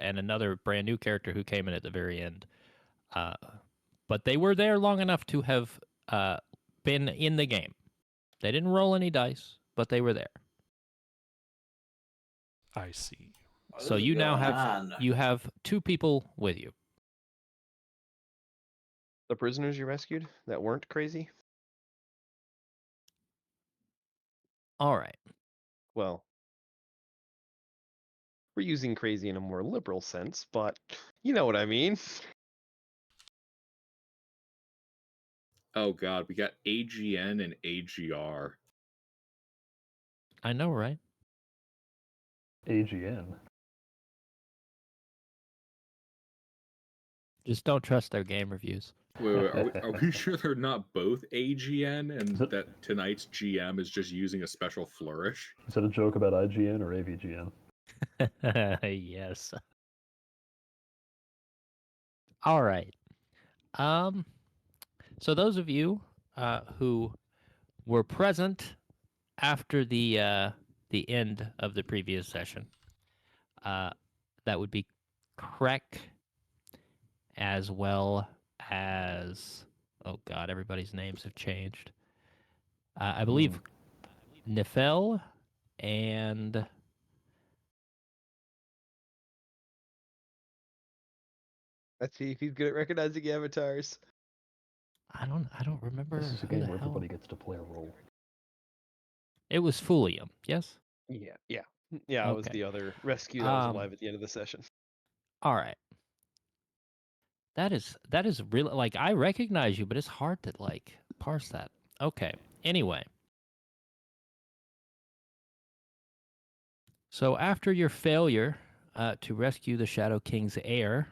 and another brand new character who came in at the very end. But they were there long enough to have been in the game. They didn't roll any dice, but they were there. I see. So you now have 2 people with you. The prisoners you rescued that weren't crazy? All right. Well, we're using crazy in a more liberal sense, but you know what I mean. Oh god, we got AGN and AGR. I know, right? AGN. Just don't trust their game reviews. Wait, are we sure they're not both AGN and that tonight's GM is just using a special flourish? Is that a joke about IGN or AVGN? Yes. All right. So those of you who were present after the end of the previous session, that would be Krek, as well as, oh god, everybody's names have changed. I believe Nifel and Let's see if he's good at recognizing avatars. I don't remember. This is a who game the where hell. everybody gets to play a role. It was Fulium, yes? Yeah. I was Okay. the other rescue that was alive at the end of the session. All right. That is really, like, I recognize you, but it's hard to like parse that. Okay. Anyway. So after your failure to rescue the Shadow King's heir,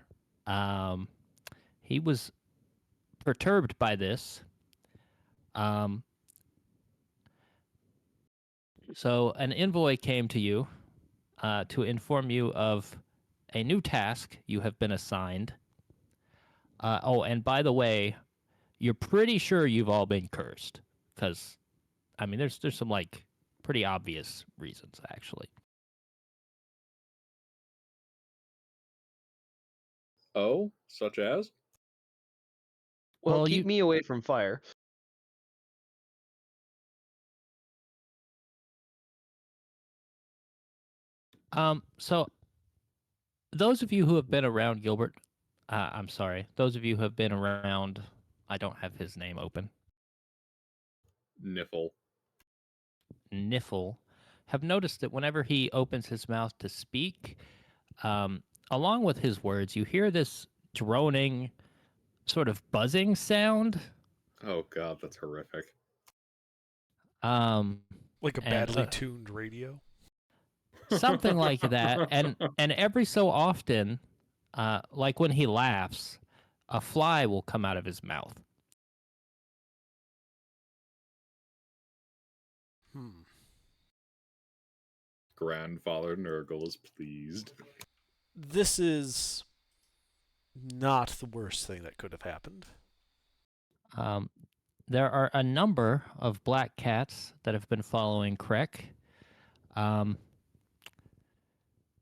he was perturbed by this. So an envoy came to you to inform you of a new task you have been assigned. And by the way, you're pretty sure you've all been cursed, because, I mean, there's some like pretty obvious reasons actually. Oh, such as? Well, keep me away from fire. So those of you who have been around Gilbert, I'm sorry, those of you who have been around, I don't have his name open. Niffle, have noticed that whenever he opens his mouth to speak, along with his words, you hear this droning, sort of buzzing sound. Oh god, that's horrific. Like a badly tuned radio? Something like that. And every so often, like when he laughs, a fly will come out of his mouth. Grandfather Nurgle is pleased. This is not the worst thing that could have happened. There are a number of black cats that have been following Krek.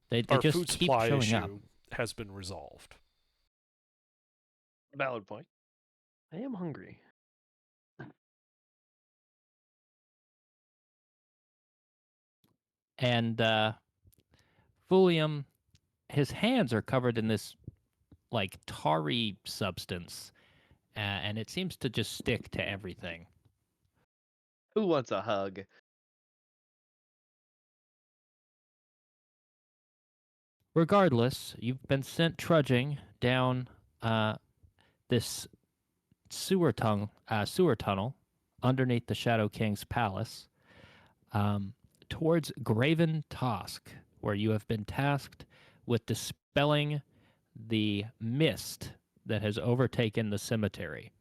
They Our just food keep supply showing issue up. has been resolved. Valid point. I am hungry. And Fulium, his hands are covered in this like tarry substance, and it seems to just stick to everything. Who wants a hug? Regardless, you've been sent trudging down this sewer tunnel underneath the Shadow King's palace, towards Graven Tosk, where you have been tasked with dispelling the mist that has overtaken the cemetery.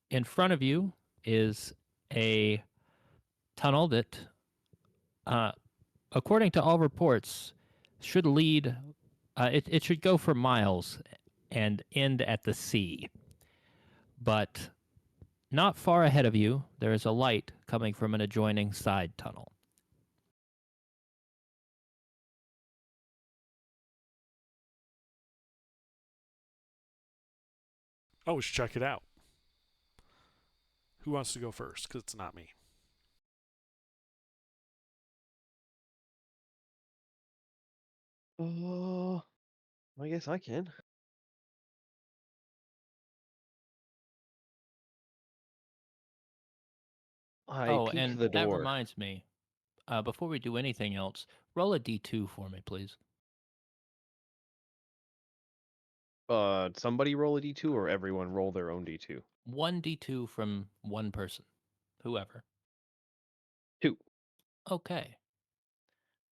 In front of you is a tunnel that, according to all reports, should lead. It should go for miles and end at the sea. But not far ahead of you, there is a light coming from an adjoining side tunnel. Oh, we should check it out. Who wants to go first? Because it's not me. I guess I can. I Oh, peek and the that door. reminds me, before we do anything else, roll a d2 for me, please. Somebody roll a d2 or everyone roll their own d2? 1d2 from one person, whoever. 2. Okay.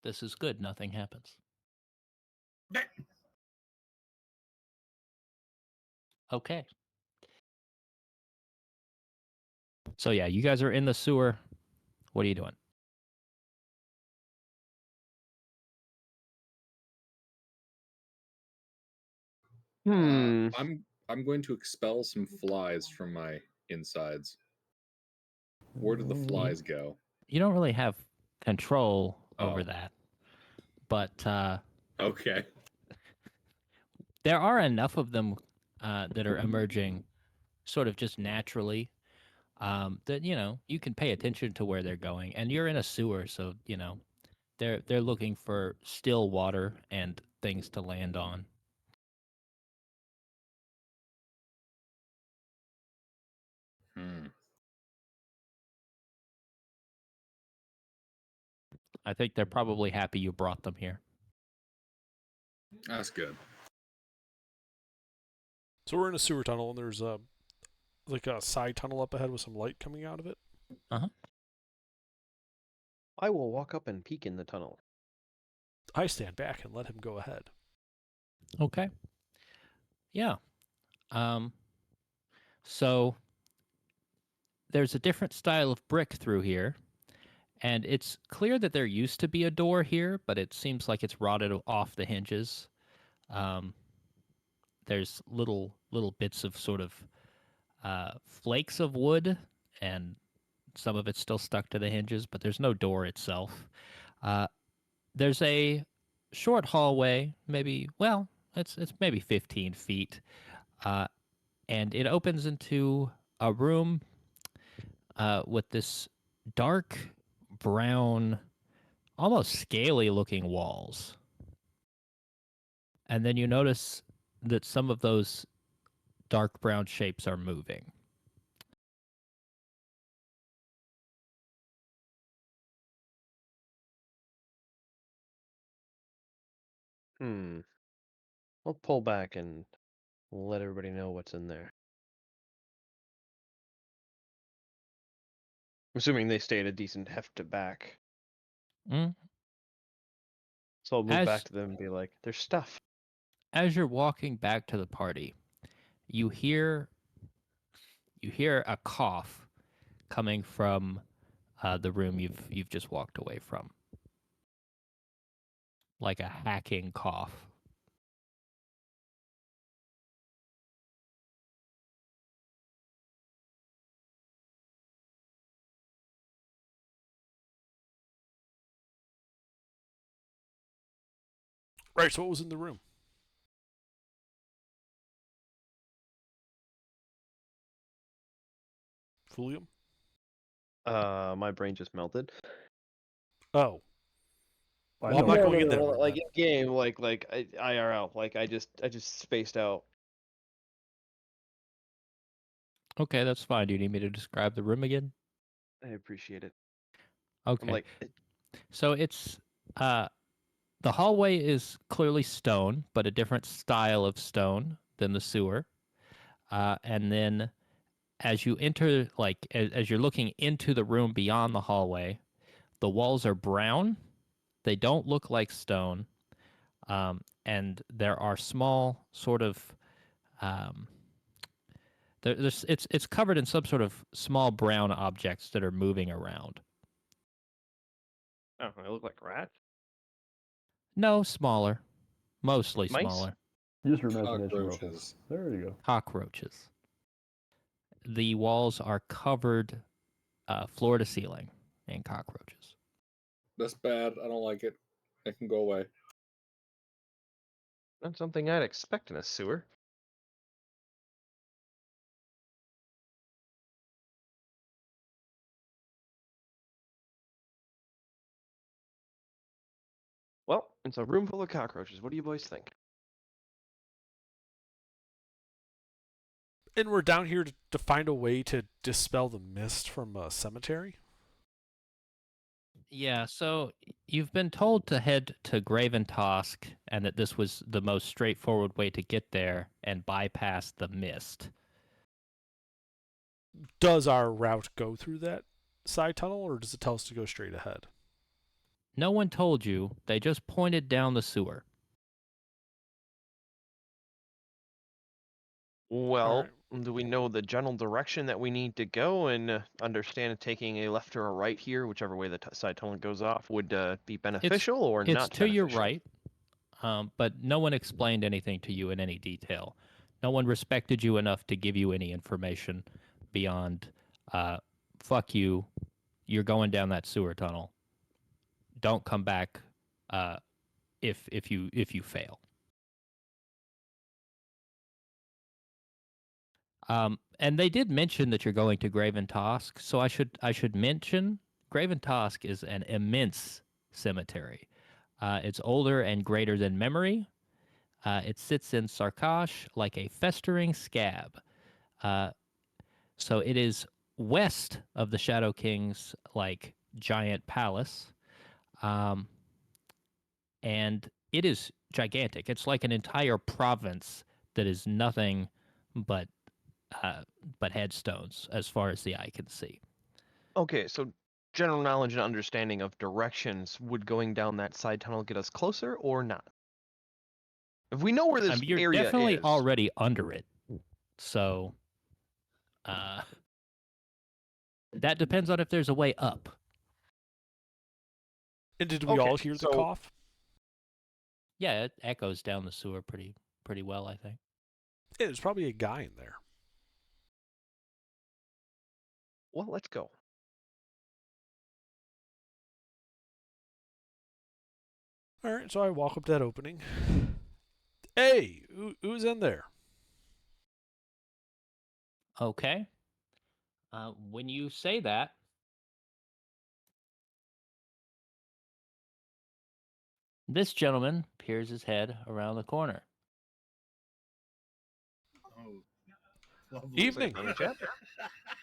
This is good. Nothing happens. Okay. So yeah, you guys are in the sewer. What are you doing? I'm going to expel some flies from my insides. Where did the flies go? You don't really have control over Oh. that, but Okay. there are enough of them that are emerging sort of just naturally that you can pay attention to where they're going, and you're in a sewer, so they're looking for still water and things to land on. I think they're probably happy you brought them here. That's good. So we're in a sewer tunnel, and there's a side tunnel up ahead with some light coming out of it. I will walk up and peek in the tunnel. I stand back and let him go ahead. Okay. Yeah. So there's a different style of brick through here, and it's clear that there used to be a door here, but it seems like it's rotted off the hinges. There's little bits of sort of flakes of wood, and some of it's still stuck to the hinges, but there's no door itself. There's a short hallway, it's maybe 15 feet, and it opens into a room with this dark brown, almost scaly looking walls. And then you notice that some of those dark brown shapes are moving. I'll pull back and let everybody know what's in there. Assuming they stay at a decent heft to back. Mm. So I'll move back to them and be like, there's stuff. As you're walking back to the party, you hear a cough coming from the room you've just walked away from, like a hacking cough. Right, so what was in the room? Fulium? My brain just melted. Oh. I Well, I'm know. not No, going in that no, room. like then. in game, like IRL. Like I just spaced out. Okay, that's fine. Do you need me to describe the room again? I appreciate it. Okay. I'm like, So it's the hallway is clearly stone, but a different style of stone than the sewer. And then as you enter, like as you're looking into the room beyond the hallway, the walls are brown. They don't look like stone, and there are small sort of it's covered in some sort of small brown objects that are moving around. oh, I look like rats. No, smaller, mostly Mice? smaller. Use your imagination real quick. Cockroaches. There you go. Cockroaches. the walls are covered floor to ceiling in cockroaches. That's bad. I don't like it. It can go away. Not something I'd expect in a sewer. Well, it's a room full of cockroaches. What do you boys think? And we're down here to find a way to dispel the mist from a cemetery? Yeah, so you've been told to head to Graven Tosk and that this was the most straightforward way to get there and bypass the mist. Does our route go through that side tunnel, or does it tell us to go straight ahead? No one told you, they just pointed down the sewer. Well, Alright. do we know the general direction that we need to go and understand taking a left or a right here, whichever way the side tunnel goes off, would be beneficial or It's not to your beneficial? right, but no one explained anything to you in any detail. No one respected you enough to give you any information beyond, fuck you, you're going down that sewer tunnel. Don't come back if you fail. And they did mention that you're going to Graven Tosk, so I should mention Graven Tosk is an immense cemetery. It's older and greater than memory. It sits in Sarkash like a festering scab. So it is west of the Shadow King's like giant palace, um, and it is gigantic. It's like an entire province that is nothing but uh, but headstones as far as the eye can see. Okay, so general knowledge and understanding of directions, would going down that side tunnel get us closer or not? If we know where I this mean, you're area definitely is, already under it, so uh, that depends on if there's a way up. And did we Okay, all hear the so- cough? Yeah, it echoes down the sewer pretty well, I think. Yeah, there's probably a guy in there. well, let's go. Alright, so I walk up to that opening. Hey, who's in there? Okay. When you say that, this gentleman peers his head around the corner. Oh, lovely. Evening. Friendly chap.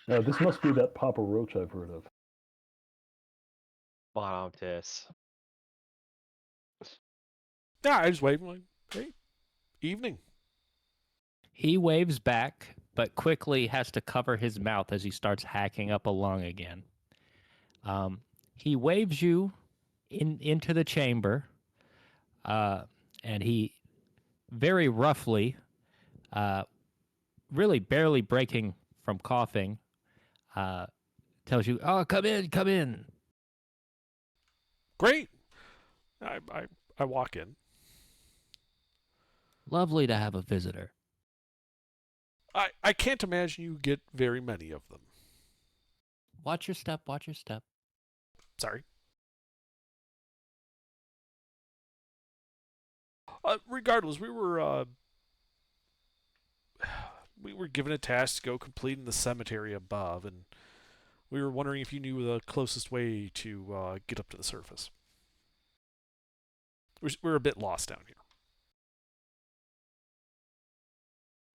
This must be that Papa Roach I've heard of. Bonautis. Yeah, I just wave like, hey, evening. He waves back, but quickly has to cover his mouth as he starts hacking up a lung again. He waves you into the chamber, and he very roughly, really barely breaking from coughing, tells you, "Oh, come in, come in." Great. I walk in. Lovely to have a visitor. I can't imagine you get very many of them. Watch your step, watch your step. Sorry. Regardless, we were given a task to go complete in the cemetery above, and we were wondering if you knew the closest way to get up to the surface. We're a bit lost down here.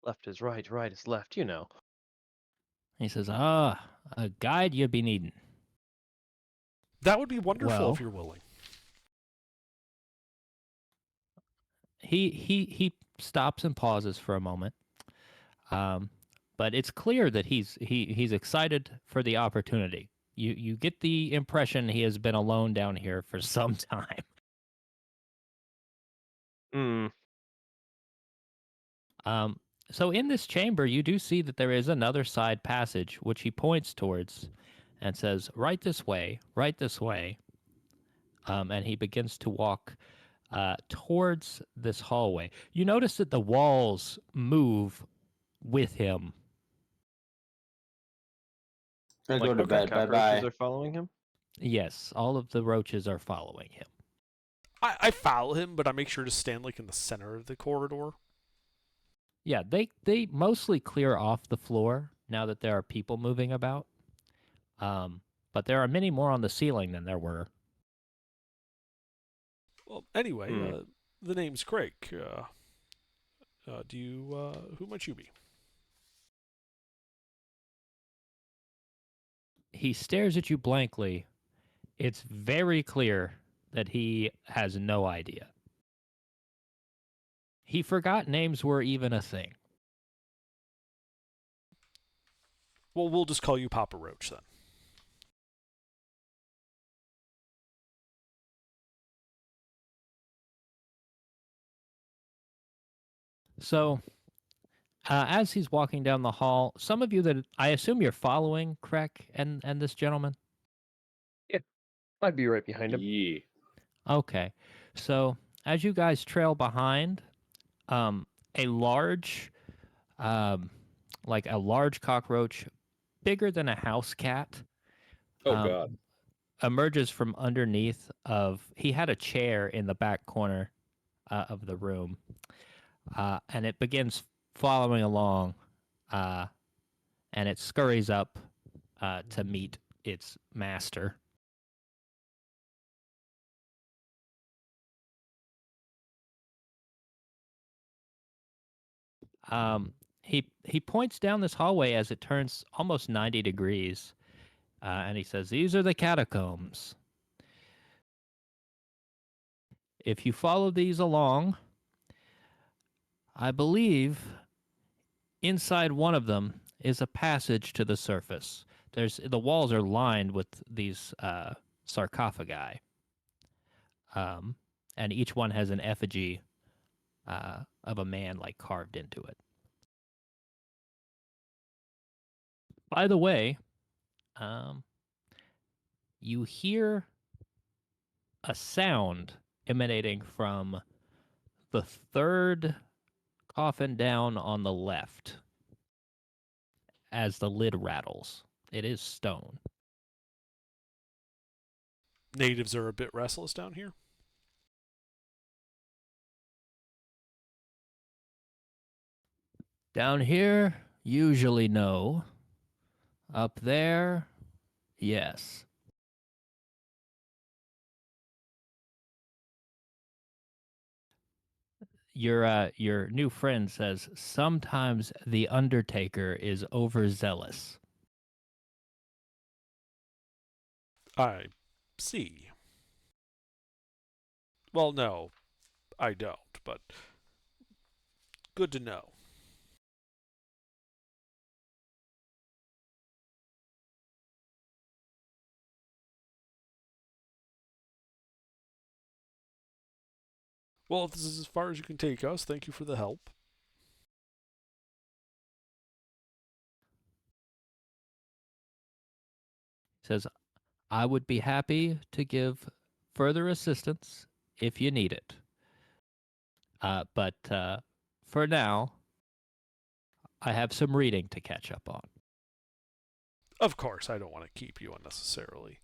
Left is right, right is left, you know. He says, "Ah, a guide you'd be needing." That would be wonderful Well, if you're willing. He stops and pauses for a moment. But it's clear that he's excited for the opportunity. You get the impression he has been alone down here for some time. Hmm. So in this chamber, you do see that there is another side passage, which he points towards and says, right this way, right this way. And he begins to walk towards this hallway. You notice that the walls move with him. I go Like to the bed. Bye cockroaches bye. are following him. Yes, all of the roaches are following him. I follow him, but I make sure to stand like in the center of the corridor. Yeah, they mostly clear off the floor now that there are people moving about. But there are many more on the ceiling than there were. Well, anyway, Hmm. the name's Craig. Who might you be? He stares at you blankly. It's very clear that he has no idea. He forgot names were even a thing. Well, we'll just call you Papa Roach then. So, as he's walking down the hall, some of you that I assume you're following Krek and this gentleman. I'd be right behind him. Yeah. Okay, so as you guys trail behind, a large, like a large cockroach, bigger than a house cat, Oh um, God. emerges from underneath of. He had a chair in the back corner of the room, and it begins following along, and it scurries up to meet its master. He points down this hallway as it turns almost 90 degrees, and he says, "These are the catacombs. If you follow these along, I believe inside one of them is a passage to the surface. The walls are lined with these sarcophagi, and each one has an effigy of a man like carved into it. By the way, um, you hear a sound emanating from the third coffin down on the left as the lid rattles. It is stone. Natives are a bit restless down here. Down here, usually no. Up there, yes. Your new friend says sometimes the Undertaker is overzealous. I see. Well, no, I don't, but good to know. Well, if this is as far as you can take us, thank you for the help. Says I would be happy to give further assistance if you need it. But for now, I have some reading to catch up on. Of course, I don't want to keep you unnecessarily.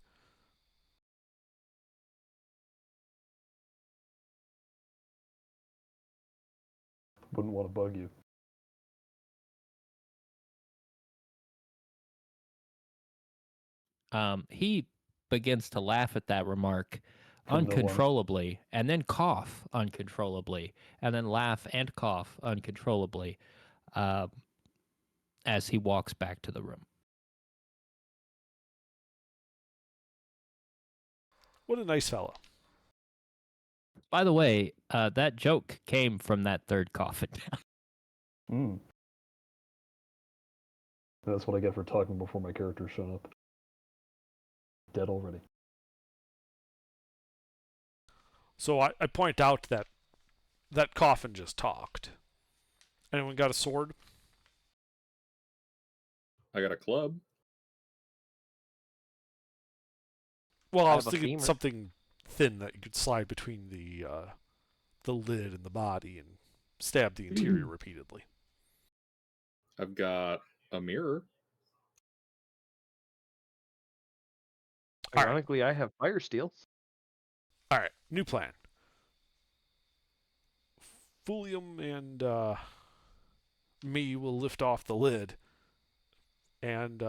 Wouldn't want to bug you. He begins to laugh at that remark From no one. uncontrollably, and then cough uncontrollably, and then laugh and cough uncontrollably uh, as he walks back to the room. What a nice fellow. By the way, that joke came from that third coffin. Mm. That's what I get for talking before my character showed up. Dead already. So I point out that that coffin just talked. Anyone got a sword? I got a club. Well, I I was have a thinking femur. something thin that you could slide between the lid and the body and stab the interior repeatedly. I've got a mirror. All right. Ironically, I have fire steel. All right, new plan. Fulium and me will lift off the lid, and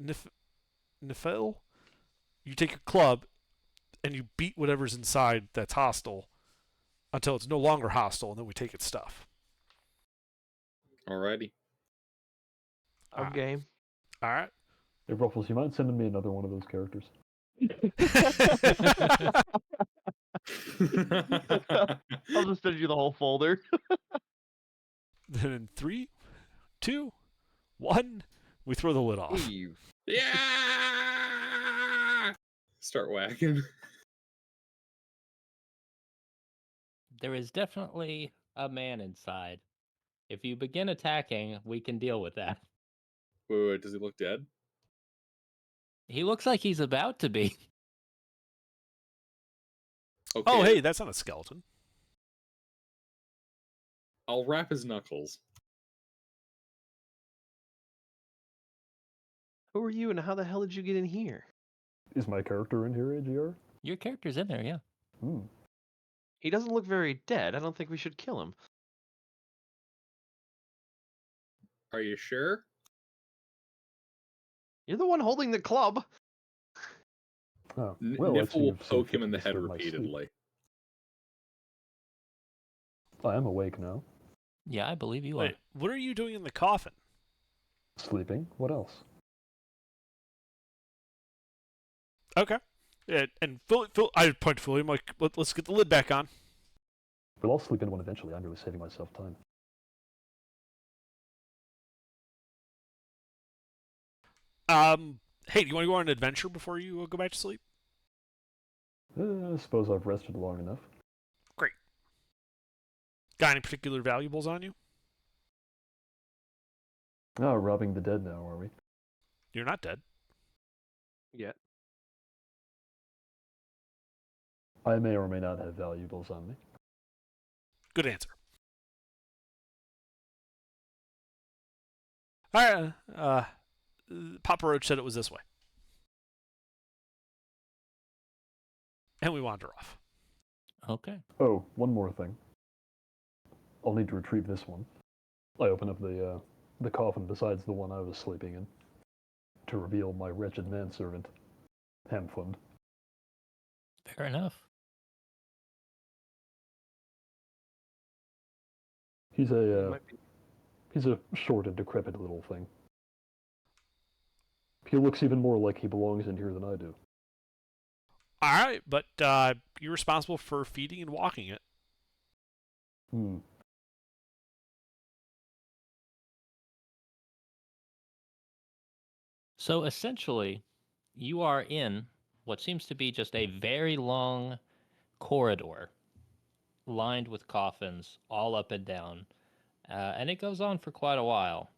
Nifel, you take your club and you beat whatever's inside that's hostile until it's no longer hostile, and then we take its stuff. Alrighty. I'm game. All right. Hey, Ruffles, you mind sending me another one of those characters? I'll just send you the whole folder. Then in 3, 2, 1, we throw the lid off. Eve. Yeah! Start whacking. There is definitely a man inside. If you begin attacking, we can deal with that. Wait, does he look dead? He looks like he's about to be. Okay. Oh, hey, that's not a skeleton. I'll wrap his knuckles. Who are you and how the hell did you get in here? Is my character in here, AGR? Your character's in there, yeah. Hmm. He doesn't look very dead. I don't think we should kill him. Are you sure? You're the one holding the club. Oh, well, I Niffle see will you've seen poke him in the fit to head disturb my sleep. repeatedly. I am awake now. Yeah, I believe you Wait, what are you doing in the coffin? Sleeping? What else? Okay. And Phil, I point to Phil. I'm like, let's get the lid back on. But I'll sleep in one eventually. I'm really saving myself time. Hey, do you want to go on an adventure before you go back to sleep? I suppose I've rested long enough. Got any particular valuables on you? Ah, robbing the dead now, are we? You're not dead. Yeah. I may or may not have valuables on me. Good answer. All right. Papa Roach said it was this way. And we wander off. Okay. Oh, one more thing. I'll need to retrieve this one. I open up the coffin besides the one I was sleeping in to reveal my wretched manservant, Hamfund. Fair enough. He's a Might be- he's a short and decrepit little thing. He looks even more like he belongs in here than I do. All right, but you're responsible for feeding and walking it. Hmm. So essentially, you are in what seems to be just a very long corridor lined with coffins all up and down. And it goes on for quite a while.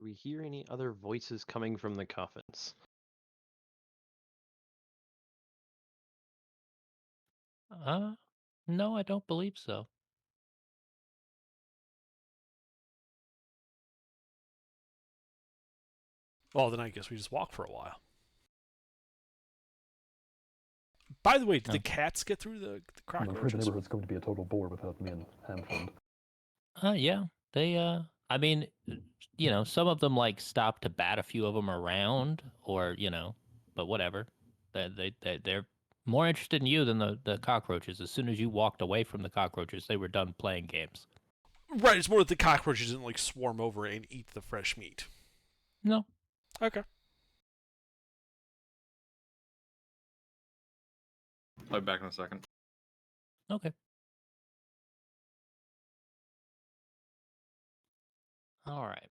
Do we hear any other voices coming from the coffins? No, I don't believe so. Well, then I guess we just walk for a while. By the way, did the cats get through the I'm afraid the cockroaches? neighborhood's going to be a total bore without me and Hamfund. Yeah, they, I mean, some of them like stop to bat a few of them around or, but whatever. They're more interested in you than the cockroaches. As soon as you walked away from the cockroaches, they were done playing games. Right, it's more that the cockroaches didn't like swarm over and eat the fresh meat. No. Okay. I'll be back in a second. Okay. All right.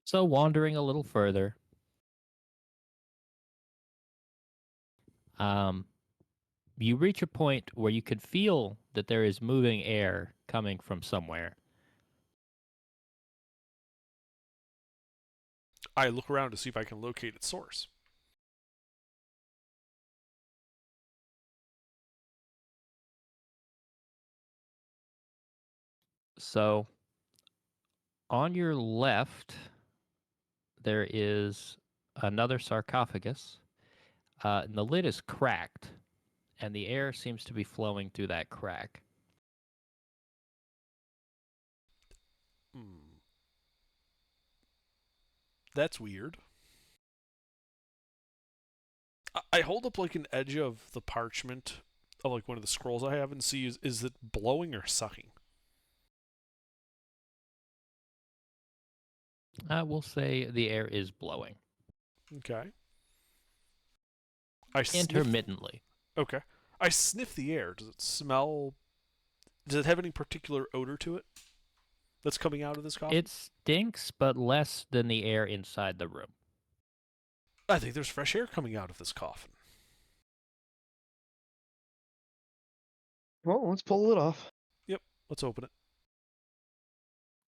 So wandering a little further, you reach a point where you could feel that there is moving air coming from somewhere. I look around to see if I can locate its source. So on your left, there is another sarcophagus. And the lid is cracked, and the air seems to be flowing through that crack. Hmm. That's weird. I hold up like an edge of the parchment of like one of the scrolls I have and see is it blowing or sucking? We'll say the air is blowing Okay. I sniff. intermittently. Okay. I sniff the air. Does it smell? Does it have any particular odor to it that's coming out of this coffin? It stinks, but less than the air inside the room. I think there's fresh air coming out of this coffin. Well, let's pull it off. Let's open it.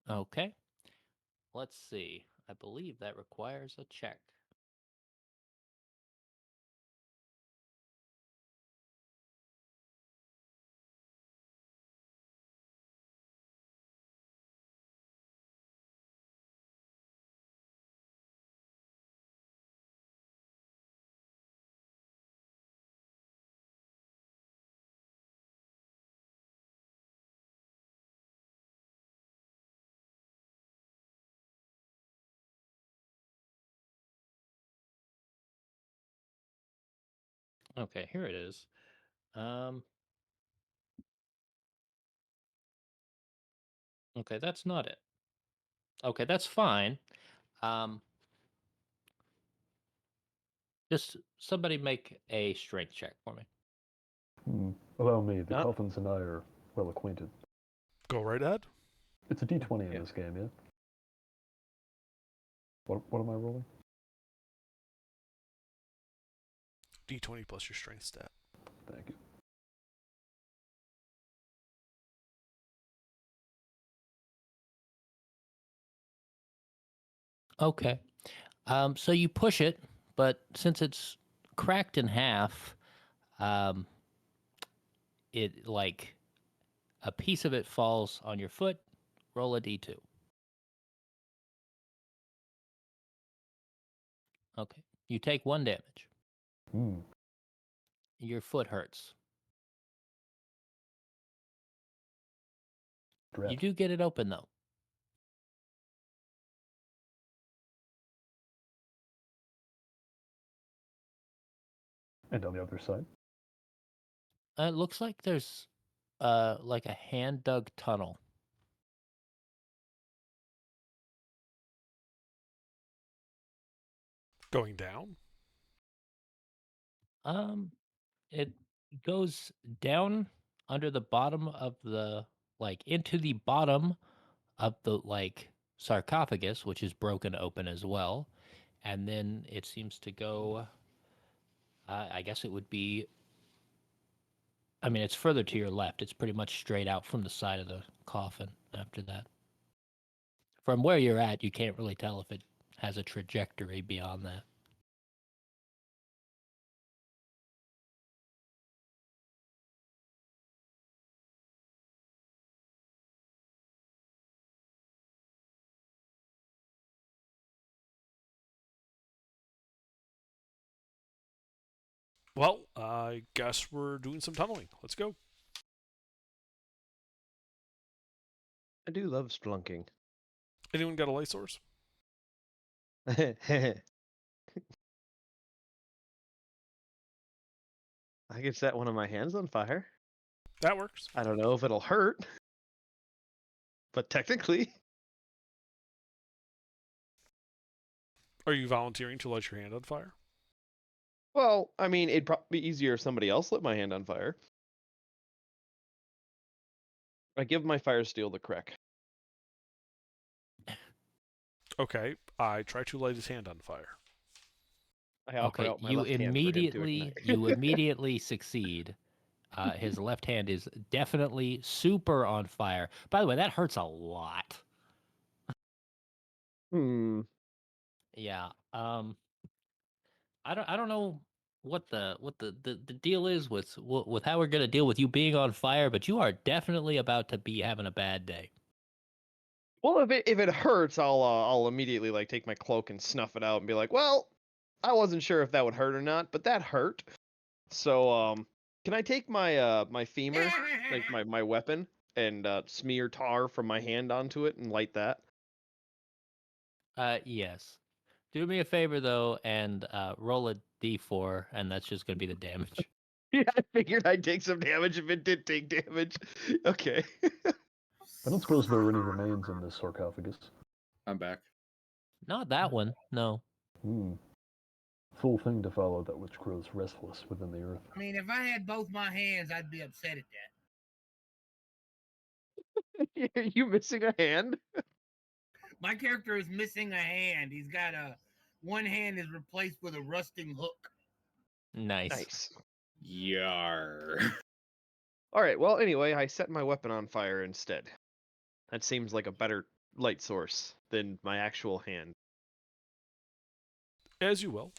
Okay. Let's see. I believe that requires a check. Okay, here it is. Okay, that's not it. Okay, that's fine. Um, just somebody make a strength check for me. Allow me, the Ah. coffins and I are well acquainted. Go right ahead. It's a d20 in Yeah. this game, yeah? What am I rolling? D20 plus your strength stat. Thank you. Okay. So you push it, but since it's cracked in half, um, it like a piece of it falls on your foot. Roll a d2. Okay. You take 1 damage. Hmm. Your foot hurts. Drat. You do get it open though. And on the other side? It looks like there's like a hand dug tunnel. Going down? It goes down under the bottom of the like into the bottom of the like sarcophagus, which is broken open as well, and then it seems to go. I guess it would be. I mean, it's further to your left. It's pretty much straight out from the side of the coffin. After that, from where you're at, you can't really tell if it has a trajectory beyond that. Well, I guess we're doing some tunneling. Let's go. I do love splunking. Anyone got a light source? I could set one of my hands on fire. That works. I don't know if it'll hurt, but technically. Are you volunteering to light your hand on fire? Well, I mean, it'd probably be easier if somebody else lit my hand on fire. I give my fire steel the crick. Okay, I try to light his hand on fire. I offer Okay, out my you left hand for him to immediately ignite. you immediately succeed. His left hand is definitely super on fire. By the way, that hurts a lot. Yeah. I don't know what the deal is with how we're gonna deal with you being on fire, but you are definitely about to be having a bad day. Well, if it hurts, I'll immediately like take my cloak and snuff it out and be like, well, I wasn't sure if that would hurt or not, but that hurt. So can I take my my femur, like my weapon, and smear tar from my hand onto it and light that? Yes. Do me a favor though, and roll a d4, and that's just gonna be the damage. Yeah, I figured I'd take some damage if it did take damage. Okay. I don't suppose there are any remains in this sarcophagus. I'm back. Not that one. No. Hmm. Full thing to follow that which grows restless within the earth. I mean, if I had both my hands, I'd be upset at that. You missing a hand? My character is missing a hand. He's got one hand is replaced with a rusting hook. Nice. Nice. Yar. All right. Well, anyway, I set my weapon on fire instead. That seems like a better light source than my actual hand. As you will.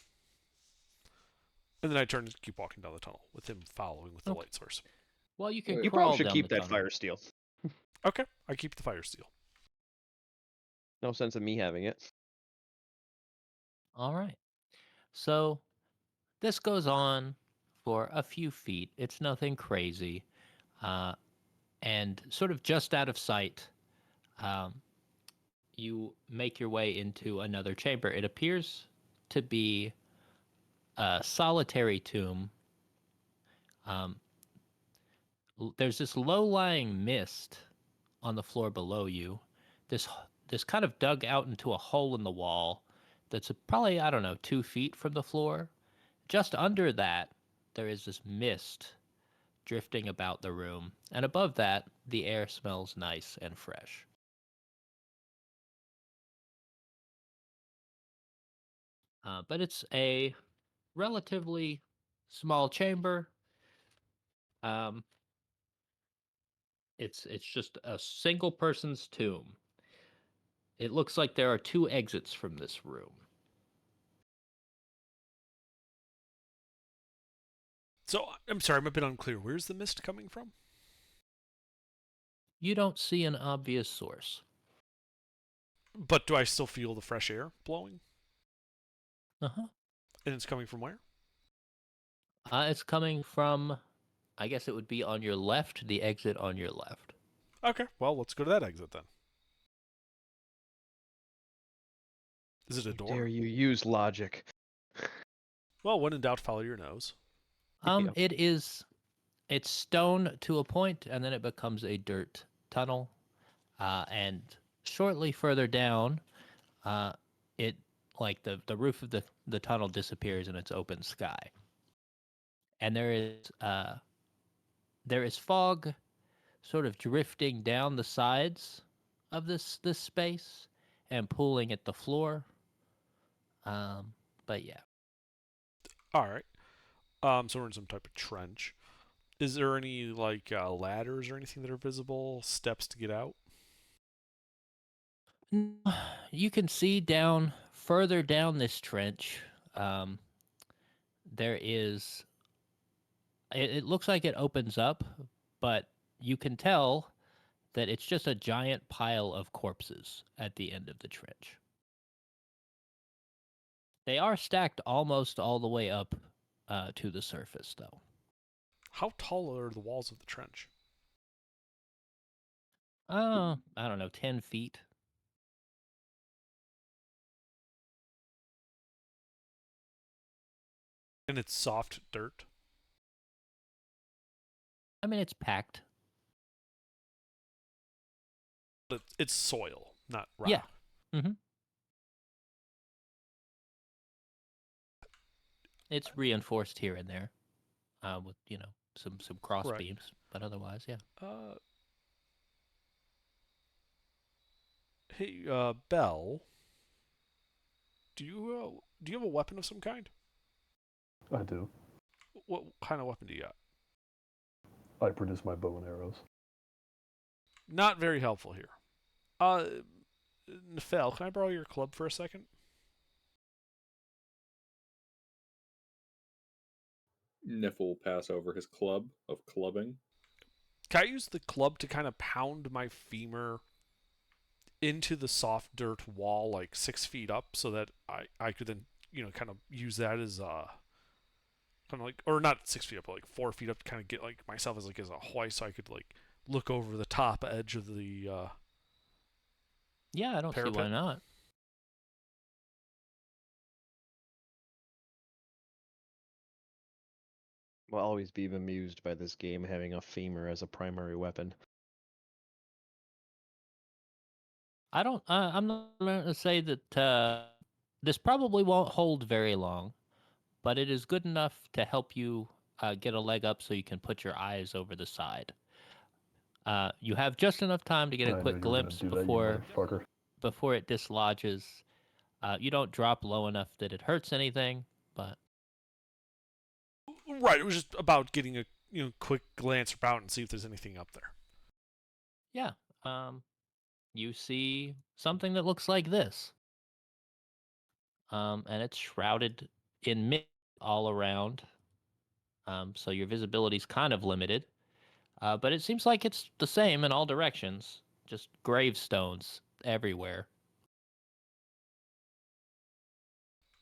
And then I turn and keep walking down the tunnel with him following with the Okay. light source. Well, you can You crawl probably should down keep the that tunnel. fire steel. Okay, I keep the fire steel. No sense of me having it. All right. So this goes on for a few feet. It's nothing crazy. And sort of just out of sight, um, you make your way into another chamber. It appears to be a solitary tomb. There's this low-lying mist on the floor below you. This kind of dug out into a hole in the wall that's probably, I don't know, 2 feet from the floor. Just under that, there is this mist drifting about the room, and above that, the air smells nice and fresh. But it's a relatively small chamber. Um, it's just a single person's tomb. It looks like there are 2 exits from this room. So, I'm sorry, I'm a bit unclear. Where's the mist coming from? You don't see an obvious source. But do I still feel the fresh air blowing? Uh-huh. And it's coming from where? It's coming from, I guess it would be on your left, the exit on your left. Okay, well, let's go to that exit then. Is it a door? Dare you use logic? Well, when in doubt, follow your nose. Yeah. It's stone to a point, and then it becomes a dirt tunnel. And shortly further down, it like the roof of the tunnel disappears and it's open sky. And there is fog sort of drifting down the sides of this space and pooling at the floor. But yeah. All right. So we're in some type of trench. Is there any like ladders or anything that are visible? Steps to get out? You can see further down this trench. There is. It looks like it opens up, but you can tell that it's just a giant pile of corpses at the end of the trench. They are stacked almost all the way up to the surface, though. How tall are the walls of the trench? I don't know, 10 feet. And it's soft dirt. I mean, it's packed. But it's soil, not rock. Yeah. Mm-hmm. It's reinforced here and there with, some cross Right. beams, but otherwise, yeah. Hey, Bell. Do you have a weapon of some kind? I do. What kind of weapon do you got? I produce my bow and arrows. Not very helpful here. Nefel, can I borrow your club for a second? Nif will pass over his club of clubbing. Can I use the club to kind of pound my femur into the soft dirt wall, like 6 feet up, so that I could then kind of use that as kind of like, or not 6 feet up, but like 4 feet up to kind of get like myself as a hoist, so I could like look over the top edge of the Yeah, I don't see why parapet. not. Will always be amused by this game having a femur as a primary weapon. I don't. I'm not going to say that this probably won't hold very long, but it is good enough to help you get a leg up so you can put your eyes over the side. You have just enough time to get a I knew quick you were gonna glimpse do that, you motherfucker. before it dislodges. You don't drop low enough that it hurts anything, but Right. It was just about getting a quick glance about and see if there's anything up there. yeah, you see something that looks like this, and it's shrouded in mist all around. So your visibility's kind of limited, but it seems like it's the same in all directions. Just gravestones everywhere.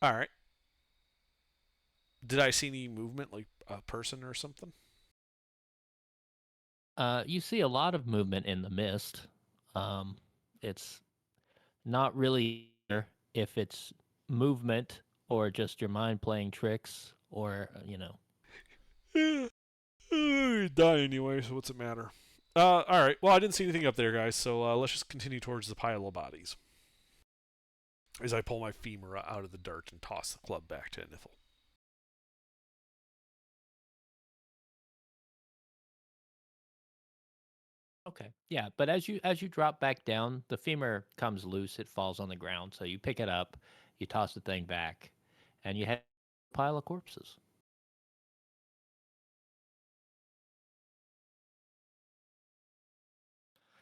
All right. Did I see any movement, like a person or something? You see a lot of movement in the mist. It's not really clear if it's movement or just your mind playing tricks or, Yeah. Die anyway, so what's it matter? All right. Well, I didn't see anything up there, guys. So let's just continue towards the pile of bodies. As I pull my femur out of the dirt and toss the club back to Niffle. Okay. Yeah, but as you drop back down, the femur comes loose, it falls on the ground, so you pick it up, you toss the thing back, and you have a pile of corpses.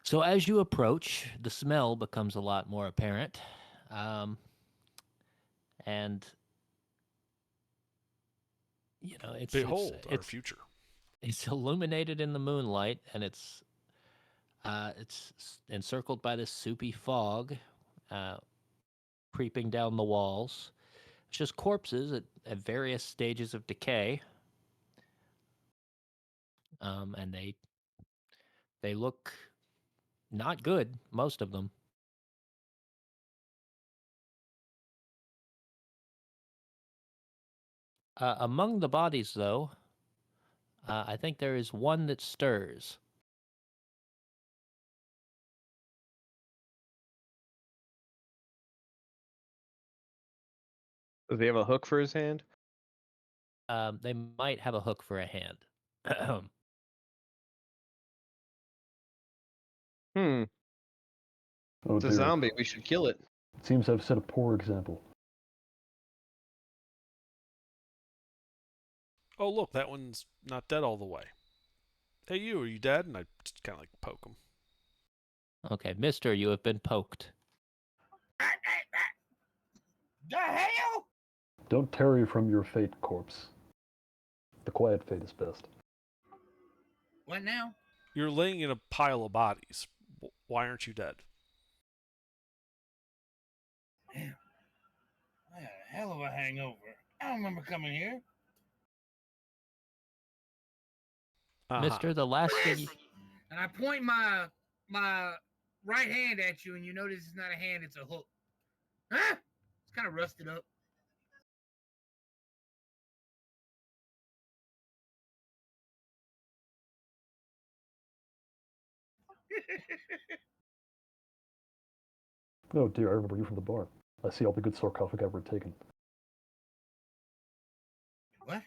So as you approach, the smell becomes a lot more apparent. And it's Behold our it's future. it's illuminated in the moonlight, and it's encircled by this soupy fog, uh, creeping down the walls. It's just corpses at various stages of decay, and they look not good, most of them. Among the bodies, though, I think there is one that stirs. Does he have a hook for his hand? They might have a hook for a hand. Hmm. Oh It's a dear. zombie. We should kill it. It seems to have set a poor example. Oh, look, that one's not dead all the way. Hey, you, are you dead? And I just kind of like poke him. Okay, mister, you have been poked. The hell? Don't tarry from your fate, corpse. The quiet fate is best. What now? You're laying in a pile of bodies. Why aren't you dead? Damn. I had a hell of a hangover. I don't remember coming here. Mister, the last thing And I point my right hand at you, and you notice it's not a hand, it's a hook. Huh? It's kind of rusted up. Oh dear, I remember you from the bar. I see all the good sarcophagi were taken. What?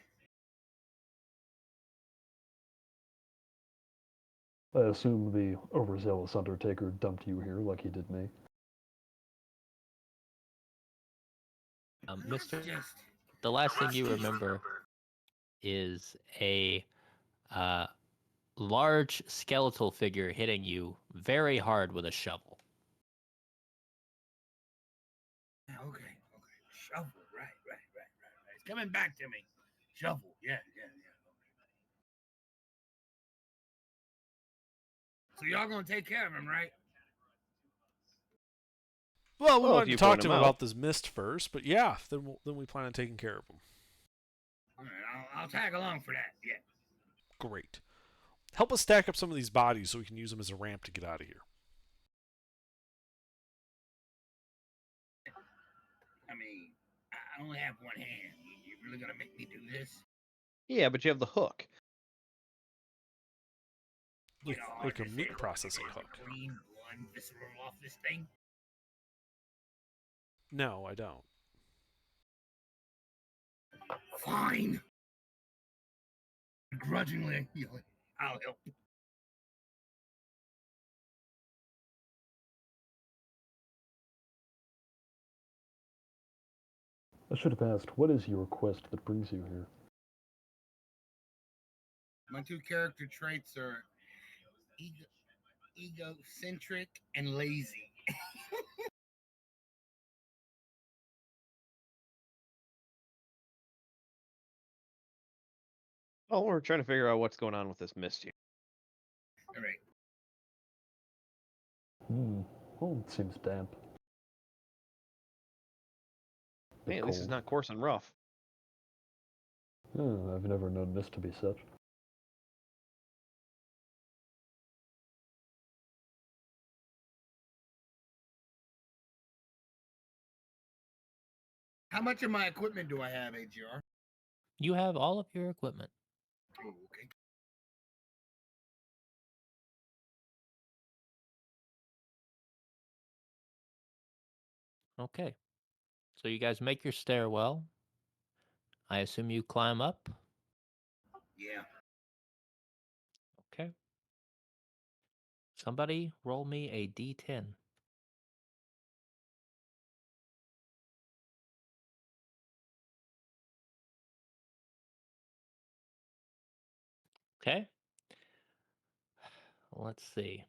I assume the overzealous undertaker dumped you here like he did me. Mister, Just the last thing you remember is a large skeletal figure hitting you very hard with a shovel. okay. Shovel. Right. It's coming back to me. Shovel. Yeah. So y'all gonna take care of him, right? Well, we Well, if wanted to you talk point to him him out. about this mist first, but yeah, then we plan on taking care of him. All right, I'll tag along for that. Yeah. Great. Help us stack up some of these bodies so we can use them as a ramp to get out of here. I mean, I only have one hand. You really gonna make me do this? Yeah, but you have the hook. You Like, know, like a just meat say, processing "Look, hook. Clean one visceral off this thing. No, I don't. Fine. Grudgingly, I'll help. I should have asked, what is your quest that brings you here? My two character traits are egocentric and lazy. Oh, we're trying to figure out what's going on with this mist here. All right. Well, it seems damp. Hey, at least it's Cold. not coarse and rough. I've never known this to be such. How much of my equipment do I have, AGR? You have all of your equipment. Oh, okay. Okay. So you guys make your stairwell. I assume you climb up. Yeah. Okay. Somebody roll me a d10. Okay. Let's see.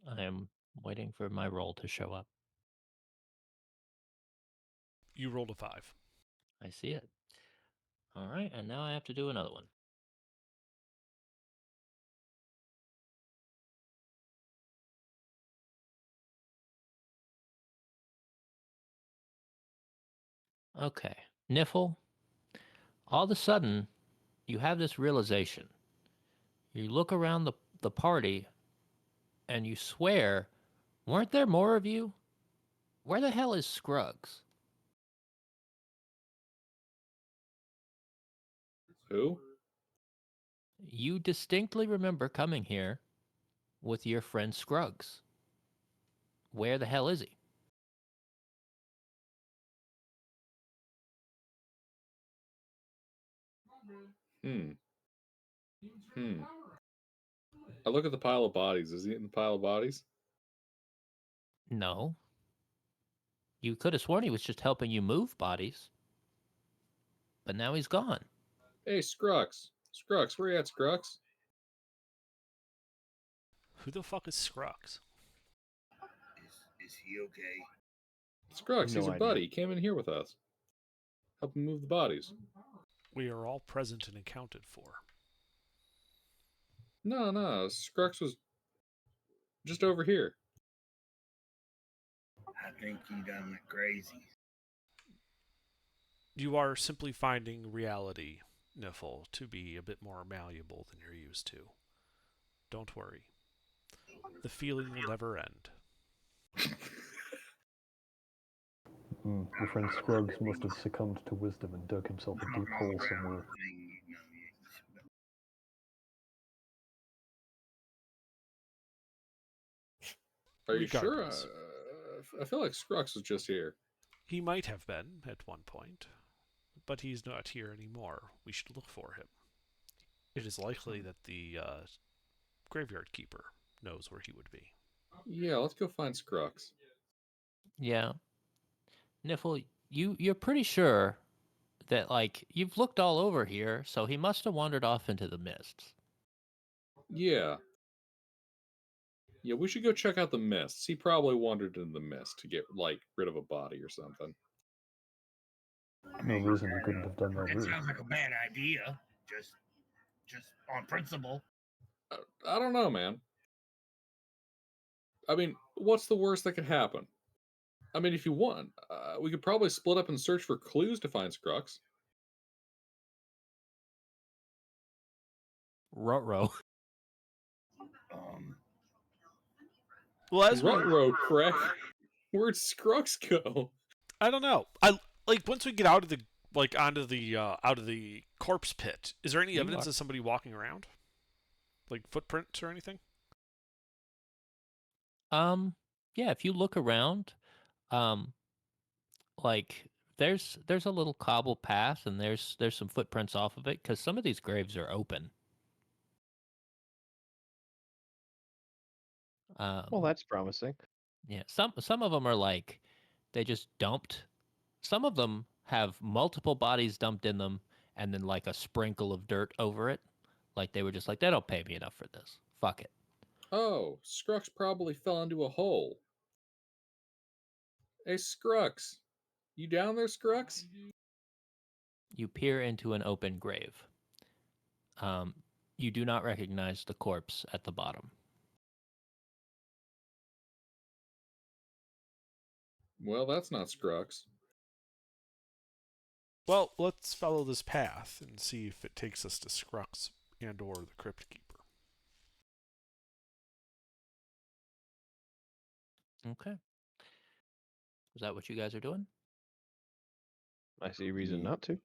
I am waiting for my roll to show up. You rolled a 5. I see it. All right, and now I have to do another one. Okay. Niffle, all of a sudden, you have this realization. You look around the party and you swear, weren't there more of you? Where the hell is Scruggs? Who? You distinctly remember coming here with your friend Scruggs. Where the hell is he? Hmm. Hmm. I look at the pile of bodies. Is he in the pile of bodies? No. You could have sworn he was just helping you move bodies. But now he's gone. Hey, Scrux. Scrux, where you at, Scrux? Who the fuck is Scrux? Is he okay? Scrux, No he's a idea. buddy. He came in here with us. Help him move the bodies. We are all present and accounted for. No. Scrux was just over here. I think he done went crazy. You are simply finding reality, Niffle, to be a bit more malleable than you're used to. Don't worry. The feeling will never end. Your friend Scruggs must have succumbed to wisdom and dug himself a deep hole somewhere. Are you sure? Regardless. I feel like Scrux was just here. He might have been at one point, but he's not here anymore. We should look for him. It is likely that the graveyard keeper knows where he would be. Yeah, let's go find Scrux. Yeah. Niffle, you're pretty sure that, like, you've looked all over here, so he must have wandered off into the mists. Yeah. Yeah, we should go check out the mists. He probably wandered into the mist to get, like, rid of a body or something. No reason he couldn't have done that That here. sounds like a bad idea. Just on principle. I don't know, man. I mean, what's the worst that could happen? I mean, if you want, we could probably split up and search for clues to find Scrux. Ruh-roh. Well, as we, Rut-row, Craig. Where'd Scrux go? I don't know. I like once we get out of the onto the out of the corpse pit. Is there any You evidence are- of somebody walking around, like footprints or anything? Yeah, if you look around, um, like there's a little cobble path and there's some footprints off of it because some of these graves are open. Well, that's promising. Yeah, some of them are like they just dumped. Some of them have multiple bodies dumped in them and then like a sprinkle of dirt over it. Like they were just like, they don't pay me enough for this. Fuck it. Oh, Scrux probably fell into a hole. Hey, Scrux. You down there, Scrux? You peer into an open grave. Um, you do not recognize the corpse at the bottom. Well, that's not Scrux. Well, let's follow this path and see if it takes us to Scrux and/or the Crypt Keeper. Okay. Is that what you guys are doing? I see reason Ye- not to.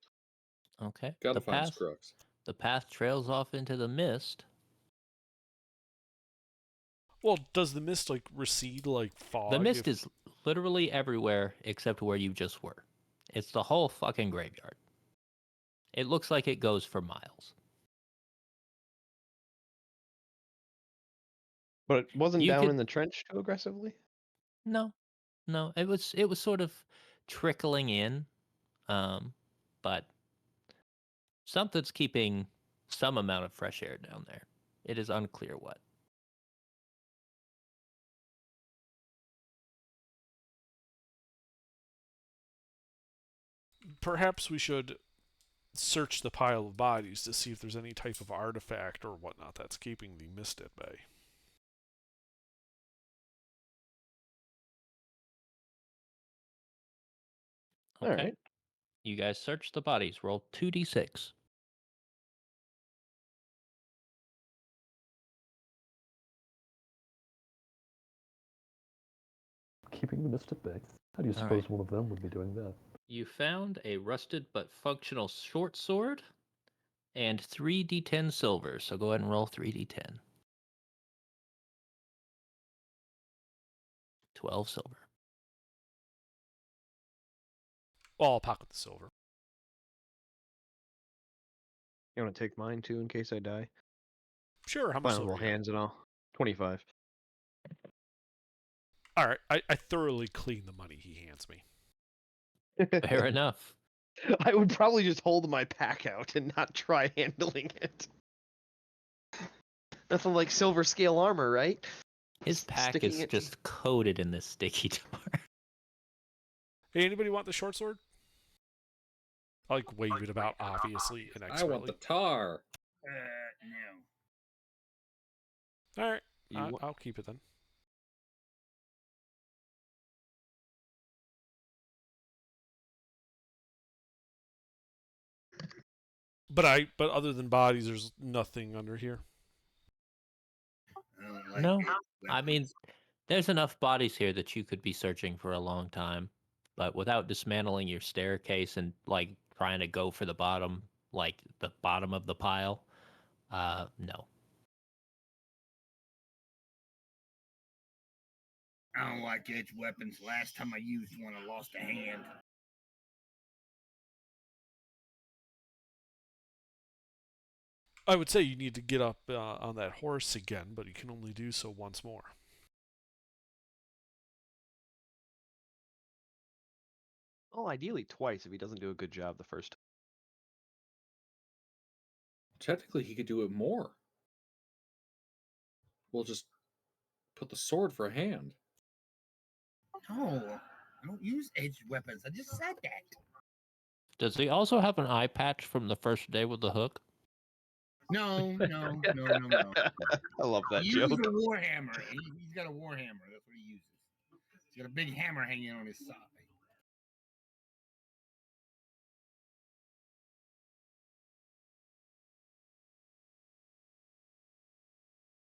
Okay. Gotta find Scrux. The path trails off into the mist. Well, does the mist like recede like fog? The mist is literally everywhere except where you just were. It's the whole fucking graveyard. It looks like it goes for miles. But it wasn't You down could- in the trench too aggressively. No, no. It was sort of trickling in, but something's keeping some amount of fresh air down there. It is unclear what. Perhaps we should search the pile of bodies to see if there's any type of artifact or whatnot that's keeping the mist at bay. Okay. All right. You guys search the bodies. Roll 2d6. Keeping the mist at bay. How do you All suppose right. one of them would be doing that? You found a rusted but functional short sword and 3d10 silver. So go ahead and roll 3d10. 12 silver. Well, I'll pocket the silver. You want to take mine too in case I die? Sure, how much Final silver? little you got? hands and all. 25. All right, I thoroughly clean the money he hands me. Fair enough. I would probably just hold my pack out and not try handling it. Nothing like silver scale armor, right? His pack Sticking is it- just coated in this sticky tar. Hey, anybody want the short sword? I like wave it about obviously and I expertly. want the tar. No. All right, You wa- I'll keep it then. But other than bodies, there's nothing under here. I don't like No, it. I mean, there's enough bodies here that you could be searching for a long time, but without dismantling your staircase and like trying to go for the bottom, like the bottom of the pile, no. I don't like edge weapons. Last time I used one, I lost a hand. I would say you need to get up on that horse again, but you can only do so once more. Well, ideally twice if he doesn't do a good job the first time. Technically, he could do it more. We'll just put the sword for a hand. No, I don't use edged weapons. I just said that. Does he also have an eye patch from the first day with the hook? No. I love that He joke. uses a warhammer. He's got a warhammer. That's what he uses. He's got a big hammer hanging on his side.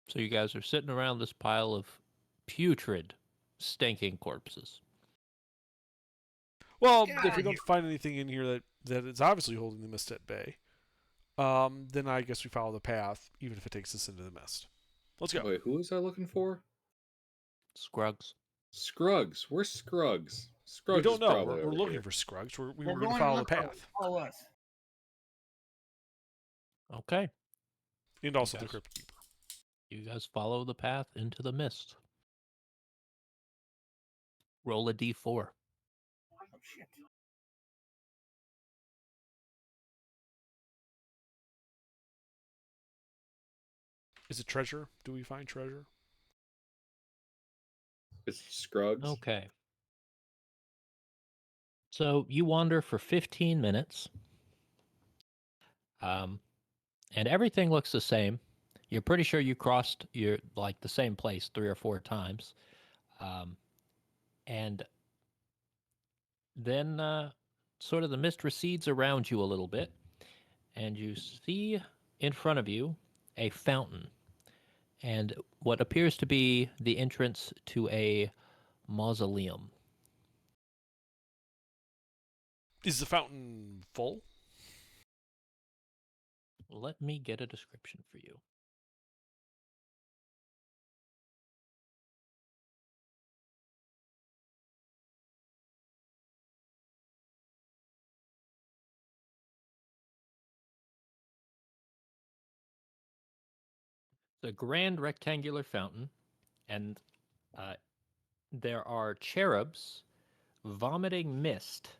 So you guys are sitting around this pile of putrid, stinking corpses. Well, Get if out we of don't here. find anything in here that is obviously holding the mist at bay, then I guess we follow the path, even if it takes us into the mist. Let's go. Wait, who is I looking for? Scruggs. Scruggs. Where's Scruggs? Scruggs We don't is know. probably We're over looking here. for Scruggs. We We're were going to going follow the left. path. Follow us. Okay. And also the guys. Crypt Keeper. You guys follow the path into the mist. Roll a d4. Oh, shit. Is it treasure? Do we find treasure? It's Scruggs. Okay. So you wander for 15 minutes. And everything looks the same. You're pretty sure you crossed the same place 3 or 4 times. And then sort of the mist recedes around you a little bit, and you see in front of you a fountain and what appears to be the entrance to a mausoleum. Is the fountain full? Let me get a description for you. It's a grand rectangular fountain, and there are cherubs vomiting mist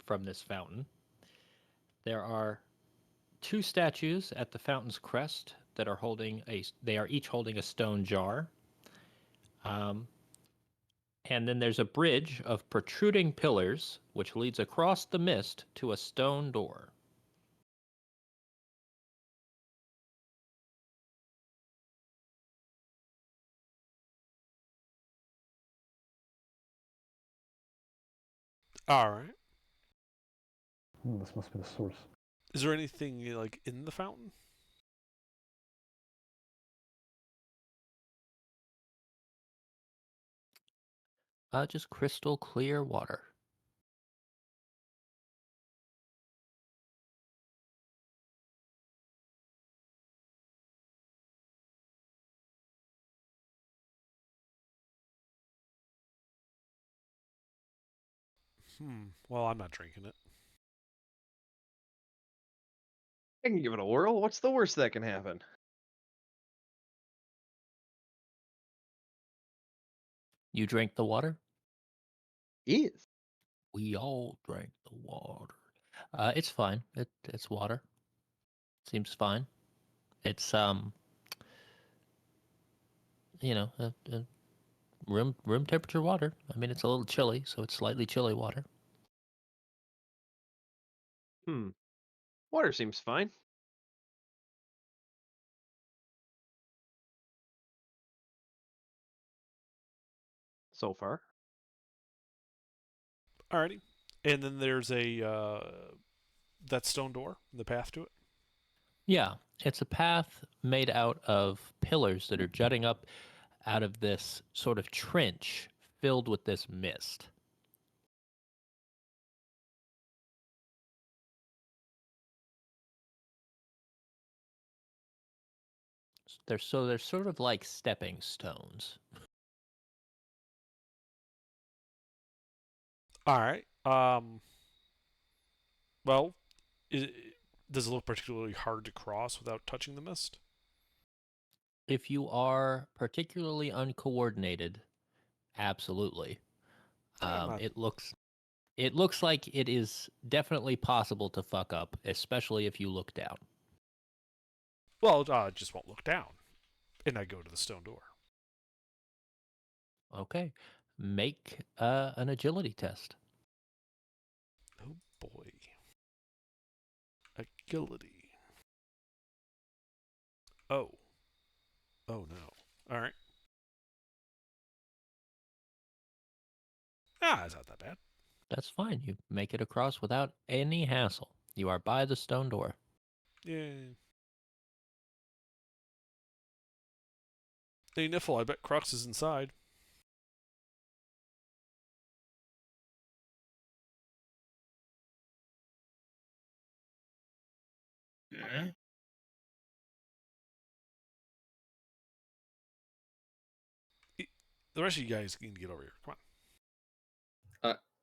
from this fountain. There are 2 statues at the fountain's crest that are they are each holding a stone jar. And then there's a bridge of protruding pillars which leads across the mist to a stone door. All right. This must be the source. Is there anything like in the fountain? Just crystal clear water. Well, I'm not drinking it. I can give it a whirl. What's the worst that can happen? You drink the water? Is. We all drank the water. It's fine. It's water. Seems fine. It's room temperature water. I mean, it's a little chilly, so it's slightly chilly water. Water seems fine. So far. Alrighty. And then there's that stone door, the path to it. Yeah, it's a path made out of pillars that are jutting up out of this sort of trench filled with this mist. They're sort of like stepping stones. All right. Well, does it look particularly hard to cross without touching the mist? If you are particularly uncoordinated, absolutely. I'm not- It looks like it is definitely possible to fuck up, especially if you look down. Well, I just won't look down. And I go to the stone door. Okay. Make an agility test. Oh boy. Agility. Oh. Oh no. All right. It's not that bad. That's fine. You make it across without any hassle. You are by the stone door. Yeah. Hey, Niffle, I bet Crux is inside. Huh? The rest of you guys can get over here. Come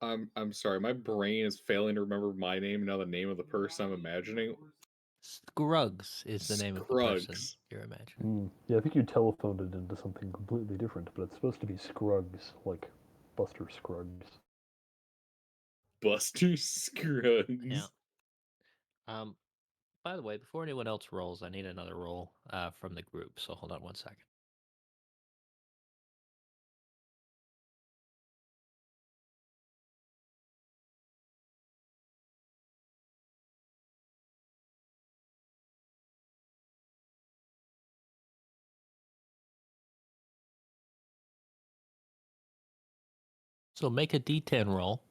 on. I'm sorry, my brain is failing to remember my name and now the name of the person I'm imagining. Scruggs is the name of the person Scruggs. you're imagining. Yeah, I think you telephoned it into something completely different, but it's supposed to be Scruggs, like Buster Scruggs. Buster Scruggs. Yeah. By the way, before anyone else rolls, I need another roll from the group. So hold on one second. So make a D10 roll.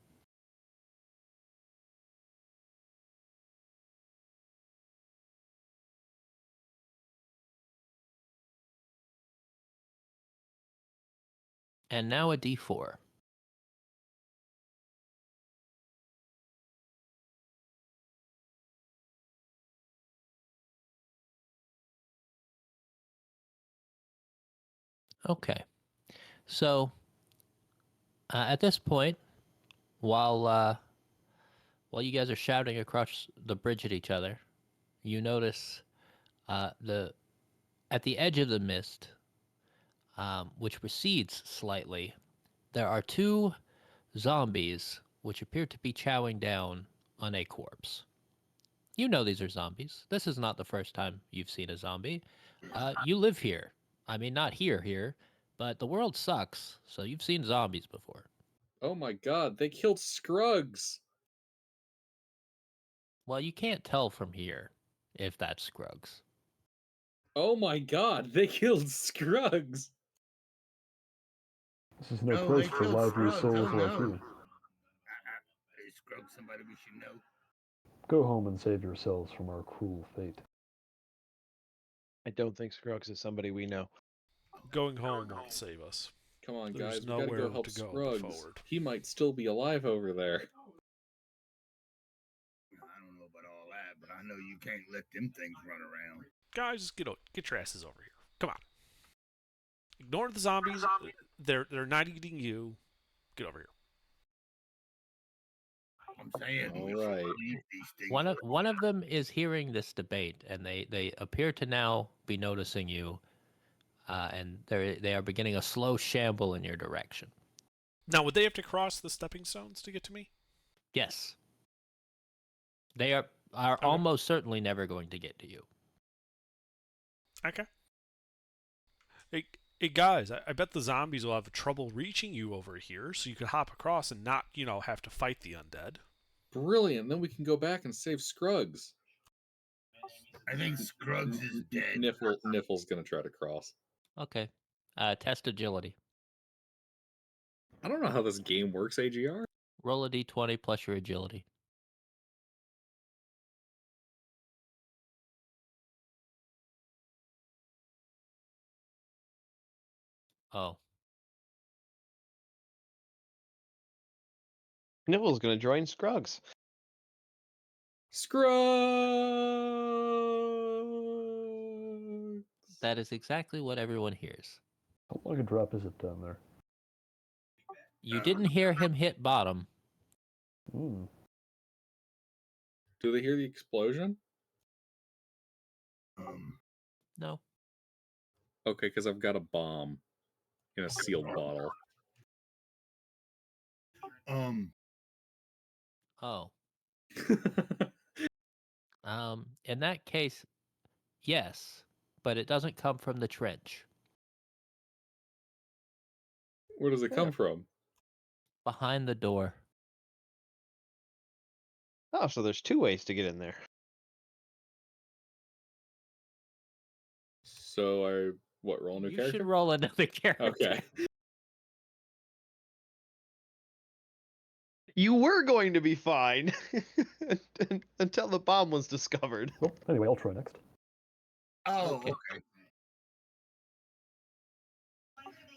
And now a D4. Okay. So at this point, while you guys are shouting across the bridge at each other, you notice the at the edge of the mist, which recedes slightly, there are two zombies which appear to be chowing down on a corpse. You know these are zombies. This is not the first time you've seen a zombie. You live here. I mean, not here, but the world sucks, so you've seen zombies before. Oh my god, they killed Scruggs. Well, you can't tell from here if that's Scruggs. Oh my god, they killed Scruggs. This is no Oh, place they for killed lively Scruggs. souls Oh, like no. you. Is Scruggs somebody we should know? Go home and save yourselves from our cruel fate. I don't think Scruggs is somebody we know. Going home won't save us. Come on, There's guys, we gotta nowhere go help to go but Scruggs. forward. He might still be alive over there. I don't know about all that, but I know you can't let them things run around. Guys, just get your asses over here. Come on. Ignore the zombies. They're not eating you. Get over here. I'm saying we All should right. leave these things. One of them is hearing this debate, and they appear to now be noticing you, and they are beginning a slow shamble in your direction. Now, would they have to cross the stepping stones to get to me? Yes, they are Okay. almost certainly never going to get to you. Okay. Hey guys, I bet the zombies will have trouble reaching you over here, so you could hop across and not, have to fight the undead. Brilliant. Then we can go back and save Scruggs. I think Scruggs is dead. Niffle's gonna try to cross. Okay, test agility. I don't know how this game works, AGR. Roll a d20 plus your agility. Oh, Niffle's gonna join Scruggs. Scruggs! that is exactly what everyone hears. How long a drop is it down there? You didn't hear him hit bottom. Hmm. Do they hear the explosion? No. Okay, because I've got a bomb in a sealed bottle. Oh. In that case, yes, but it doesn't come from the trench. Where does it come from? Behind the door. Oh, so there's 2 ways to get in there. So I roll a new You character? should roll another character. Okay. You were going to be fine until the bomb was discovered. Well, anyway, I'll try next. Oh, Okay. okay.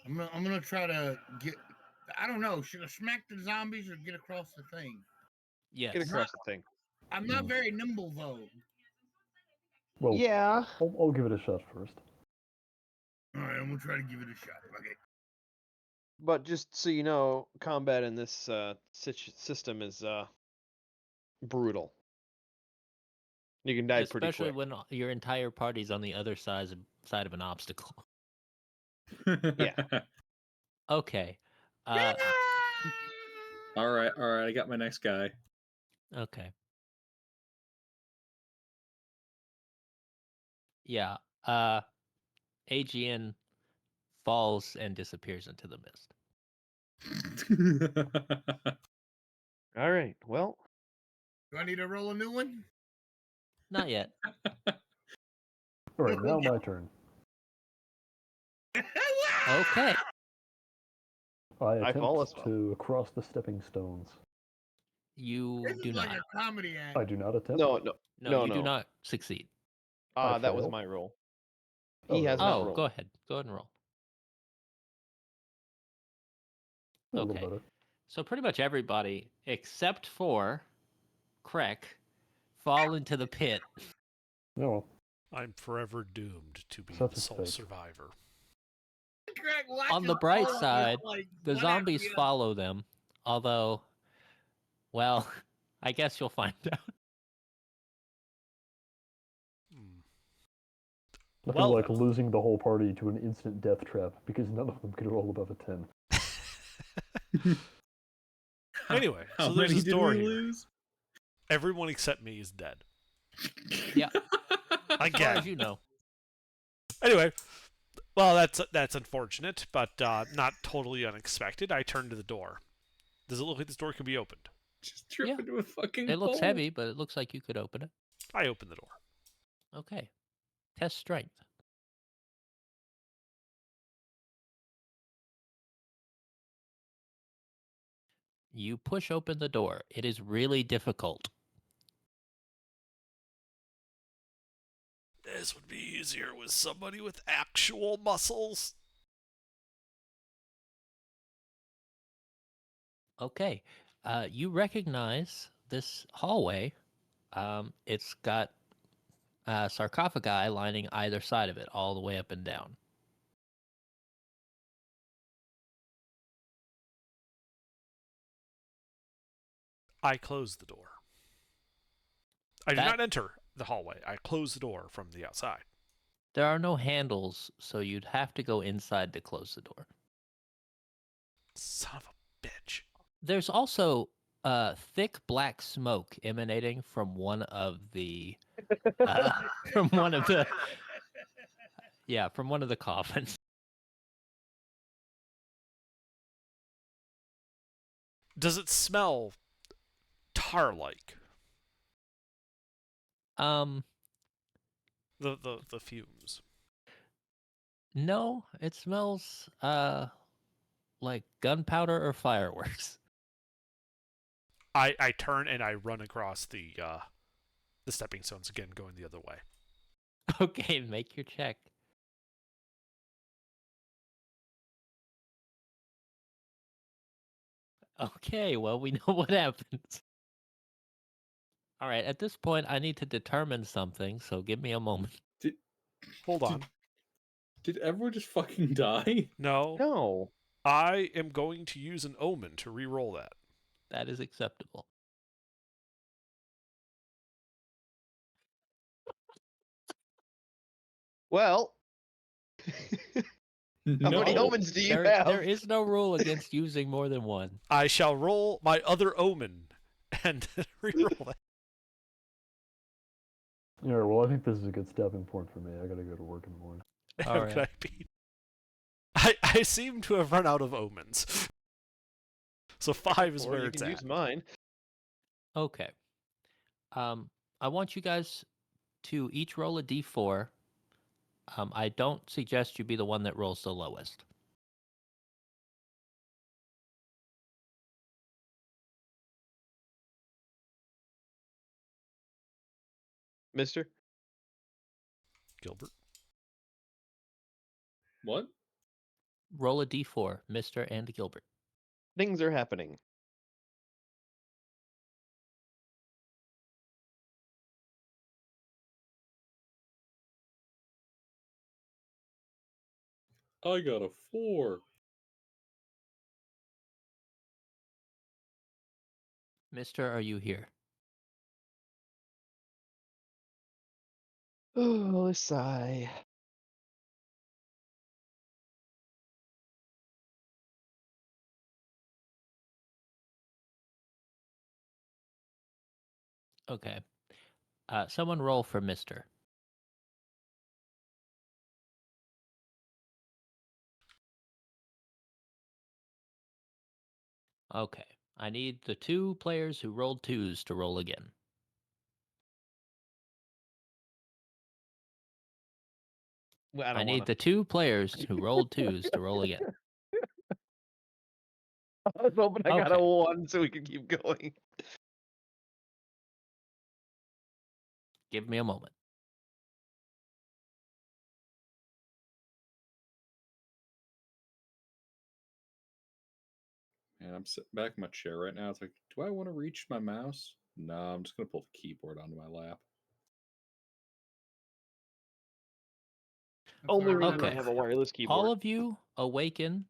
I'm gonna try to get. I don't know. Should I smack the zombies or get across the thing? Yes. Get across the thing. I'm not very nimble though. Well, Yeah. I'll give it a shot first. All right, I'm gonna try to give it a shot. Okay. But just so you know, combat in this system is brutal. You can die pretty Especially quick. when your entire party's on the other side of an obstacle. Yeah. Okay. All right. I got my next guy. Okay. Yeah. Aegean falls and disappears into the mist. All right. Well, Do I need to roll a new one? Not yet. All right, now my turn. Okay. I I fall attempt as well. to cross the stepping stones. You This do is like not. a comedy act. I do not attempt. no, it. No, you no. do not succeed. I That was fail. my roll. Oh, He has really? not Oh, rolled. go ahead. Go ahead and roll. A little Okay. better. So pretty much everybody, except for Krek, fall into the pit. No, I'm forever doomed to be Such the a sole fate. survivor. Craig On the watches bright all of us, side, like, the one after zombies the other. follow them, although, well, I guess you'll find out. Hmm. nothing Well like then. losing the whole party to an instant death trap because none of them could roll above a 10. Anyway, How so there's many this did door we here. lose? Everyone except me is dead. Yeah. As far Again. as you know. Anyway, well, that's unfortunate, but not totally unexpected. I turn to the door. Does it look like this door can be opened? Just trip Yeah. into a fucking It looks hole. heavy, but it looks like you could open it. I open the door. Okay. Test strength. You push open the door. It is really difficult. This would be easier with somebody with actual muscles. Okay. You recognize this hallway. It's got sarcophagi lining either side of it, all the way up and down. I close the door. I do That- not enter the hallway. I close the door from the outside. There are no handles, so you'd have to go inside to close the door. Son of a bitch. There's also thick black smoke emanating from one of the from one of the from one of the coffins. Does it smell tar-like? The fumes. No, it smells like gunpowder or fireworks. I turn and I run across the stepping stones again, going the other way. Okay, make your check. Okay, well, we know what happens. All right, at this point, I need to determine something, so give me a moment. Hold on. Did everyone just fucking die? No. No. I am going to use an omen to re-roll that. That is acceptable. Well, how many No. omens do you There, have? there is no rule against using more than one. I shall roll my other omen and re-roll that. Yeah, well, I think this is a good stepping point for me. I gotta go to work in the morning. All How right. could I be? I seem to have run out of omens. So 5 is Or where you it's can at. use mine. Okay. I want you guys to each roll a d4. I don't suggest you be the one that rolls the lowest. Mister. Gilbert. What? Roll a d4, Mr. and Gilbert. Things are happening. I got a 4. Mr., are you here? Oh, a sigh. Okay. Someone roll for Mr. Okay. I need the 2 players who rolled 2s to roll again. Well, I I don't need want the 2 players who rolled 2s to roll again. I was hoping I got a Okay. 1 so we could keep going. Give me a moment. And I'm sitting back in my chair right now. It's like, do I want to reach my mouse? No, I'm just going to pull the keyboard onto my lap. That's what Only I reason I Okay. have a wireless All keyboard. of you awaken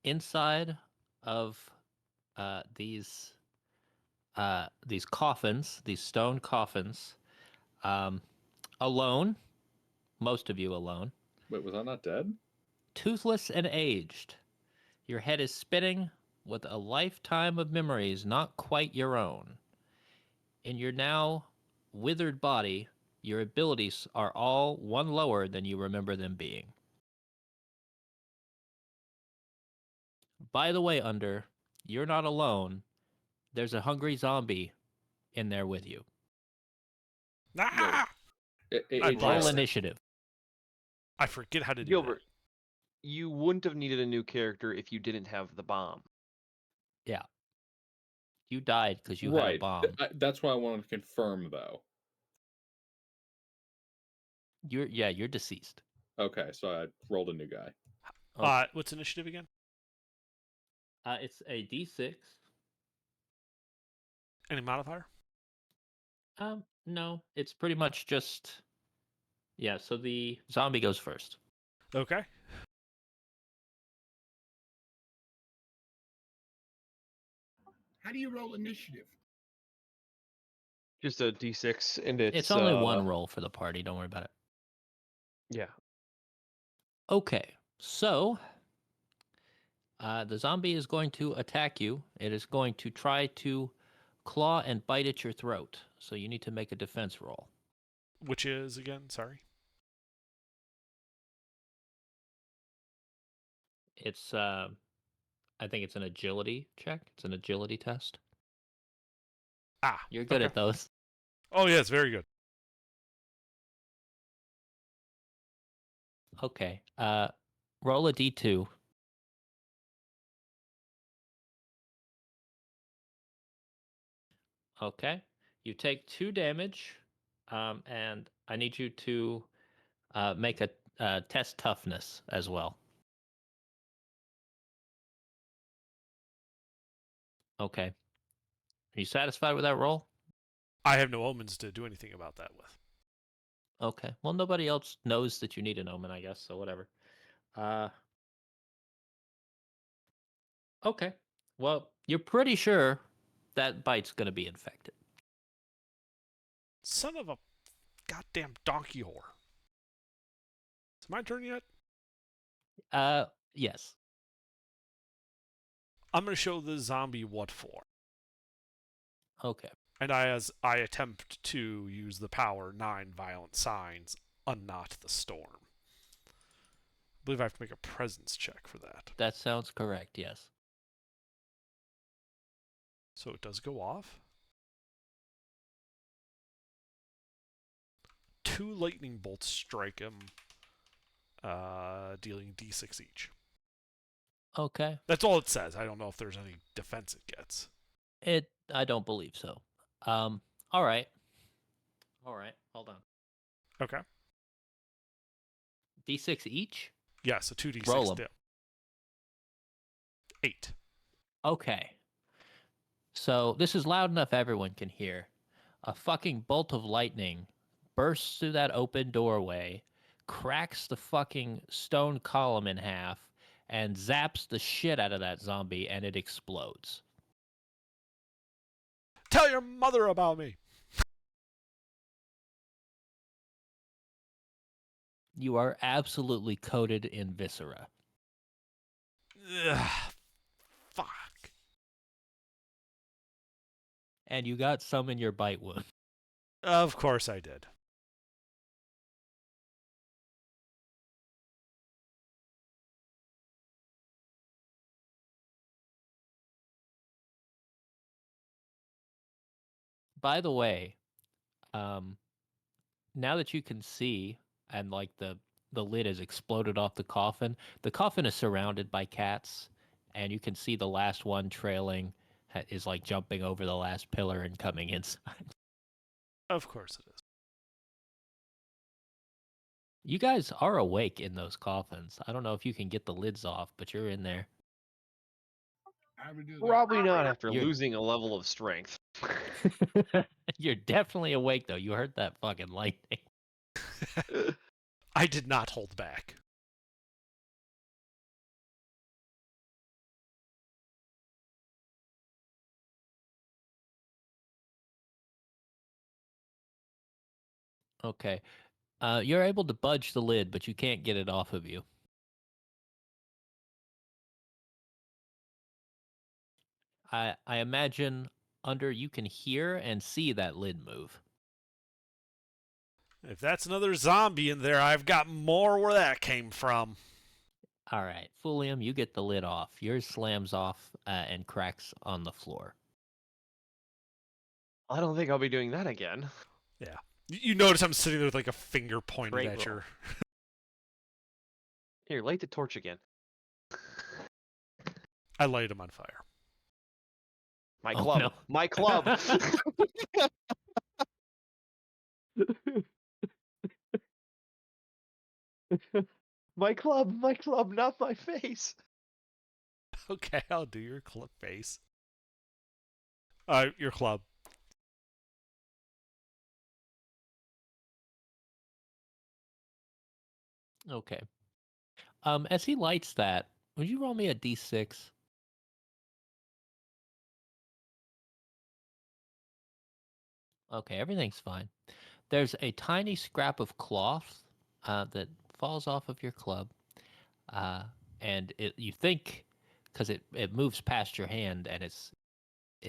inside of these coffins, these stone coffins, alone. Most of you alone, Wait, was I not dead? toothless and aged. Your head is spinning with a lifetime of memories not quite your own. In your now withered body, your abilities are all one lower than you remember them being. By the way, Under, you're not alone. There's a hungry zombie in there with you. Ah! I Roll blast it. initiative. I forget how to do Gilbert, you wouldn't have needed a new character if you didn't have the bomb. Yeah. You died because you had a Right. bomb. That's why I wanted to confirm, though. You're deceased. Okay, so I rolled a new guy. that. Okay. What's initiative again? It's a D6. Any modifier? No, it's pretty much just yeah. So the zombie goes first. Okay. How do you roll initiative? Just a D6, and It's only one roll for the party. Don't worry about it. Yeah. Okay, so the zombie is going to attack you. It is going to try to claw and bite at your throat. So you need to make a defense roll. Which is again? Sorry. It's I think it's an agility check. It's an agility test. Ah. You're good okay. at those. Oh yes, very good. Okay. Roll a d2. Okay. You take 2 damage, and I need you to make a test toughness as well. Okay. Are you satisfied with that roll? I have no omens to do anything about that with. Okay. Well, nobody else knows that you need an omen, I guess, so whatever. Okay. Well, you're pretty sure that bite's going to be infected. Son of a goddamn donkey whore. Is it my turn yet? Yes. I'm gonna show the zombie what for. Okay. And as I attempt to use the power 9 violent signs, unknot the storm. I believe I have to make a presence check for that. That sounds correct, yes. So it does go off. 2 lightning bolts strike him, dealing d6 each. Okay. That's all it says. I don't know if there's any defense it gets. I don't believe so. All right. All right. Hold on. Okay. D6 each? Yeah, so 2d6 Roll 'em. deal. 8. Okay. So this is loud enough everyone can hear. A fucking bolt of lightning bursts through that open doorway, cracks the fucking stone column in half, and zaps the shit out of that zombie, and it explodes. Tell your mother about me! You are absolutely coated in viscera. Ugh, fuck. And you got some in your bite wound. Of course I did. By the way, now that you can see and like the lid has exploded off the coffin is surrounded by cats, and you can see the last one trailing is like jumping over the last pillar and coming inside. Of course it is. You guys are awake in those coffins. I don't know if you can get the lids off, but you're in there. I would do that. Probably not after You're- losing a level of strength. You're definitely awake though. You heard that fucking lightning. I did not hold back. Okay. You're able to budge the lid, but you can't get it off of you. I imagine under you can hear and see that lid move. If that's another zombie in there, I've got more where that came from. All right, Fulium, you get the lid off. Yours slams off and cracks on the floor. I don't think I'll be doing that again. Yeah. You notice I'm sitting there with like a finger pointed Great at roll. your... Here, light the torch again. I light him on fire. My Oh, club. no. My club. My club, not my face. Okay, I'll do your club face. Your club. Okay. As he lights that, would you roll me a d6? Okay, everything's fine. There's a tiny scrap of cloth that falls off of your club, and you think because it moves past your hand and it's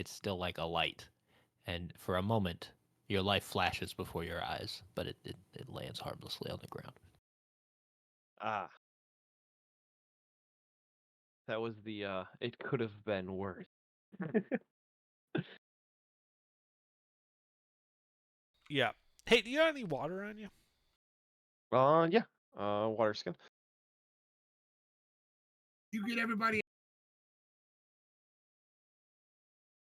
still like a light, and for a moment your life flashes before your eyes, but it lands harmlessly on the ground. Ah. That was the it could have been worse. Yeah. Hey, do you have any water on you? Yeah. Water skin. You get everybody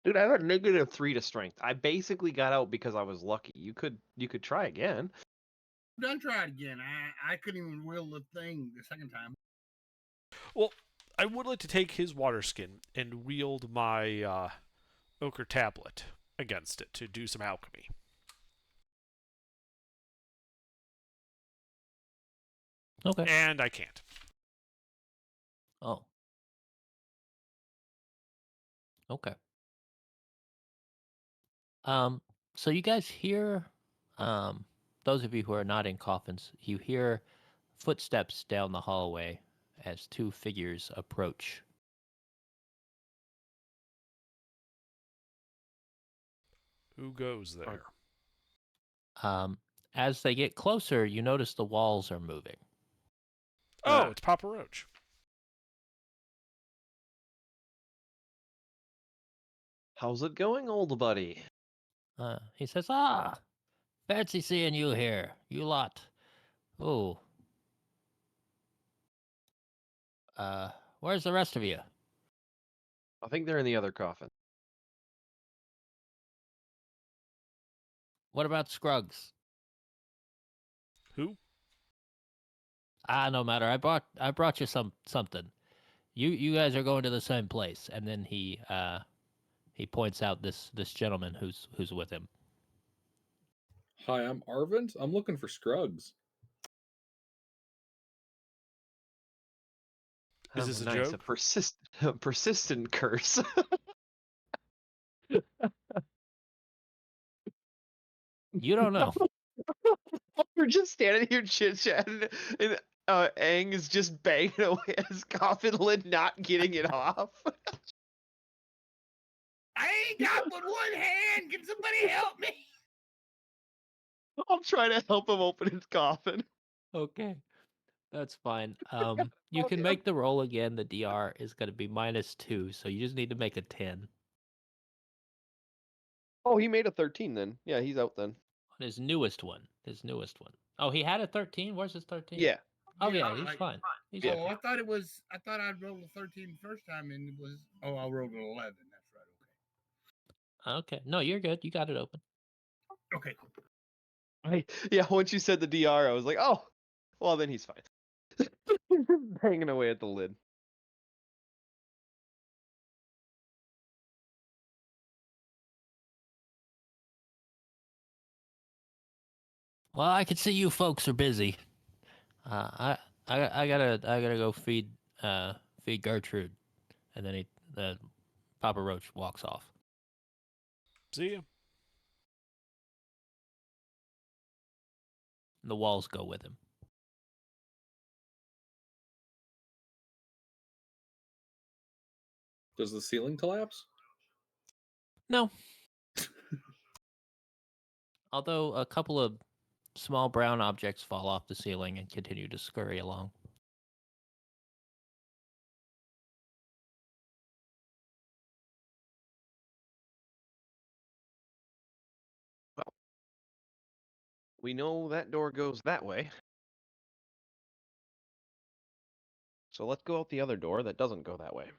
Dude, I have a -3 to strength. I basically got out because I was lucky. You could try again. done. Try it again. I couldn't even wield the thing the second time. Well, I would like to take his water skin and wield my ochre tablet against it to do some alchemy. Okay. And I can't. Oh. Okay. So you guys hear, those of you who are not in coffins, you hear footsteps down the hallway as two figures approach. Who goes there? As they get closer, you notice the walls are moving. Oh, it's Papa Roach. How's it going, old buddy? He says, fancy seeing you here, you lot. Oh. Where's the rest of you? I think they're in the other coffin. What about Scruggs? Who? No matter. I brought you something. You guys are going to the same place. And then he points out this gentleman who's with him. Hi, I'm Arvind. I'm looking for Scruggs. Is this a nice, joke? A persistent curse. You don't know. We're just standing here chit chatting, and Aang is just banging away at his coffin lid, not getting it off. I ain't got but one hand. Can somebody help me? I'm trying to help him open his coffin. Okay. That's fine. You can make the roll again. The DR is going to be -2, so you just need to make a 10. Oh, he made a 13 then. Yeah, he's out then. On his newest one. Oh, he had a 13? Where's his 13? Yeah. Oh, Yeah, yeah, he's like- fine. He's Yeah. okay. Oh, I thought I'd rolled a 13 the first time, and it was. Oh, I rolled an 11. That's right. Okay. No, you're good. You got it open. Okay. Cool. Yeah, once you said the DR, I was like, oh, well, then he's fine. Banging away at the lid. Well, I can see you folks are busy. I gotta go feed Gertrude, and then Papa Roach walks off. See ya. And the walls go with him. Does the ceiling collapse? No. Although a couple of small brown objects fall off the ceiling and continue to scurry along. We know that door goes that way. So let's go out the other door that doesn't go that way.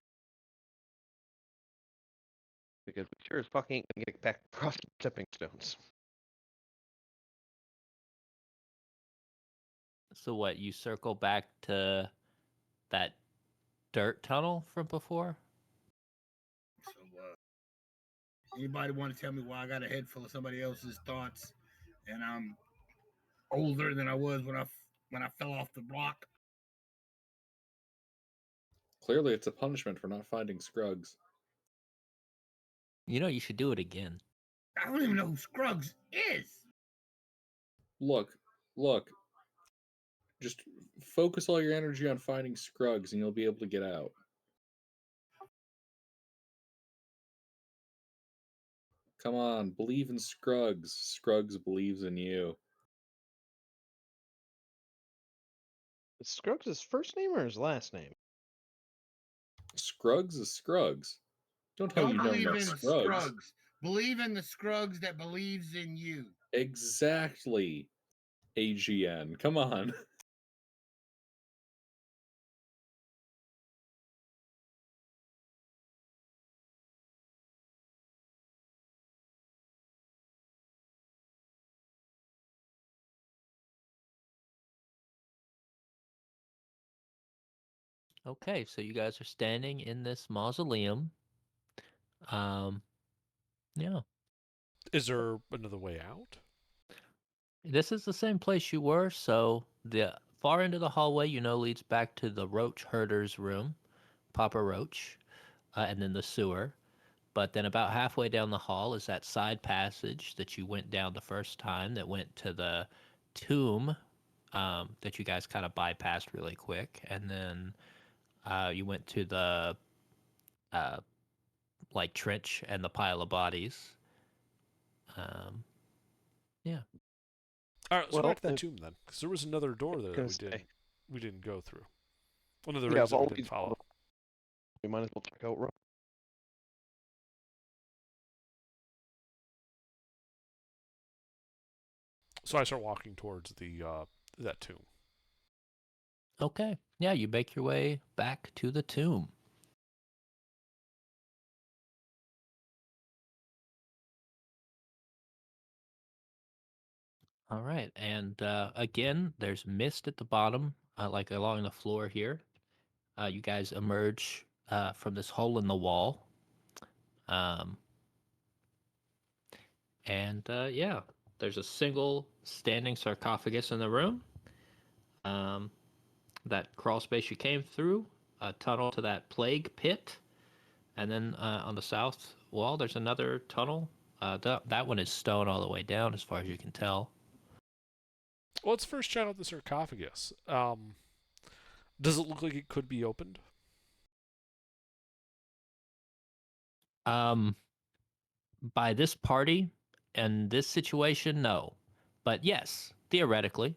Because we sure as fuck ain't gonna get back across the stepping stones. So what, you circle back to that dirt tunnel from before? So, anybody want to tell me why I got a head full of somebody else's thoughts, and I'm older than I was when I fell off the block? Clearly, it's a punishment for not finding Scruggs. You know, you should do it again. I don't even know who Scruggs is. Look. Just focus all your energy on finding Scruggs, and you'll be able to get out. Come on, believe in Scruggs. Scruggs believes in you. Is Scruggs his first name or his last name? Scruggs is Scruggs. Don't tell me Don't you don't believe know in Scruggs. Scruggs. Believe in the Scruggs that believes in you. Exactly. AGN. Come on. Okay, so you guys are standing in this mausoleum. Yeah. Is there another way out? This is the same place you were, so the far end of the hallway, leads back to the Roach herder's room, Papa Roach, and then the sewer. But then about halfway down the hall is that side passage that you went down the first time that went to the tomb that you guys kind of bypassed really quick. And then you went to the trench and the pile of bodies. Um, All right, let's go Well, back to that if- tomb then, because there was another door there that gonna we say. didn't go through. One of the Yeah, rings that we while didn't we follow. we might as well check out. So I start walking towards the that tomb. okay. Yeah, you make your way back to the tomb. All right. And again, there's mist at the bottom, like along the floor here. You guys emerge from this hole in the wall. Um, and yeah, there's a single standing sarcophagus in the room. That crawl space you came through, a tunnel to that plague pit. And then on the south wall, there's another tunnel. That one is stone all the way down, as far as you can tell. Well, let's first check out the sarcophagus. Does it look like it could be opened? Um, by this party and this situation, no. But yes, theoretically.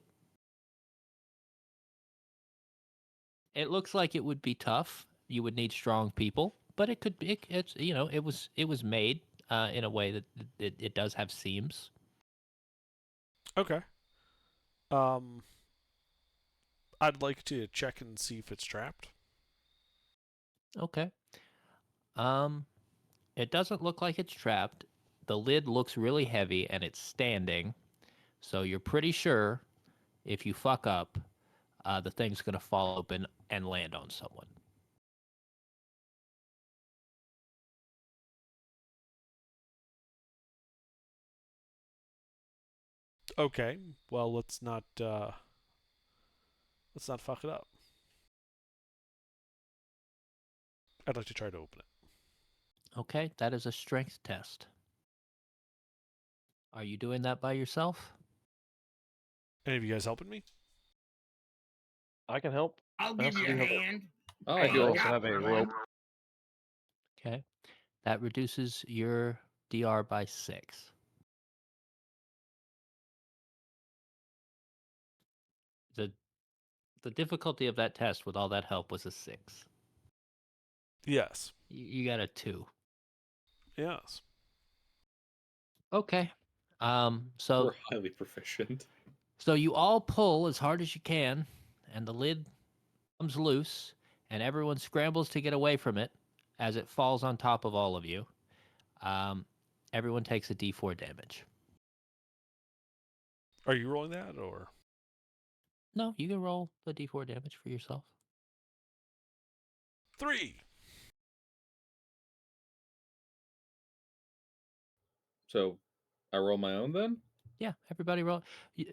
It looks like it would be tough. You would need strong people, but it could be. It's it was made in a way that it does have seams. Okay. Um, I'd like to check and see if it's trapped. Okay. Um, it doesn't look like it's trapped. The lid looks really heavy and it's standing, so you're pretty sure if you fuck up, the thing's gonna fall open and land on someone. Okay. Well, let's not fuck it up. I'd like to try to open it. Okay, that is a strength test. Are you doing that by yourself? Any of you guys helping me? I can help. I'll I give also you do a have hand. Oh, I do I also got have a one. rope. Okay, that reduces your DR by 6. The the difficulty of that test with all that help was a 6. Yes. You got a 2. Yes. Okay. So we're highly proficient. so you all pull as hard as you can, and the lid comes loose, and everyone scrambles to get away from it as it falls on top of all of you. Um, everyone takes a D4 damage. Are you rolling that or? No, you can roll the D4 damage for yourself. 3. So I roll my own then? Yeah, everybody roll.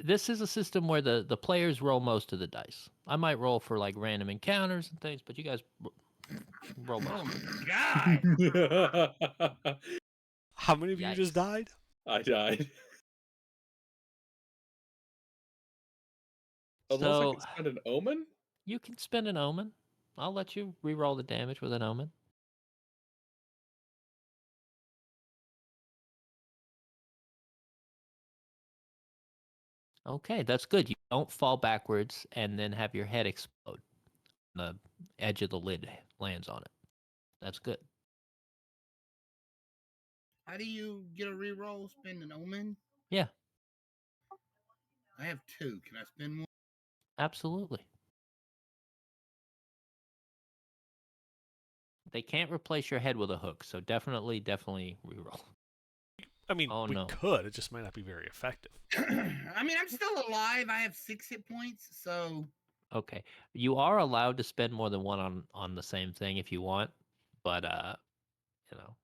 This is a system where the players roll most of the dice. I might roll for like random encounters and things, but you guys roll Oh most. my god! How many of you just Yikes. died? I died. Unless I So can spend an omen? you can spend an omen. I'll let you re-roll the damage with an omen. Okay, that's good. You don't fall backwards and then have your head explode. The edge of the lid lands on it. That's good. How do you get a reroll? Spend an omen? Yeah, I have 2. Can I spend one? absolutely. They can't replace your head with a hook, so definitely re-roll. I mean, Oh, we no. could. It just might not be very effective. I mean, I'm still alive. I have 6 hit points, so Okay. You are allowed to spend more than one on the same thing if you want, but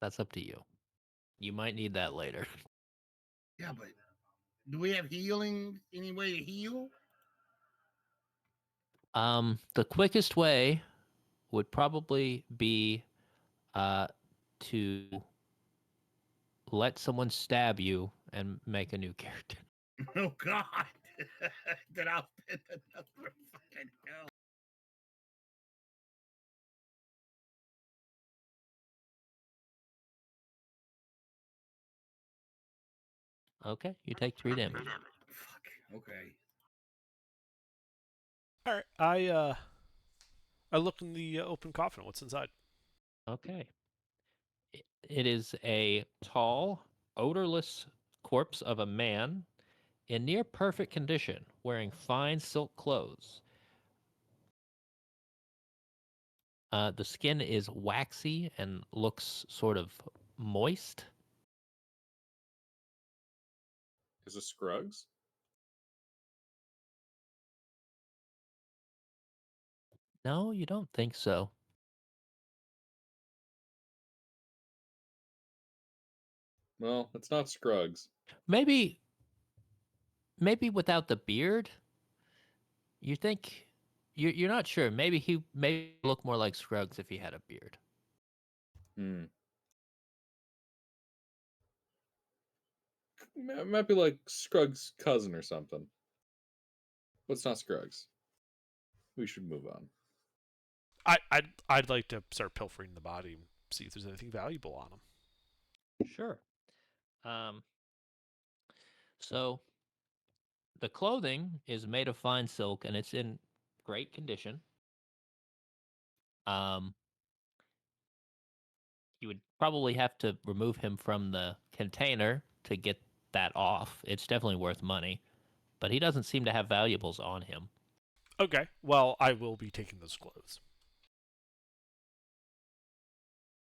that's up to you. You might need that later. yeah. But do we have healing? Any way to heal? The quickest way would probably be to let someone stab you and make a new character. Oh God! Then I'll spend another fucking hell. Okay, you take 3 damage. Fuck. Okay. All right, I look in the open coffin. What's inside? Okay. It is a tall, odorless corpse of a man in near perfect condition, wearing fine silk clothes. The skin is waxy and looks sort of moist. Is it Scruggs? No, you don't think so. Well, it's not Scruggs. Maybe, maybe without the beard. You think you're not sure. Maybe he may look more like Scruggs if he had a beard. Hmm. It might be like Scruggs' cousin or something. But it's not Scruggs. We should move on. I'd like to start pilfering the body and see if there's anything valuable on him. Sure. Um, so the clothing is made of fine silk and it's in great condition. Um, you would probably have to remove him from the container to get that off. It's definitely worth money, but he doesn't seem to have valuables on him. Okay, well, I will be taking those clothes.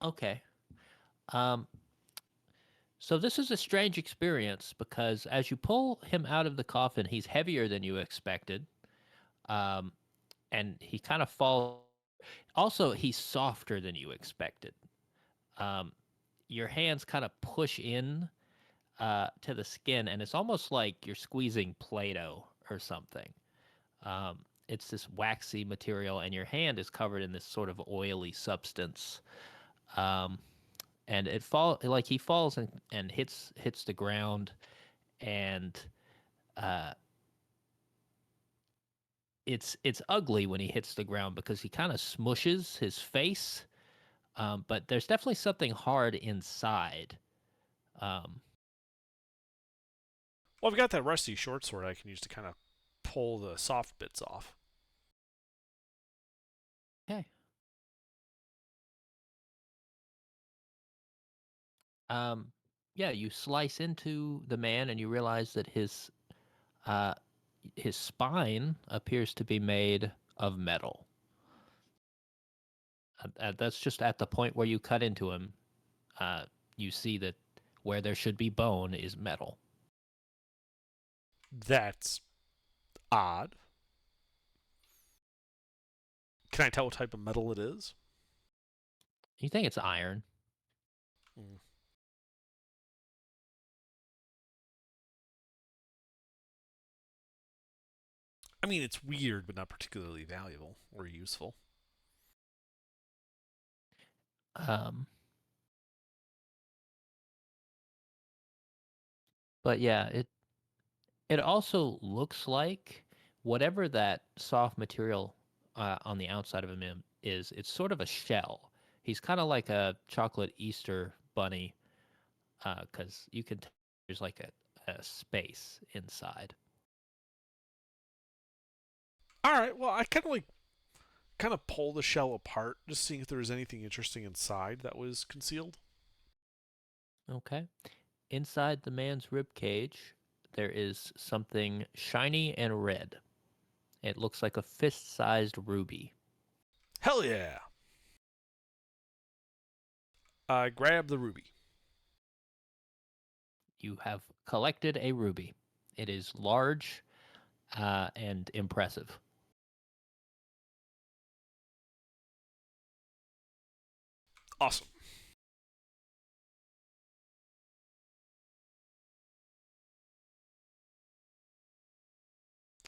Okay. Um, so this is a strange experience because as you pull him out of the coffin, he's heavier than you expected. Um, and he kind of falls. Also, he's softer than you expected. Um, your hands kind of push in to the skin, and it's almost like you're squeezing Play-Doh or something. Um, it's this waxy material, and your hand is covered in this sort of oily substance. Um, and it fall like he falls and hits the ground, and uh, it's ugly when he hits the ground because he kind of smushes his face. But there's definitely something hard inside. Um, Well, I've got that rusty short sword I can use to kind of pull the soft bits off. okay. Yeah, you slice into the man and you realize that uh, his spine appears to be made of metal. That's just at the point where you cut into him. Uh, you see that where there should be bone is metal. That's odd. Can I tell what type of metal it is? You think it's iron? Mm. I mean, it's weird, but not particularly valuable or useful. Um, but yeah, it also looks like whatever that soft material on the outside of him is. It's sort of a shell. He's kind of like a chocolate Easter bunny because you can tell there's like a space inside. All right, well, I kind of pull the shell apart, just seeing if there was anything interesting inside that was concealed. Okay. Inside the man's rib cage, there is something shiny and red. It looks like a fist-sized ruby. Hell yeah! I grab the ruby. You have collected a ruby. It is large and impressive. Awesome.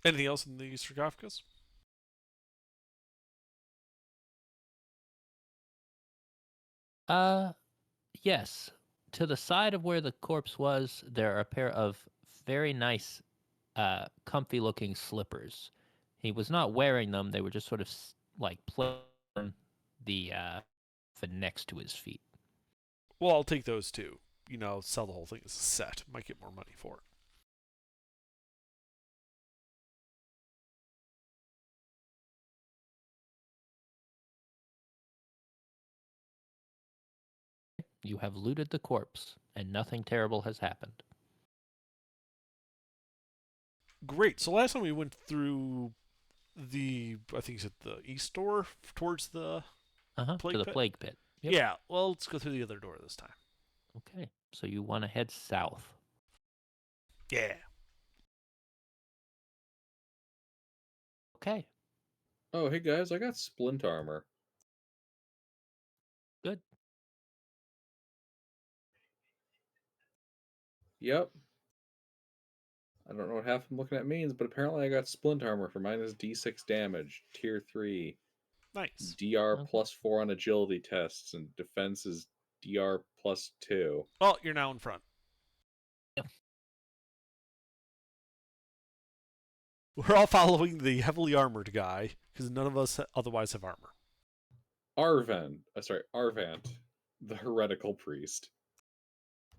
Anything else in the sarcophagus? Uh, yes. To the side of where the corpse was, there are a pair of very nice, comfy looking slippers. He was not wearing them, they were just sort of like placed on the next to his feet. Well, I'll take those too. sell the whole thing as a set. Might get more money for it. You have looted the corpse, and nothing terrible has happened. Great. So last time we went through I think you said the east door towards the To plague the pit. plague pit. Yep. Yeah. Well, let's go through the other door this time. Okay. So you want to head south. Yeah. Okay. Oh, hey guys, I got splint armor. Good. Yep. I don't know what half I'm looking at means, but apparently I got splint armor for minus D6 damage, tier 3. Nice. DR Okay. +4 on agility tests, and defense is DR +2. Well, you're now in front. Yep. We're all following the heavily armored guy because none of us otherwise have armor. Arvant, the heretical priest,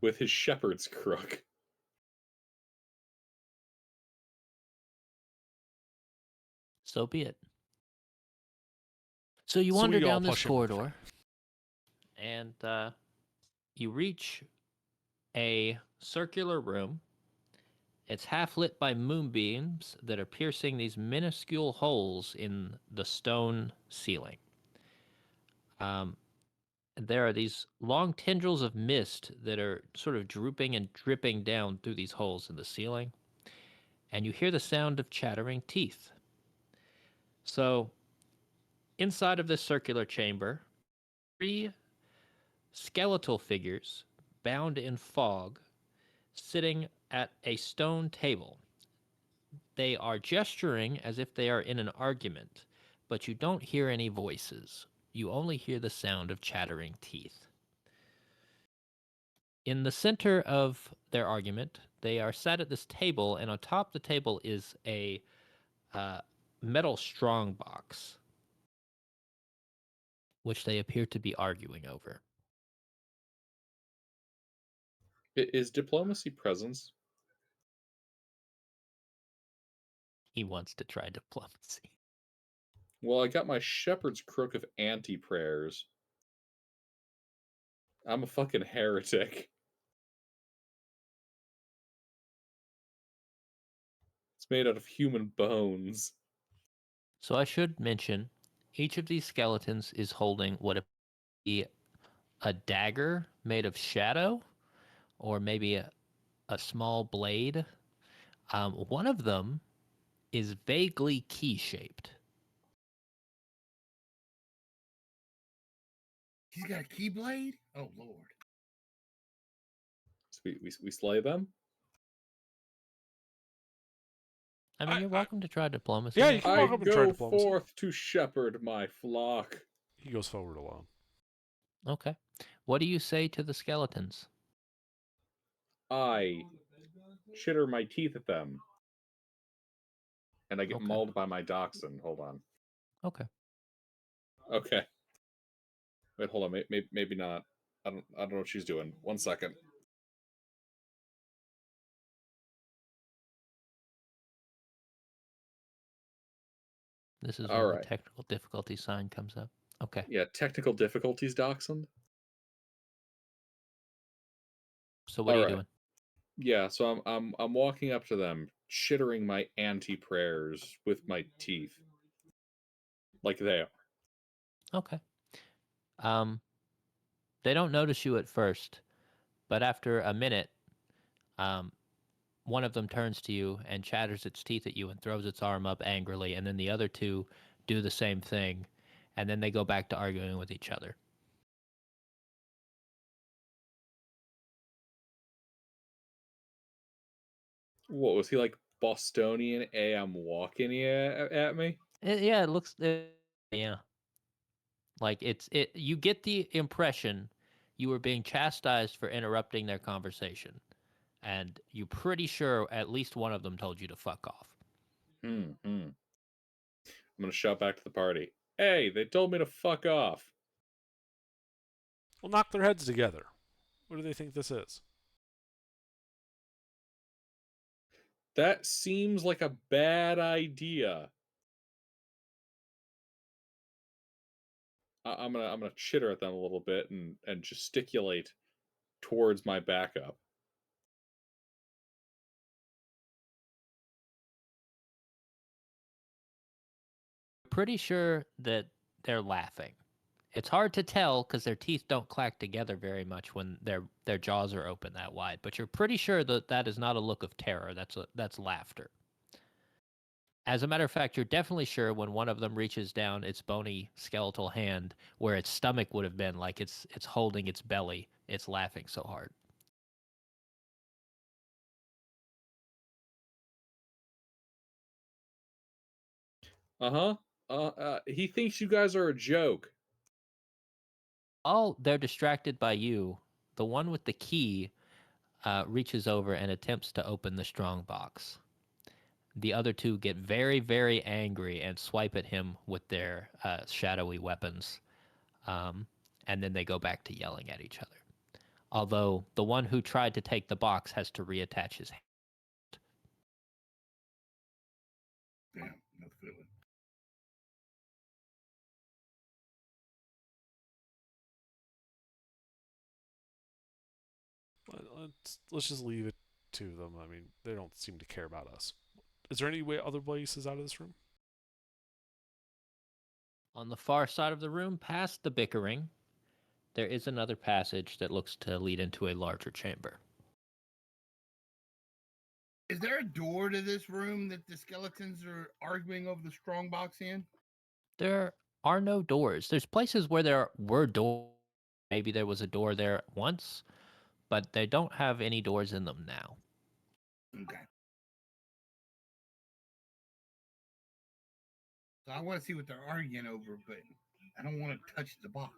with his shepherd's crook. So be it. So you So wander we all down this push him in front. corridor, and you reach a circular room. It's half lit by moonbeams that are piercing these minuscule holes in the stone ceiling. There are these long tendrils of mist that are sort of drooping and dripping down through these holes in the ceiling, and you hear the sound of chattering teeth. So, inside of this circular chamber, 3 skeletal figures bound in fog sitting at a stone table. They are gesturing as if they are in an argument, but you don't hear any voices. You only hear the sound of chattering teeth. In the center of their argument, they are sat at this table, and on top of the table is a metal strongbox, which they appear to be arguing over. Is diplomacy presence? He wants to try diplomacy. Well, I got my shepherd's crook of anti-prayers. I'm a fucking heretic. It's made out of human bones. So I should mention, each of these skeletons is holding what appears to be a dagger made of shadow, or maybe a small blade. One of them is vaguely key-shaped. He's got a keyblade? Oh, Lord. So we slay them? I mean, you're welcome to try diplomacy. Yeah, you can I walk up and try go diplomacy. forth to shepherd my flock. He goes forward alone. Okay. What do you say to the skeletons? I chitter my teeth at them. And I get Okay. mauled by my dachshund. Hold on. Okay. Okay. Wait, hold on. Maybe not. I don't know what she's doing. 1 second. This is All when right. the technical difficulty sign comes up. Okay. Yeah, technical difficulties, dachshund. So what are you All right. doing? Yeah, so I'm walking up to them, chittering my anti-prayers with my teeth. Like they are. Okay. They don't notice you at first, but after a minute, one of them turns to you and chatters its teeth at you and throws its arm up angrily, and then the other two do the same thing, and then they go back to arguing with each other. What was he like Bostonian AM walking at me? Yeah, it looks. Yeah, like it. You get the impression you were being chastised for interrupting their conversation, and you're pretty sure at least one of them told you to fuck off. I'm gonna shout back to the party. Hey, they told me to fuck off. We'll knock their heads together. What do they think this is? That seems like a bad idea. I'm gonna chitter at them a little bit and gesticulate towards my backup. Pretty sure that they're laughing. It's hard to tell because their teeth don't clack together very much when their jaws are open that wide. But you're pretty sure that that is not a look of terror. That's laughter. As a matter of fact, you're definitely sure when one of them reaches down its bony skeletal hand where its stomach would have been, like it's holding its belly. It's laughing so hard. Uh-huh. He thinks you guys are a joke. While they're distracted by you, the one with the key reaches over and attempts to open the strong box. The other two get very, very angry and swipe at him with their shadowy weapons. And then they go back to yelling at each other. Although the one who tried to take the box has to reattach his hand. Damn, no feeling. Let's just leave it to them. I mean, they don't seem to care about us. Is there any way other places out of this room? On the far side of the room, past the bickering, there is another passage that looks to lead into a larger chamber. Is there a door to this room that the skeletons are arguing over the strongbox in? There are no doors. There's places where there were doors. Maybe there was a door there once, but they don't have any doors in them now. Okay. So I want to see what they're arguing over, but I don't want to touch the box.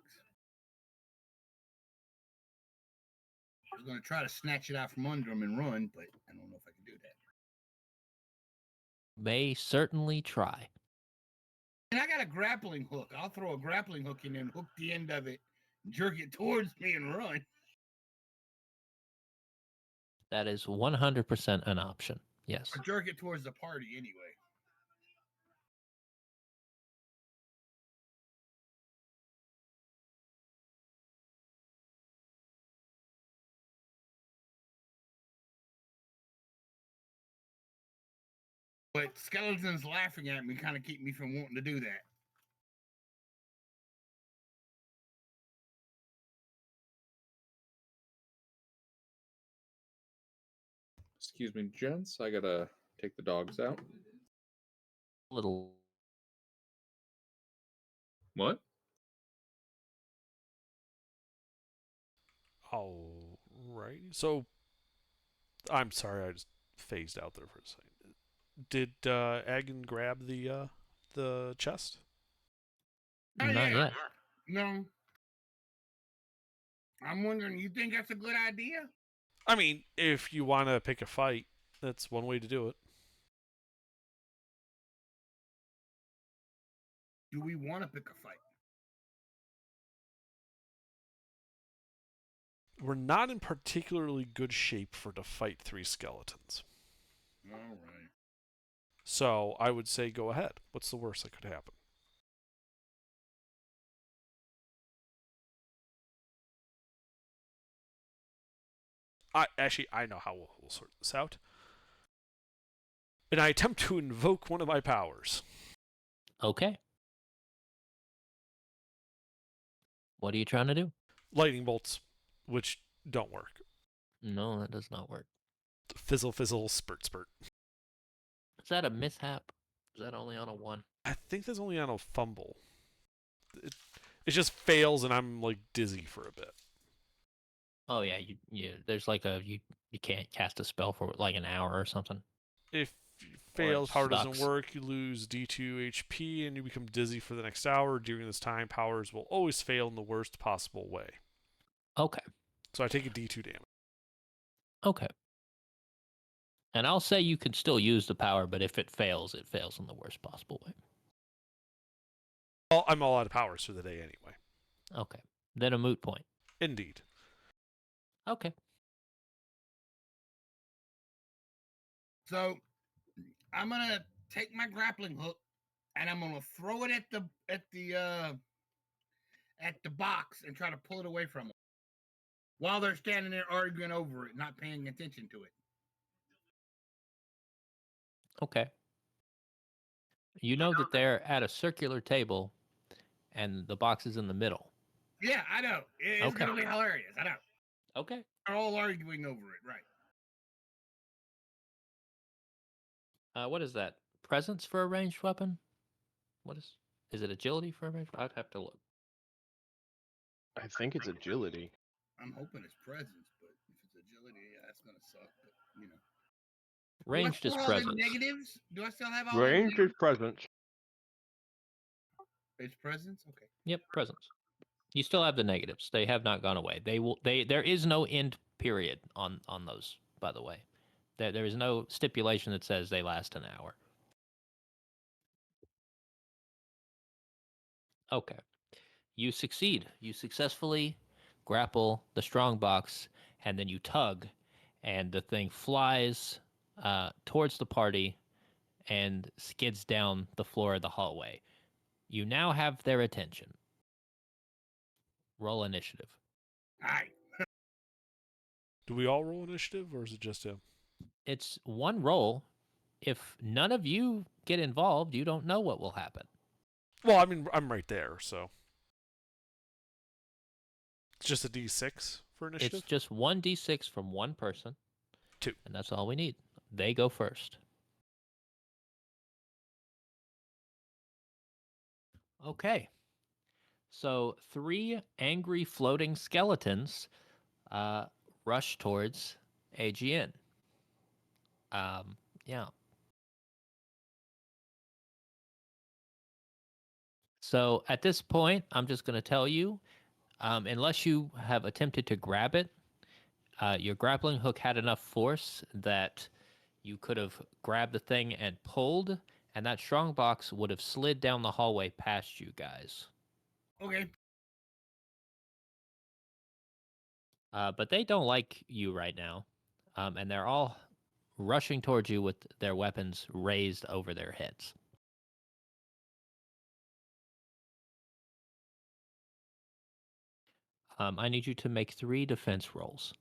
I was going to try to snatch it out from under them and run, but I don't know if I can do that. May certainly try. And I got a grappling hook. I'll throw a grappling hook in and hook the end of it, jerk it towards me, and run. That is 100% an option. Yes. Or jerk it towards the party anyway. But skeletons laughing at me kind of keep me from wanting to do that. Excuse me, gents. I gotta take the dogs out. Little. What? Alrighty. So, I'm sorry, I just phased out there for a second. Did Agan grab the chest? Oh, Not yeah. yet. No. I'm wondering, you think that's a good idea? I mean, if you want to pick a fight, that's one way to do it. Do we want to pick a fight? We're not in particularly good shape to fight 3 skeletons. All right. So I would say go ahead. What's the worst that could happen? I know how we'll sort this out. And I attempt to invoke one of my powers. Okay. What are you trying to do? Lightning bolts, which don't work. No, that does not work. Fizzle, fizzle, spurt, spurt. Is that a mishap? Is that only on a 1? I think that's only on a fumble. It just fails and I'm like dizzy for a bit. Oh yeah, you there's like you can't cast a spell for like an hour or something. If you fail, it power doesn't sucks. work, you lose D2 HP and you become dizzy for the next hour. During this time, powers will always fail in the worst possible way. Okay. So I take a D2 damage. Okay. And I'll say you can still use the power, but if it fails in the worst possible way. Well, I'm all out of powers for the day anyway. Okay. Then a moot point. Indeed. Okay. So I'm gonna take my grappling hook and I'm gonna throw it at the box and try to pull it away from them while they're standing there arguing over it, not paying attention to it. Okay. You know that they're at a circular table and the box is in the middle. Yeah, I know. It's Okay. gonna be hilarious. I know. Okay. They're all arguing over it, right? What is that? Presence for a ranged weapon? What is it agility for a ranged weapon? I'd have to look. I think it's agility. I'm hoping it's presence, but if it's agility, yeah, that's gonna suck. But you know, Ranged do I is still have presence. negatives? Do I still have all them Range is presence. It's presence. Okay. Yep, presence. You still have the negatives. They have not gone away. They will. There is no end period on those. By the way, there is no stipulation that says they last an hour. Okay. You succeed. You successfully grapple the strong box, and then you tug, and the thing flies towards the party and skids down the floor of the hallway. You now have their attention. Roll initiative. All right. Do we all roll initiative, or is it just him? It's one roll. If none of you get involved, you don't know what will happen. Well, I mean, I'm right there, so it's just a D6 for initiative. It's just 1d6 from one person. 2. And that's all we need. They go first. Okay. So 3 angry floating skeletons rush towards AGN. Yeah. So at this point, I'm just going to tell you, unless you have attempted to grab it, your grappling hook had enough force that you could have grabbed the thing and pulled, and that strongbox would have slid down the hallway past you guys. Okay. But they don't like you right now, and they're all rushing towards you with their weapons raised over their heads. I need you to make 3 defense rolls.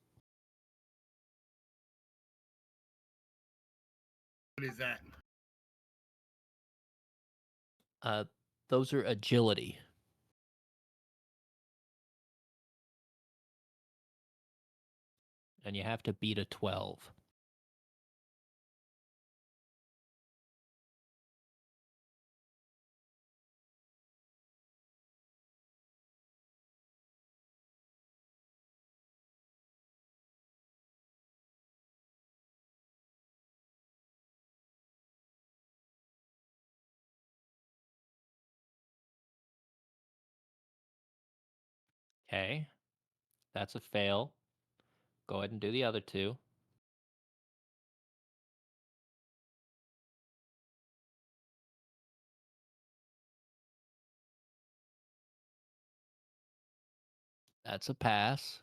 What is that? Those are agility. And you have to beat a 12. Okay, that's a fail. Go ahead and do the other 2. That's a pass.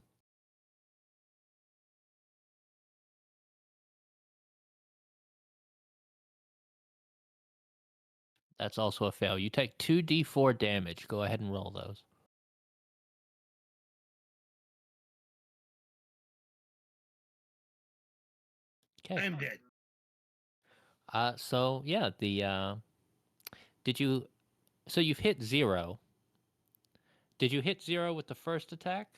That's also a fail. You take 2d4 damage. Go ahead and roll those. Okay. I'm dead. So yeah, did you? So you've hit 0. Did you hit 0 with the first attack?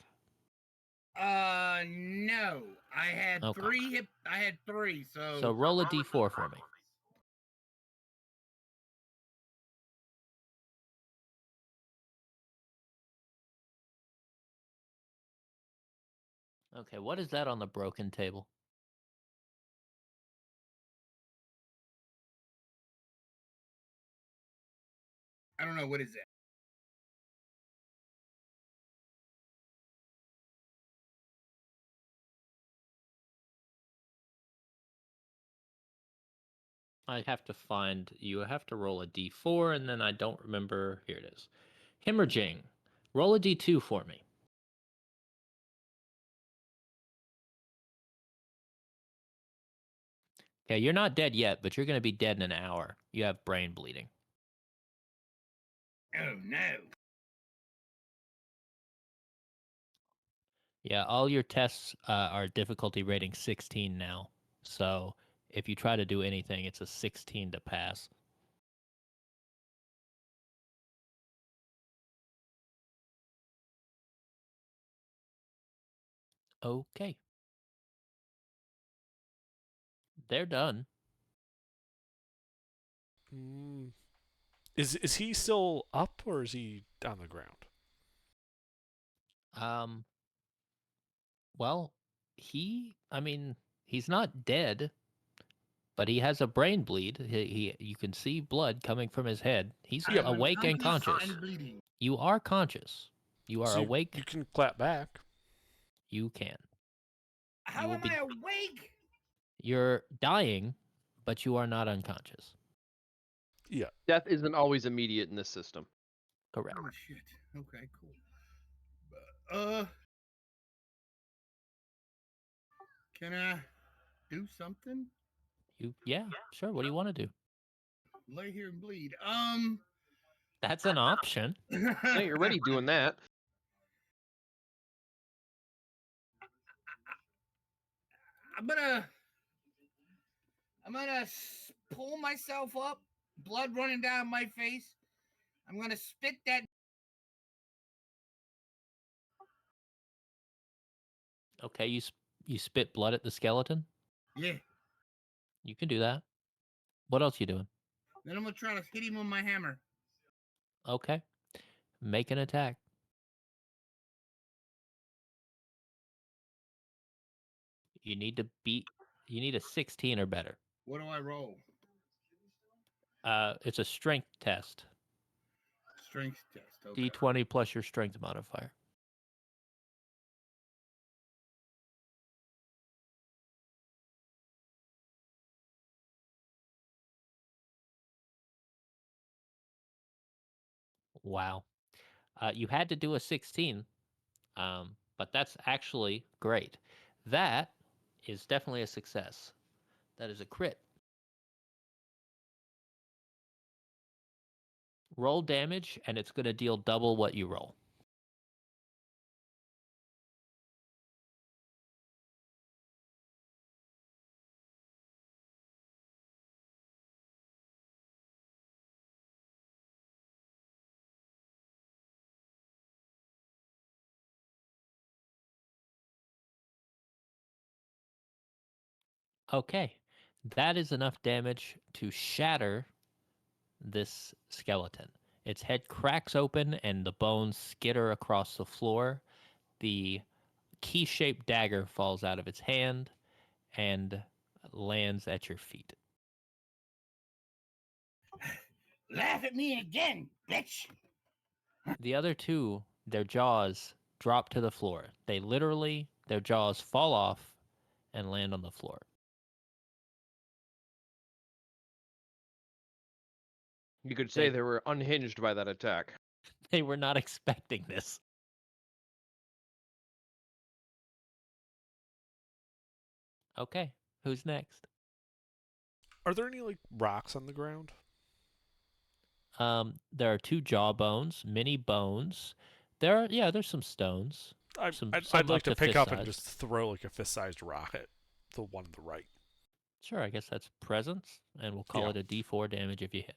No. I had Okay. 3 hit. I had 3. So roll a d4 for me. Okay, what is that on the broken table? I don't know what is that. I have to find. You have to roll a d4, and then I don't remember. Here it is. Hemorrhaging. Roll a d2 for me. Okay, you're not dead yet, but you're going to be dead in an hour. You have brain bleeding. Oh no. Yeah, all your tests are difficulty rating 16 now. So if you try to do anything, it's a 16 to pass. Okay. They're done. Mm. Is he still up or is he on the ground? Um, well, I mean, he's not dead, but he has a brain bleed. You can see blood coming from his head. He's I'm awake and unconscious conscious. and bleeding. You are conscious. You are So awake. you can clap back. You can. How will am be- I awake? You're dying, but you are not unconscious. Yeah. Death isn't always immediate in this system. Correct. Oh shit. Okay, cool. Uh, can I do something? Yeah, sure. What do you want to do? Lay here and bleed. That's an option. Yeah, you're already doing that. I'm gonna pull myself up, blood running down my face. I'm gonna spit that. Okay, you spit blood at the skeleton. Yeah. You can do that. What else you doing? Then I'm gonna try to hit him with my hammer. Okay, make an attack. You need to beat. You need a 16 or better. What do I roll? It's a strength test. Strength test. Okay. D20 plus your strength modifier. Wow. You had to do a 16, but that's actually great. That is definitely a success. That is a crit. Roll damage, and it's going to deal double what you roll. Okay, that is enough damage to shatter this skeleton. Its head cracks open and the bones skitter across the floor. The key shaped dagger falls out of its hand and lands at your feet. Laugh at me again, bitch. The other two, their jaws drop to the floor. Their jaws fall off and land on the floor. You could say they were unhinged by that attack. They were not expecting this. Okay, who's next? Are there any like rocks on the ground? There are two jaw bones, mini bones. There's some stones. Some I'd like up to pick fist up and size. just throw like a fist-sized rock at the one on the right. Sure, I guess that's presence, and we'll call Yeah. it a D4 damage if you hit.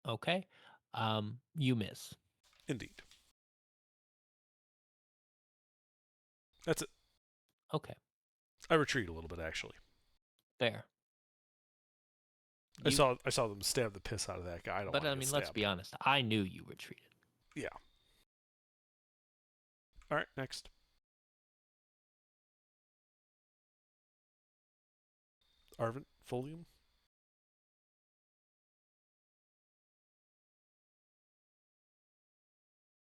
Okay, you miss. Indeed. That's it. Okay, I retreat a little bit actually. fair. I saw them stab the piss out of that guy. I don't But want I to mean, get let's stabbed. be honest. I knew you retreated. Yeah. All right, next. Arvin, Folium.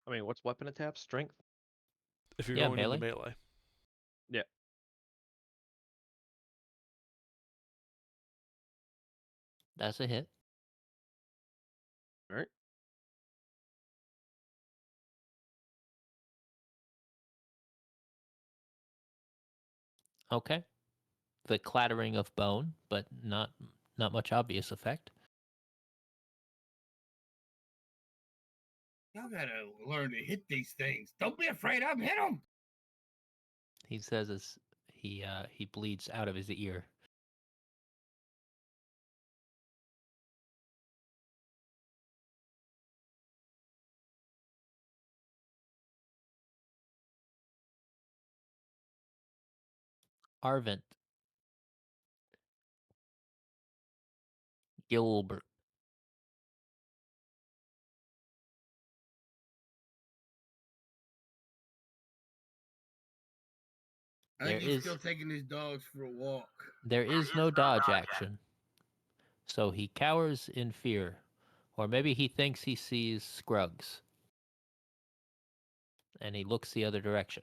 I mean, what's weapon attack? Strength? If you're Yeah, going into melee. Yeah. That's a hit. All right. Okay. The clattering of bone, but not much obvious effect. Y'all gotta learn to hit these things. Don't be afraid of 'em. Hit them. He says as he bleeds out of his ear. Arvent. Gilbert. I There think he's is still taking his dogs for a walk. there is no dodge action. So he cowers in fear. Or maybe he thinks he sees Scruggs. And he looks the other direction.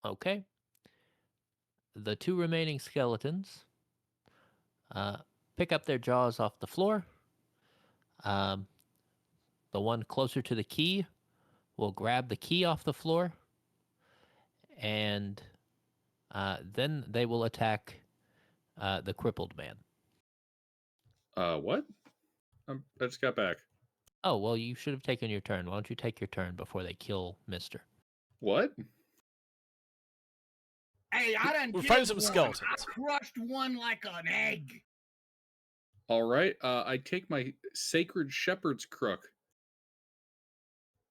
Okay. The two remaining skeletons pick up their jaws off the floor. Um, the one closer to the key will grab the key off the floor, and then they will attack the crippled man. What? I just got back. Oh, well, you should have taken your turn. Why don't you take your turn before they kill Mister? What? Hey, I done We're killed fighting some one. skeletons. I crushed one like an egg. All right. I take my sacred shepherd's crook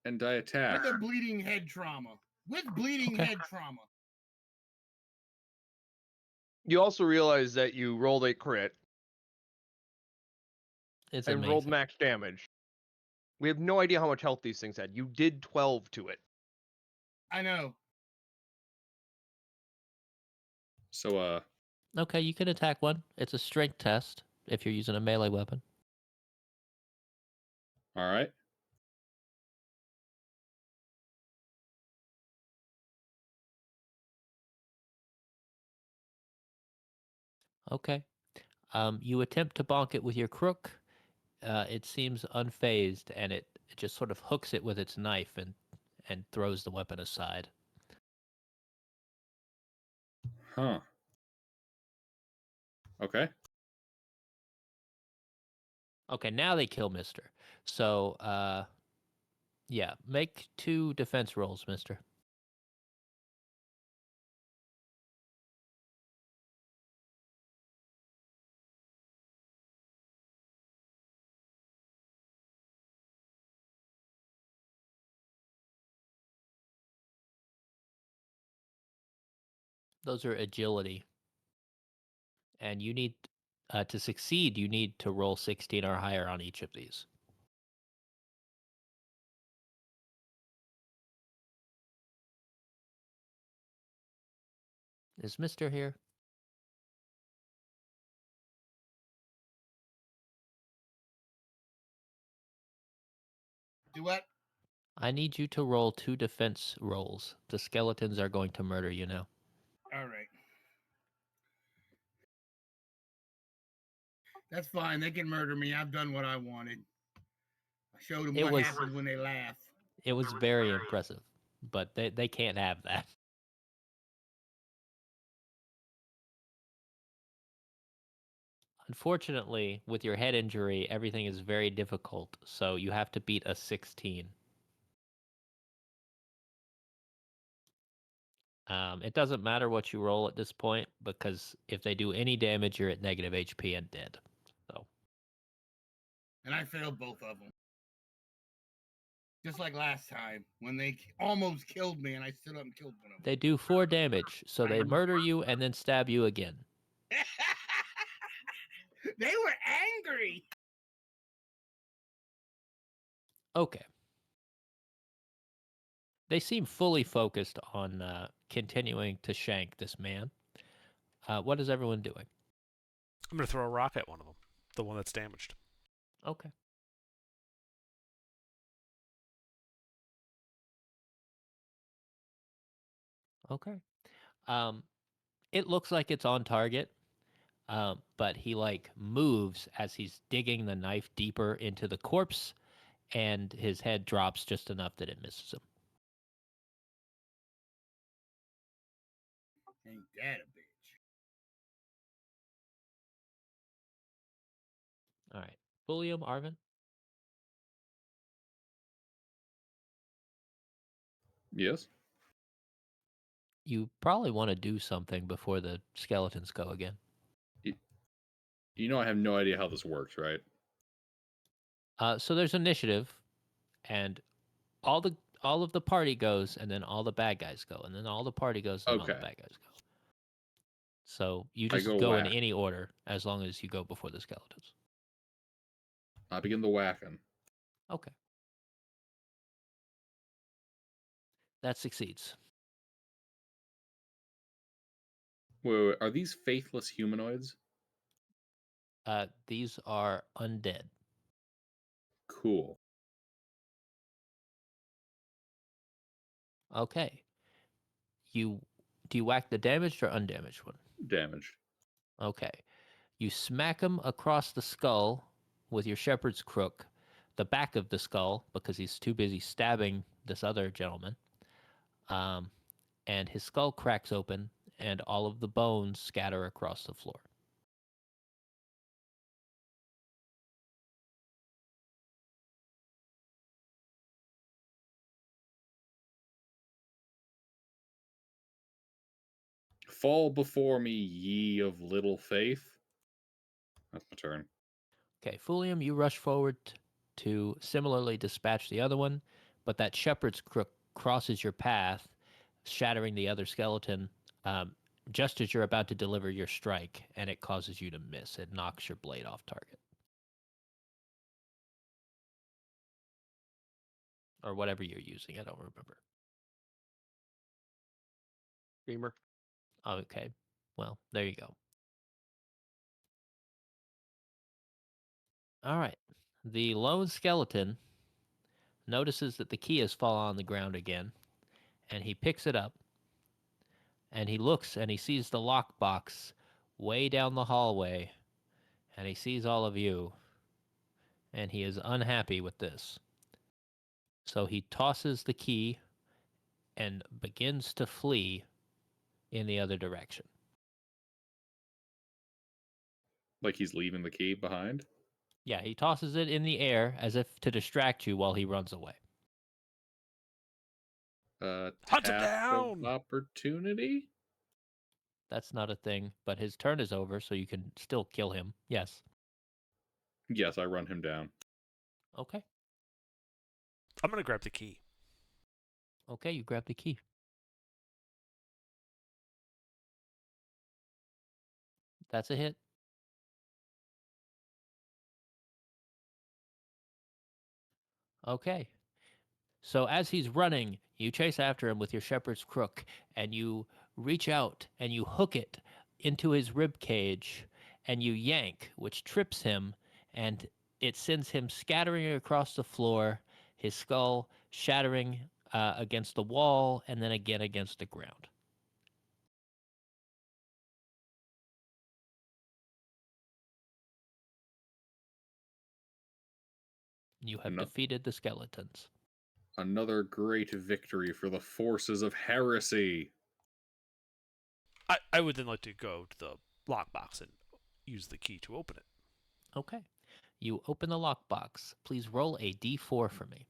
and I attack. With a bleeding head trauma. With bleeding Okay. head trauma. You also realize that you rolled a crit It's and amazing. rolled max damage. We have no idea how much health these things had. You did 12 to it. I know. So, Okay, you can attack one. It's a strength test if you're using a melee weapon. all right. Okay. You attempt to bonk it with your crook. It seems unfazed, and it just sort of hooks it with its knife and throws the weapon aside. Huh. Okay. Okay, now they kill Mister. So, yeah, make 2 defense rolls, Mister. Those are agility. And you need, to succeed, you need to roll 16 or higher on each of these. Is Mister here? Do what? I need you to roll 2 defense rolls. The skeletons are going to murder you now. All right. That's fine. They can murder me. I've done what I wanted. I showed them It what was- happens when they laugh. It was very impressive, but they can't have that. Unfortunately, with your head injury, everything is very difficult, so you have to beat a 16. It doesn't matter what you roll at this point, because if they do any damage, you're at negative HP and dead. So, And I failed both of them. Just like last time when they almost killed me and I stood up and killed one of them. they do 4 damage, so they murder you and then stab you again. They were angry. Okay. They seem fully focused on continuing to shank this man. What is everyone doing? I'm going to throw a rock at one of them, the one that's damaged. Okay. Okay. It looks like it's on target, but he like moves as he's digging the knife deeper into the corpse, and his head drops just enough that it misses him. Ain't that a bitch? All right. William, Arvin? Yes. You probably want to do something before the skeletons go again. You know I have no idea how this works, right? So there's initiative, and all of the party goes, and then all the bad guys go, and then all the party goes, and all the Okay. bad guys go. So you I just go go in whack. any order as long as you go before the skeletons. I begin the whacking. Okay. That succeeds. Wait, are these faithless humanoids? These are undead. Cool. Okay. Do you whack the damaged or undamaged one? Damaged. Okay. You smack him across the skull with your shepherd's crook, the back of the skull, because he's too busy stabbing this other gentleman. And his skull cracks open, and all of the bones scatter across the floor. Fall before me, ye of little faith. That's my turn. Okay, Fulium, you rush forward to similarly dispatch the other one, but that shepherd's crook crosses your path, shattering the other skeleton just as you're about to deliver your strike, and it causes you to miss. It knocks your blade off target. Or whatever you're using, I don't remember. Femur. Okay, well, there you go. All right. The lone skeleton notices that the key has fallen on the ground again, and he picks it up, and he looks and he sees the lockbox way down the hallway, and he sees all of you, and he is unhappy with this. So he tosses the key and begins to flee in the other direction. Like he's leaving the key behind? Yeah, he tosses it in the air as if to distract you while he runs away. Hunt him Tap of down! opportunity? That's not a thing, but his turn is over, so you can still kill him. Yes. Yes, I run him down. Okay. I'm going to grab the key. Okay, you grab the key. That's a hit. Okay. So as he's running, you chase after him with your shepherd's crook, and you reach out and you hook it into his rib cage, and you yank, which trips him, and it sends him scattering across the floor, his skull shattering against the wall and then again against the ground. You have No. defeated the skeletons. Another great victory for the forces of heresy. I would then like to go to the lockbox and use the key to open it. Okay. You open the lockbox. Please roll a d4 for me.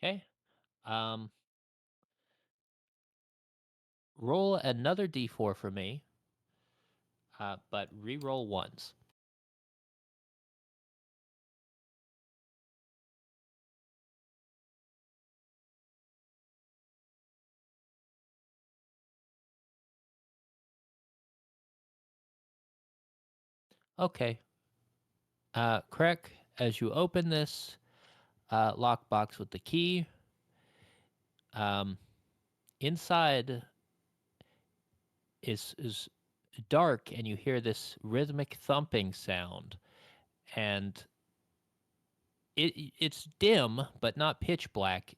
Okay. Roll another d4 for me, but re-roll ones. Okay. Craig, as you open this lockbox with the key, inside is dark, and you hear this rhythmic thumping sound, and it's dim but not pitch black.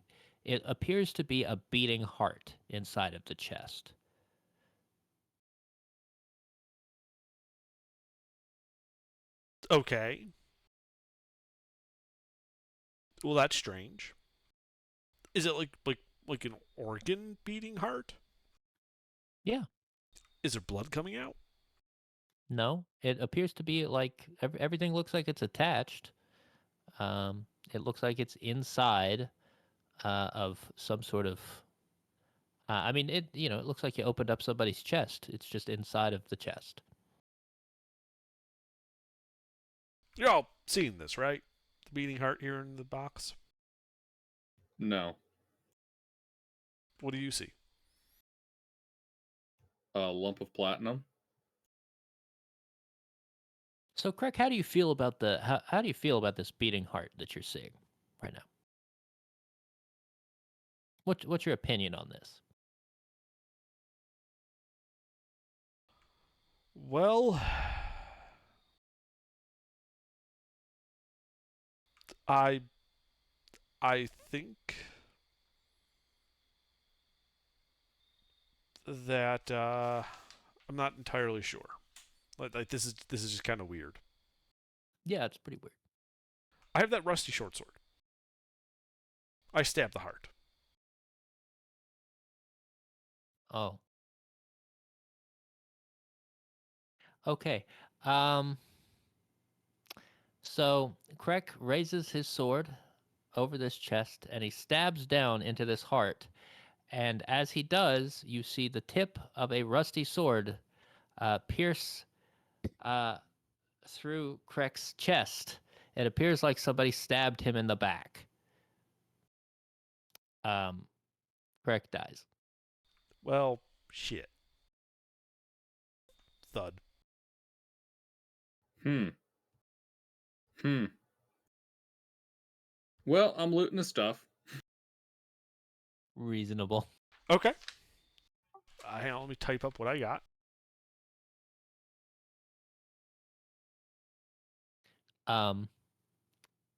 It appears to be a beating heart inside of the chest. Okay. Well, that's strange. Is it like an organ beating heart? Yeah. Is there blood coming out? No, it appears to be like everything looks like it's attached. It looks like it's inside of some sort of. I mean, it it looks like you opened up somebody's chest. It's just inside of the chest. You're all seeing this, right? The beating heart here in the box. No. What do you see? A lump of platinum. So, Craig, how do you feel about how do you feel about this beating heart that you're seeing right now? What's your opinion on this? Well, I I think that I'm not entirely sure. Like this is just kind of weird. Yeah, it's pretty weird. I have that rusty short sword. I stab the heart. Oh, okay. Um, so Craig raises his sword over this chest and he stabs down into this heart. And as he does, you see the tip of a rusty sword pierce uh, through Craig's chest. It appears like somebody stabbed him in the back. Craig dies. Well, shit. Thud. Hmm. Hmm. Well, I'm looting the stuff. Reasonable. Okay. Hang on, let me type up what I got. Um,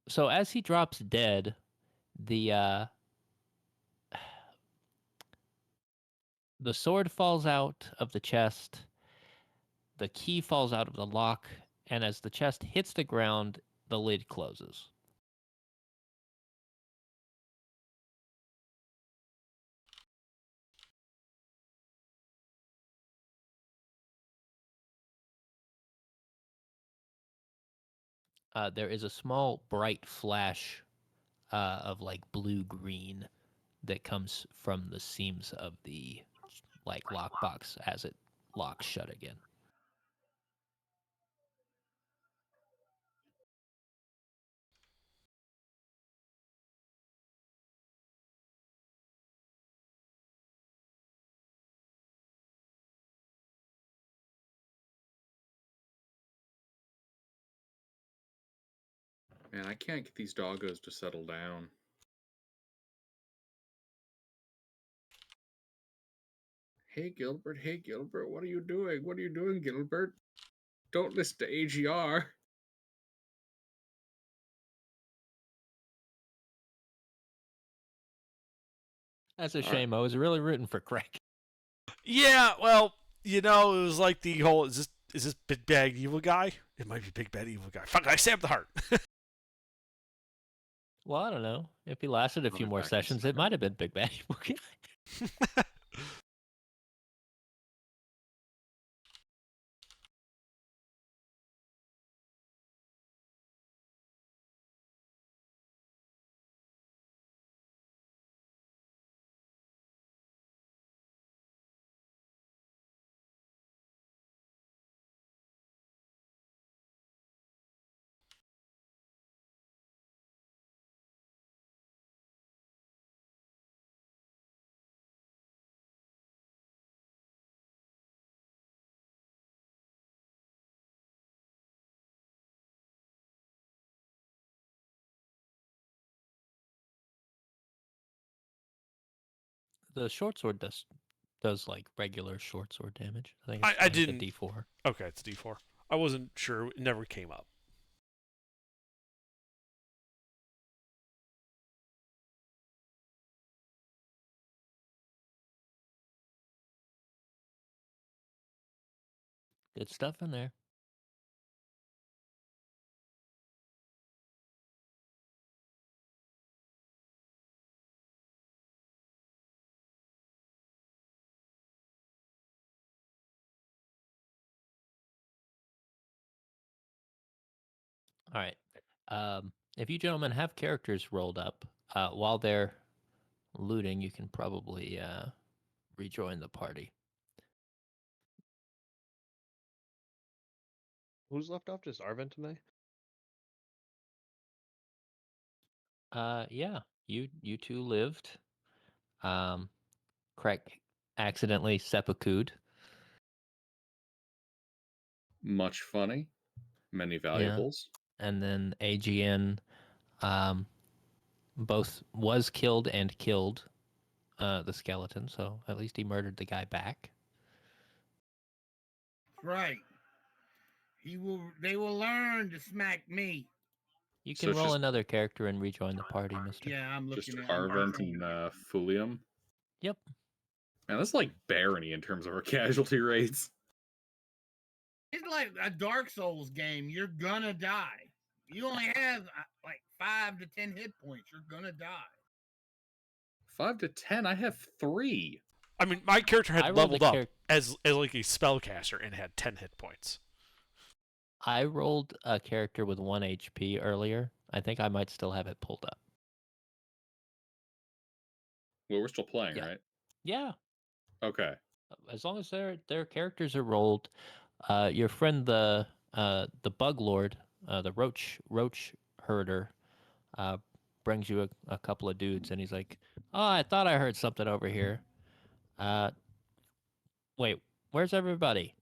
so as he drops dead, the the sword falls out of the chest, the key falls out of the lock, and as the chest hits the ground, the lid closes. There is a small bright flash of like blue green that comes from the seams of the like lockbox as it locks shut again. Man, I can't get these doggos to settle down. Hey, Gilbert, what are you doing? What are you doing, Gilbert? Don't listen to AGR. That's a All right. shame. I was really rooting for Craig. Yeah, well, it was like the whole is this big bad evil guy? It might be big bad evil guy. Fuck, I stabbed the heart. Well, I don't know. If he lasted a I'll few be more back in a sessions, it second. might have been Big Bad. The short sword does like regular short sword damage. I think it's I like a didn't. D4. Okay, it's a D4. I wasn't sure. It never came up. Good stuff in there. All right. If you gentlemen have characters rolled up, while they're looting, you can probably rejoin the party. Who's left off? Just Arvin and Yeah, you two lived. Craig accidentally seppuku'd. Much funny. Many valuables. And then AGN both was killed and killed the skeleton, so at least he murdered the guy back. Right. They will learn to smack me. You So can it's roll just- another character and rejoin the party, mister. Yeah, I'm Just looking at Arvent and Fulium. Yep. Man, that's like barony in terms of our casualty rates. It's like a Dark Souls game. You're gonna die. You only have like 5 to 10 hit points. You're gonna die. 5 to 10. I have 3. I mean, my character I had rolled leveled a up as like a spellcaster and had 10 hit points. I rolled a character with 1 HP earlier. I think I might still have it pulled up. Well, we're still playing, Yeah. right? Yeah. Okay. As long as their characters are rolled, your friend the bug lord, the roach herder, brings you a couple of dudes, and he's like, "Oh, I thought I heard something over here. Wait, where's everybody?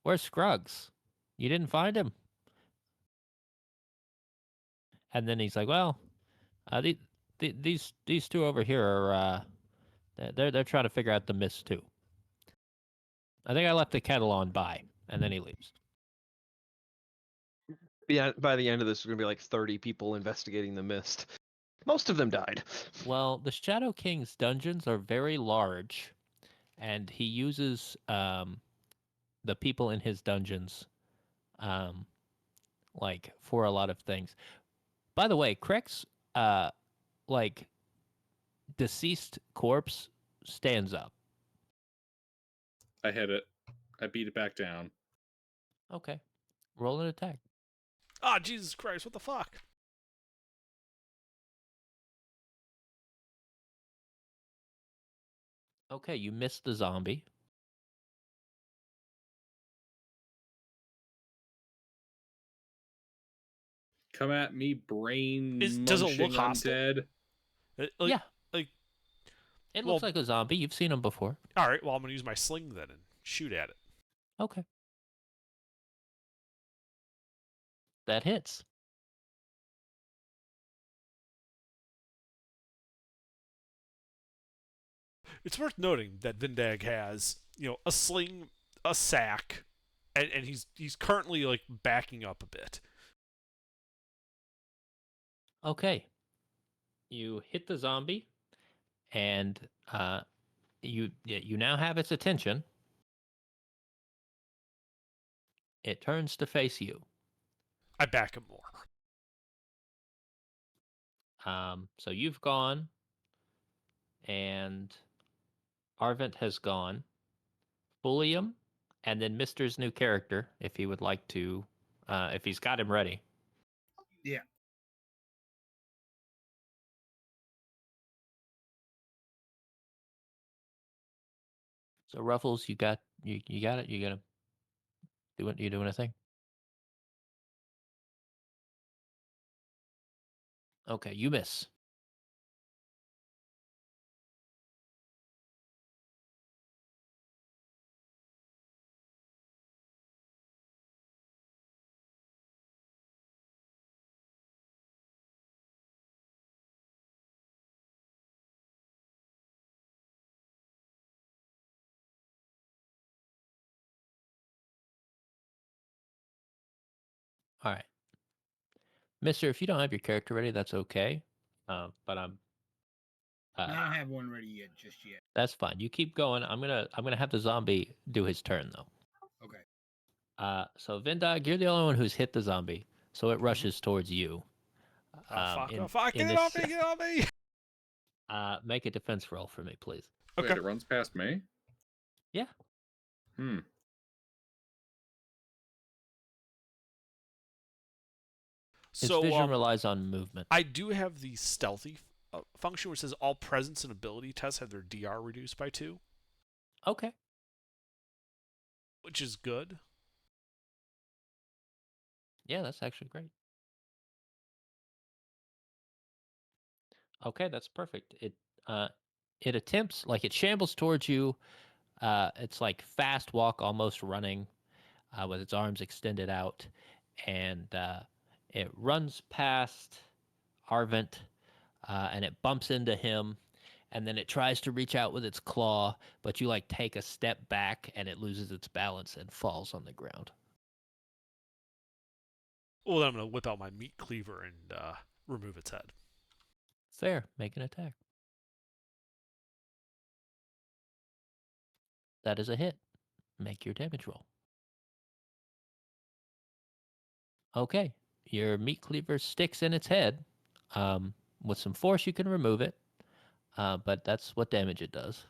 Where's Scruggs? You didn't find him?" And then he's like, "Well, these two over here are they're trying to figure out the mist too. I think I left the kettle on by," and then he leaves. Yeah, by the end of this, there's gonna be like 30 people investigating the mist. Most of them died. Well, the Shadow King's dungeons are very large, and he uses the people in his dungeons like for a lot of things. By the way, Krex like deceased corpse stands up. I hit it. I beat it back down. Okay. Roll an attack. Ah, Jesus Christ, what the fuck? Okay, you missed the zombie. Come at me, brain Does it look munching hostile? undead. Yeah. Like, It well- looks like a zombie. You've seen him before. all right, well, I'm going to use my sling then and shoot at it. Okay. That hits. It's worth noting that Vindag has, a sling, a sack, and he's currently like backing up a bit. Okay. You hit the zombie, and you now have its attention. It turns to face you. I back him more. So you've gone, and Arvent has gone. Fullium, and then Mister's new character, if he would like to, if he's got him ready. Yeah. So Ruffles, you got it. You gonna do it? You doing a thing? Okay, you miss. All right, Mister. If you don't have your character ready, that's okay. But I'm. I don't have one ready yet, just yet. That's fine. You keep going. I'm gonna have the zombie do his turn though. Okay. So Vindog, you're the only one who's hit the zombie, so it rushes towards you. Fuck, in- fuck, in get off this- me, get off me! Make a defense roll for me, please. Okay. Wait, it runs past me? Yeah. His So vision relies on movement. I do have the stealthy function, which says all presence and ability tests have their DR reduced by 2, Okay. which is good. Yeah, that's actually great. Okay, that's perfect. It attempts, like, it shambles towards you. It's like fast walk, almost running, with its arms extended out, and it runs past Arvent, and it bumps into him, and then it tries to reach out with its claw, but you like take a step back, and it loses its balance and falls on the ground. Well, then I'm going to whip out my meat cleaver and remove its head. Fair, make an attack. That is a hit. Make your damage roll. Okay, your meat cleaver sticks in its head. With some force, you can remove it, but that's what damage it does.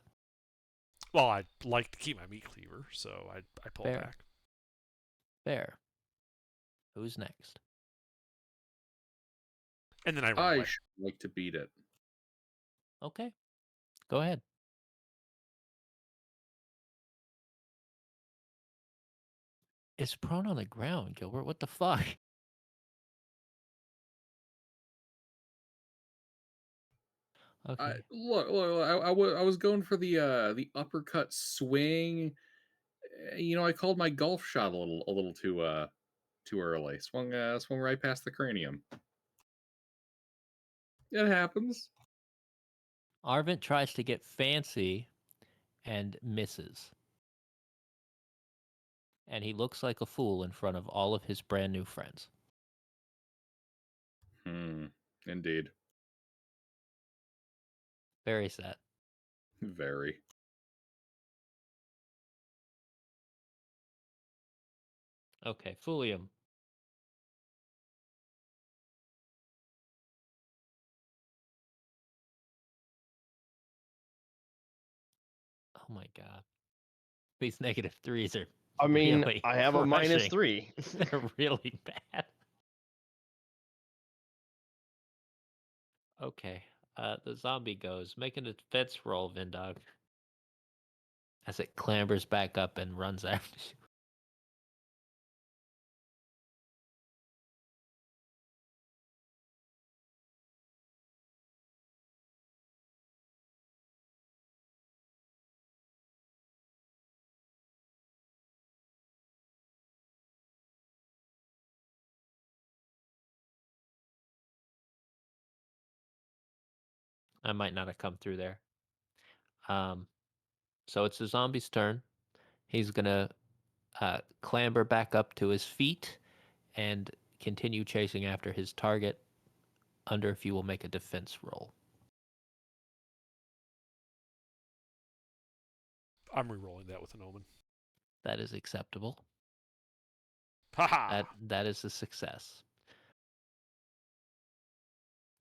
Well, I'd like to keep my meat cleaver, so I pull Fair. back. Fair. Who's next? And then I run I away. should like to beat it. Okay, go ahead. It's prone on the ground, Gilbert. What the fuck? Okay. I was going for the uppercut swing. I called my golf shot a little too early. Swung right past the cranium. It happens. Arvent tries to get fancy and misses. And he looks like a fool in front of all of his brand new friends. Indeed. Very sad. Very. Okay, Fulium. Oh my god. These -3s are I mean, really I have a crushing. -3. They're really bad. Okay. The zombie goes. Make a defense roll, Vindog. As it clambers back up and runs after you. I might not have come through there. So it's the zombie's turn. He's gonna clamber back up to his feet and continue chasing after his target. Under, if you will make a defense roll. I'm re-rolling that with an omen. That is acceptable. Haha. That is a success.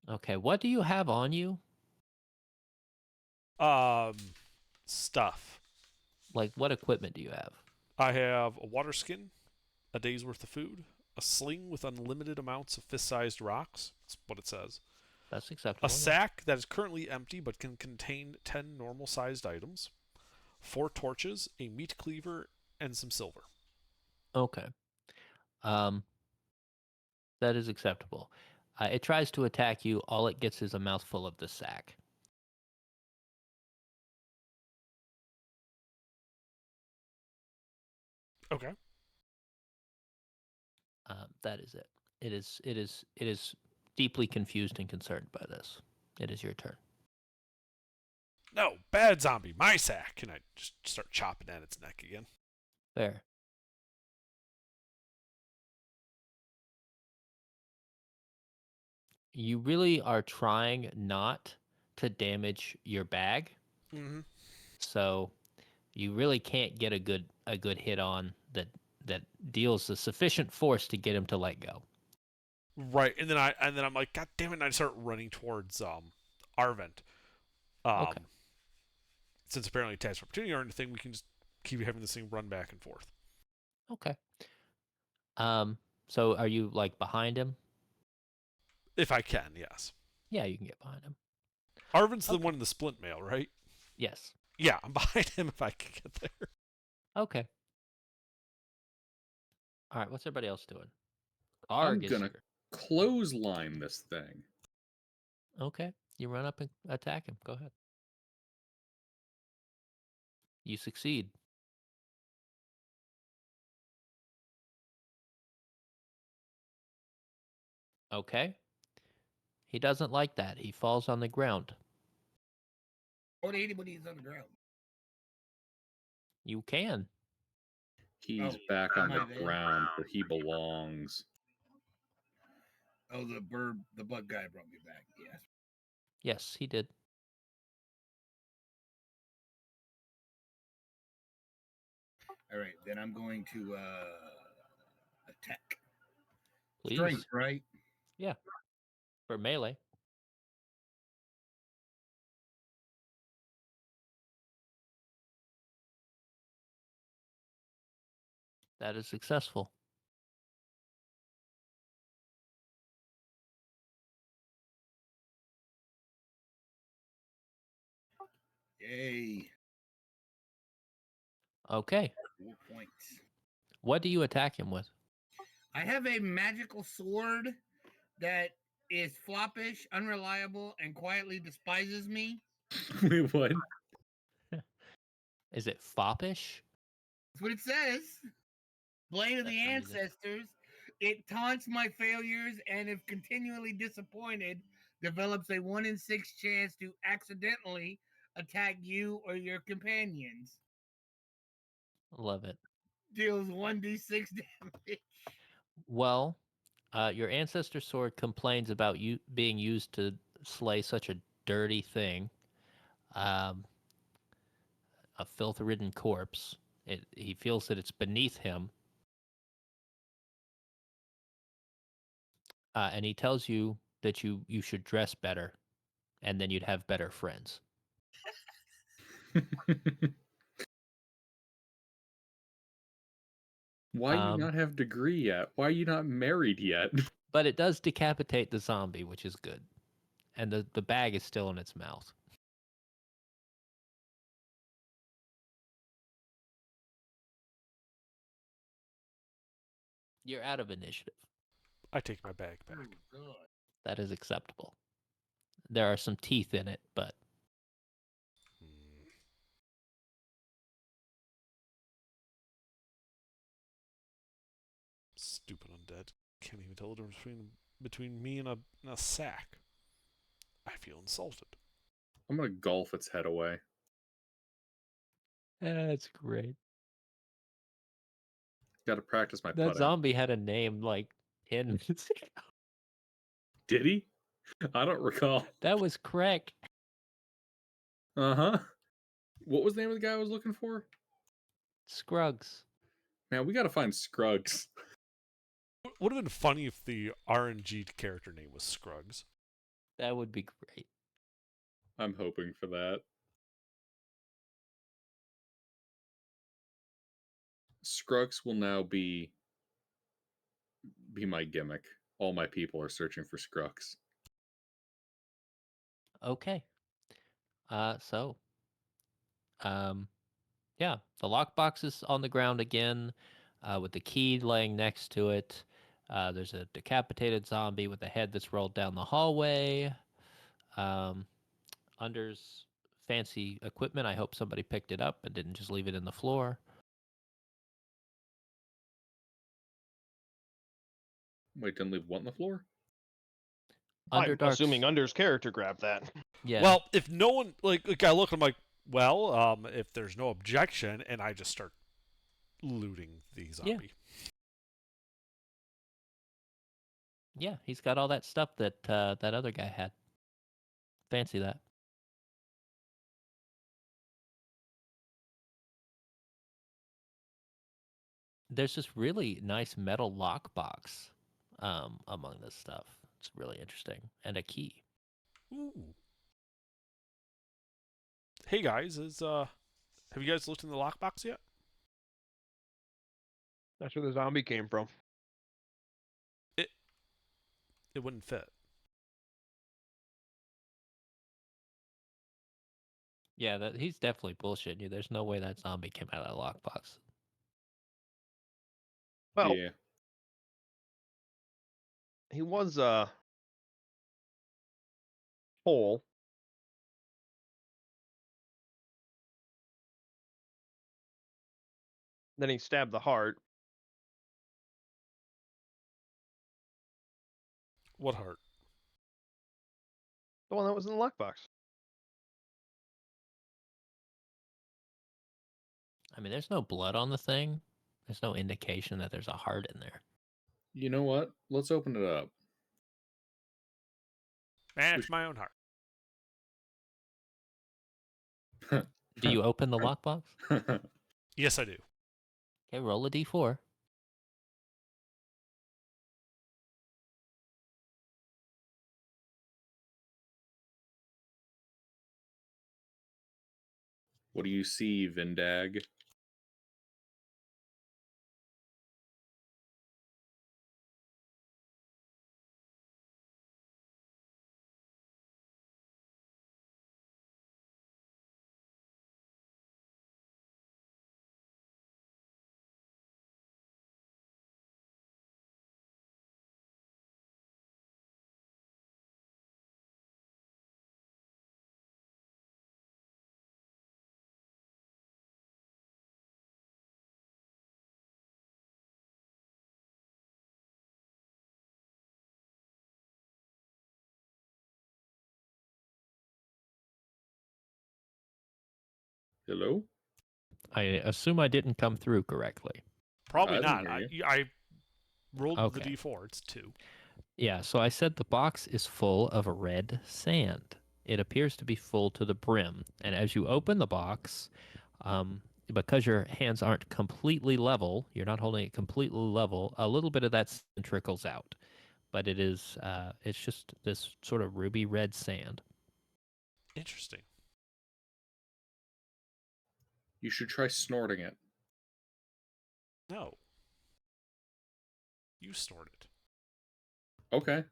Okay, what do you have on you? Stuff. Like, what equipment do you have? I have a water skin, a day's worth of food, a sling with unlimited amounts of fist-sized rocks. That's what it says. That's acceptable. A sack that is currently empty but can contain 10 normal-sized items, 4 torches, a meat cleaver, and some silver. Okay. That is acceptable. It tries to attack you. All it gets is a mouthful of the sack. Okay. That is it. It is deeply confused and concerned by this. It is your turn. No, bad zombie, my sack. And I just start chopping at its neck again. Fair. You really are trying not to damage your bag, Mm-hmm. so you really can't get a good hit on that deals the sufficient force to get him to let go. Right, and then I'm like, God damn it! And I start running towards Arvent. Okay. Since apparently attacks for opportunity or anything, we can just keep having this thing run back and forth. Okay. So are you like behind him? If I can, yes. Yeah, you can get behind him. Arvin's the Okay. one in the splint mail, right? Yes. Yeah, I'm behind him if I can get there. Okay. All right. What's everybody else doing? I'm Arg is gonna here. clothesline this thing. Okay. You run up and attack him. Go ahead. You succeed. Okay. He doesn't like that. He falls on the ground. Or anybody is on the ground. You can. He's Oh, back on am I the there? ground where he belongs. Oh, the bug guy brought me back. Yes. Yes, he did. All right, then I'm going to attack. Please. Strength, right? Yeah. For melee. That is successful. Yay. Okay. 4 points. What do you attack him with? I have a magical sword that is floppish, unreliable, and quietly despises me. Wait, what? Is it foppish? That's what it says. Blade of the That's amazing. ancestors. It taunts my failures and, if continually disappointed, develops a 1 in 6 chance to accidentally attack you or your companions. Love it. Deals 1d6 damage. Well, your ancestor sword complains about you being used to slay such a dirty thing, a filth-ridden corpse. He feels that it's beneath him, and he tells you that you should dress better, and then you'd have better friends. Why you not have degree yet? Why are you not married yet? But it does decapitate the zombie, which is good, and the bag is still in its mouth. You're out of initiative. I take my bag back. Oh, God. That is acceptable. There are some teeth in it, but Hmm. Stupid undead. Can't even tell the difference between me and a sack. I feel insulted. I'm gonna golf its head away. that's great. Got to practice my That putting. zombie had a name like 10 minutes ago. Did he? I don't recall. That was correct. Uh-huh. What was the name of the guy I was looking for? Scruggs. Man, we gotta find Scruggs. Would have been funny if the RNG character name was Scruggs. That would be great. I'm hoping for that. Scruggs will now be my gimmick. All my people are searching for Scruggs. Okay. Yeah, the lockbox is on the ground again, with the key laying next to it. There's a decapitated zombie with a head that's rolled down the hallway. Under's fancy equipment. I hope somebody picked it up and didn't just leave it in the floor. Wait, didn't leave what on the floor? I'm Underdark's, assuming Under's character grabbed that. yeah. Well, if no one like I look, I'm like, well, if there's no objection, and I just start looting the zombie. Yeah, he's got all that stuff that that other guy had. Fancy that. There's this really nice metal lockbox among this stuff. It's really interesting. And a key. Ooh. Hey guys, have you guys looked in the lockbox yet? That's where the zombie came from. It wouldn't fit. Yeah, he's definitely bullshitting you. There's no way that zombie came out of that lockbox. Well, Yeah. he was whole. Then he stabbed the heart. What heart? The one that was in the lockbox. I mean, there's no blood on the thing. There's no indication that there's a heart in there. You know what? Let's open it up. It's my own heart. Do you open the lockbox? Yes, I do. Okay, roll a d4. What do you see, Vindag? Hello? I assume I didn't come through correctly. Probably I didn't not. hear you. I rolled the Okay. d4. It's 2. Yeah, so I said the box is full of red sand. It appears to be full to the brim. And as you open the box, because your hands aren't completely level, you're not holding it completely level, a little bit of that sand trickles out. But it's just this sort of ruby red sand. Interesting. You should try snorting it. No. You snort it. Okay.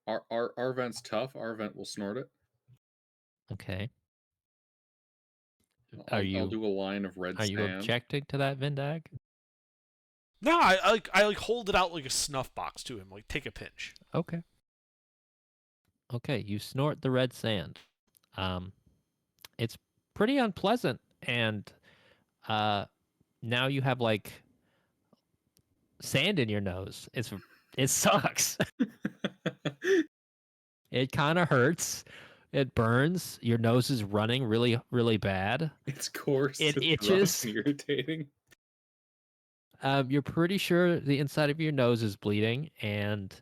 Our vent's tough. Our vent will snort it. Okay. I'll do a line of red Are you sand. objecting to that, Vindag? No, I hold it out like a snuff box to him. Like, take a pinch. Okay. Okay, you snort the red sand. It's pretty unpleasant, and now you have like sand in your nose. It sucks. It kind of hurts. It burns. Your nose is running really, really bad. It's coarse. It it's rough itches. and irritating. You're pretty sure the inside of your nose is bleeding, and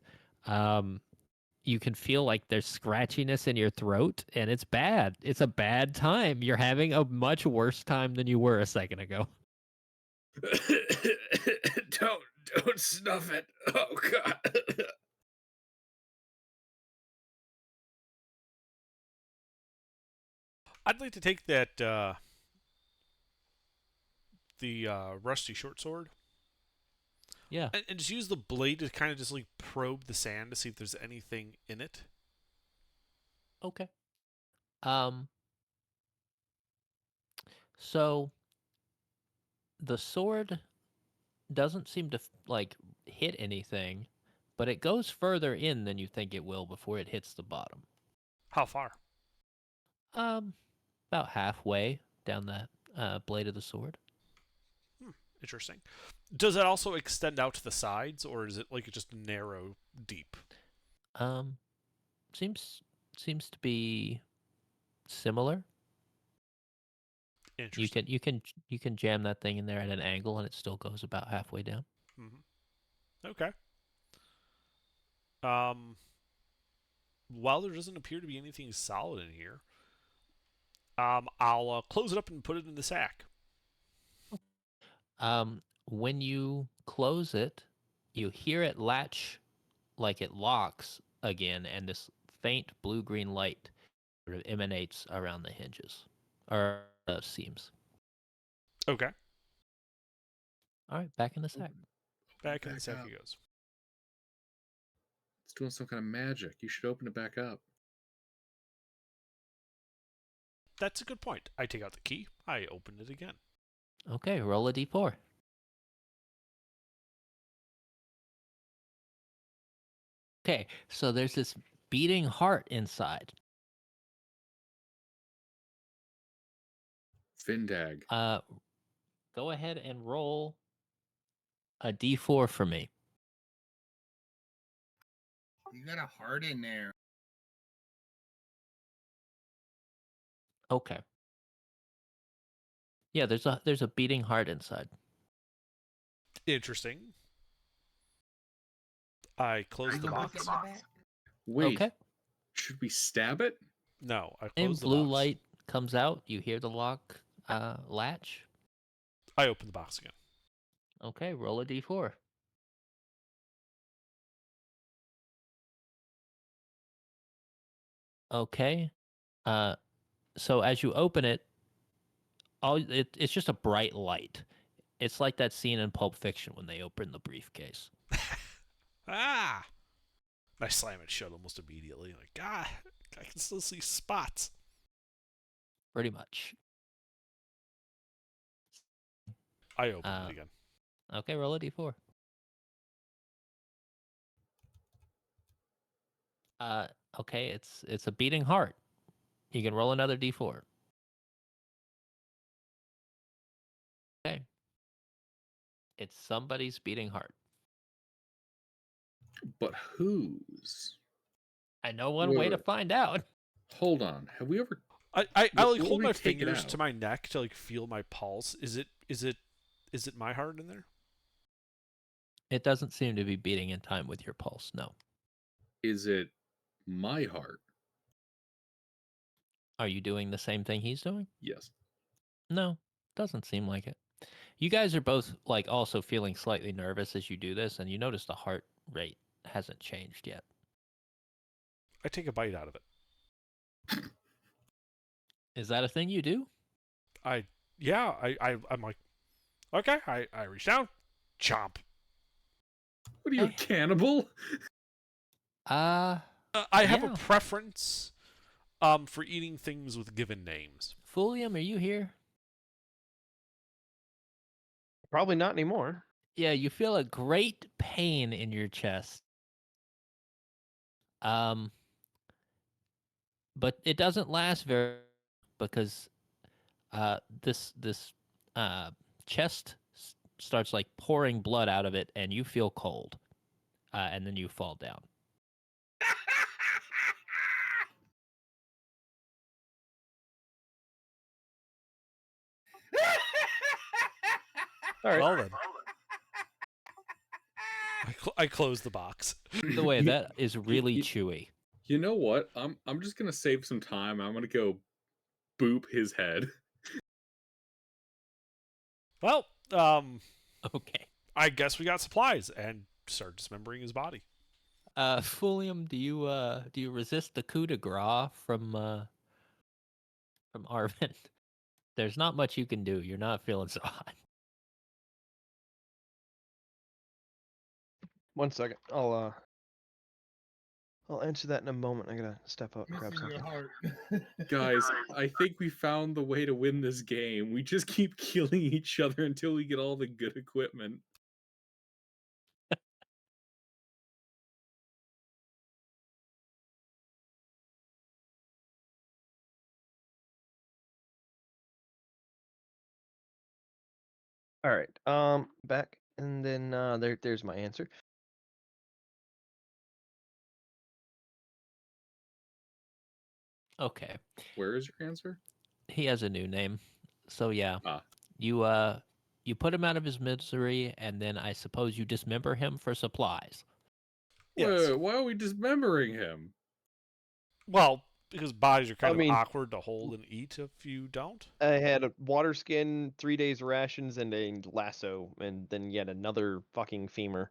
you can feel like there's scratchiness in your throat, and it's bad. It's a bad time. You're having a much worse time than you were a second ago. don't snuff it. Oh god. I'd like to take that the rusty short sword Yeah. and just use the blade to kind of just like probe the sand to see if there's anything in it. Okay. Um. So the sword doesn't seem to like hit anything, but it goes further in than you think it will before it hits the bottom. How far? Um, about halfway down the blade of the sword. Interesting. Does that also extend out to the sides, or is it like just narrow, deep? Um, seems to be similar. Interesting. You can jam that thing in there at an angle, and it still goes about halfway down. Okay. While there doesn't appear to be anything solid in here, I'll close it up and put it in the sack. When you close it, you hear it latch like it locks again, and this faint blue-green light sort of emanates around the hinges or the seams. Okay. All right, back in the sack. Back in the sack it goes. It's doing some kind of magic. You should open it back up. that's a good point. I take out the key. I open it again. Okay, roll a d4. Okay, so there's this beating heart inside. Findag. Go ahead and roll a d4 for me. You got a heart in there. Okay. Yeah, there's a beating heart inside. Interesting. I close Are you the gonna put box. that in the back? Wait, Okay. should we stab it? No, I And close the blue box. light comes out. You hear the lock latch. I open the box again. Okay, roll a d4. Okay. So as you open it, it's just a bright light. It's like that scene in Pulp Fiction when they open the briefcase. Ah! I slam it shut almost immediately. Like, God, I can still see spots. Pretty much. I open it again. Okay, roll a d4. Okay, it's a beating heart. You can roll another d4. Okay. It's somebody's beating heart. But whose? I know one way to Wait. find out. Hold on. Have we ever? I like Before hold we my take it fingers to out. my neck to like feel my pulse. Is it my heart in there? It doesn't seem to be beating in time with your pulse, no. Is it my heart? Are you doing the same thing he's doing? Yes. No, doesn't seem like it. You guys are both like also feeling slightly nervous as you do this, and you notice the heart rate hasn't changed yet. I take a bite out of it. Is that a thing you do? I'm like, okay. I reach down, chomp. What are you, a Okay. cannibal? I have a Yeah. preference for eating things with given names. Fulium, are you here? Probably not anymore. Yeah, you feel a great pain in your chest. But it doesn't last very because this chest starts like pouring blood out of it, and you feel cold, and then you fall down. All right. Well then, I close the box. By the way, You- that is really you- chewy. You know what? I'm just gonna save some time. I'm gonna go boop his head. Well, Okay. I guess we got supplies and start dismembering his body. Fulium, do you resist the coup de grace from Arvin? There's not much you can do. You're not feeling so hot. 1 second. I'll answer that in a moment. I gotta step up and grab Missing your something. heart. Guys, I think we found the way to win this game. We just keep killing each other until we get all the good equipment. All right. Back and then there's my answer. Okay. Where is your answer? He has a new name. So yeah. Ah. You put him out of his misery, and then I suppose you dismember him for supplies. Yes. Wait, why are we dismembering him? Well, because bodies are kind I mean- of awkward to hold and eat if you don't. I had a water skin, 3 days rations, and a lasso, and then yet another fucking femur.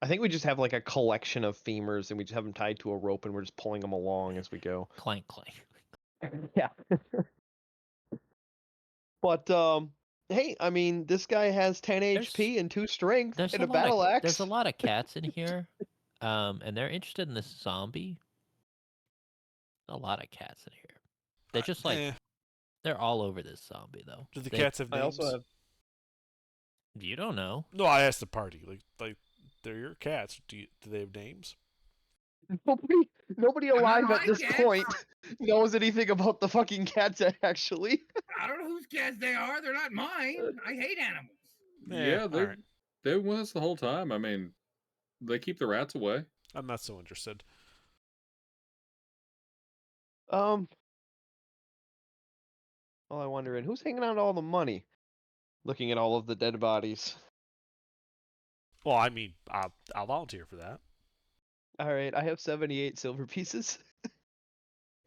I think we just have like a collection of femurs, and we just have them tied to a rope, and we're just pulling them along as we go. Clank, clank. Yeah. But hey, I mean, this guy has 10 HP and 2 strength There's and a a lot battle of axe. there's a lot of cats in here, and they're interested in this zombie. A lot of cats in here. They just like Eh. They're all over this zombie though. Do the They- cats have I names? also have. You don't know. No, I asked the party. Like they're your cats. Do they have names? Nobody not alive my at this cats. point knows anything about the fucking cats. Actually, I don't know whose cats they are. They're not mine. I hate animals. Yeah, all right. they're with us the whole time. I mean, they keep the rats away. I'm not so interested. All I wonder is who's hanging on to all the money, looking at all of the dead bodies. Well, I mean, I'll volunteer for that. All right, I have 78 silver pieces.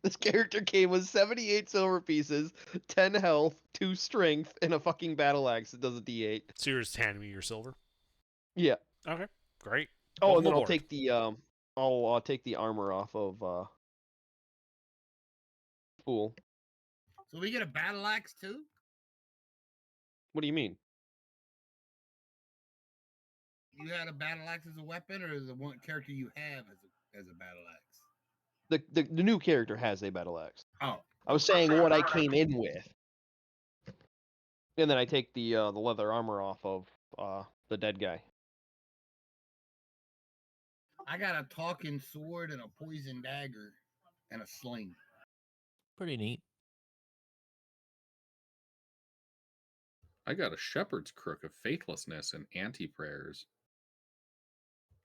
This character came with 78 silver pieces, 10 health, 2 strength, and a fucking battle axe that does a D8. So you're just handing me your silver. Yeah. Okay, great. Oh, and Welcome then I'll aboard. take the take the armor off of Fool. So we get a battle axe too? What do you mean? You had a battle axe as a weapon, or is the one character you have as a battle axe? The new character has a battle axe. Oh, I was saying what I came in with. And then I take the leather armor off of the dead guy. I got a talking sword and a poison dagger and a sling. Pretty neat. I got a shepherd's crook of faithlessness and anti-prayers.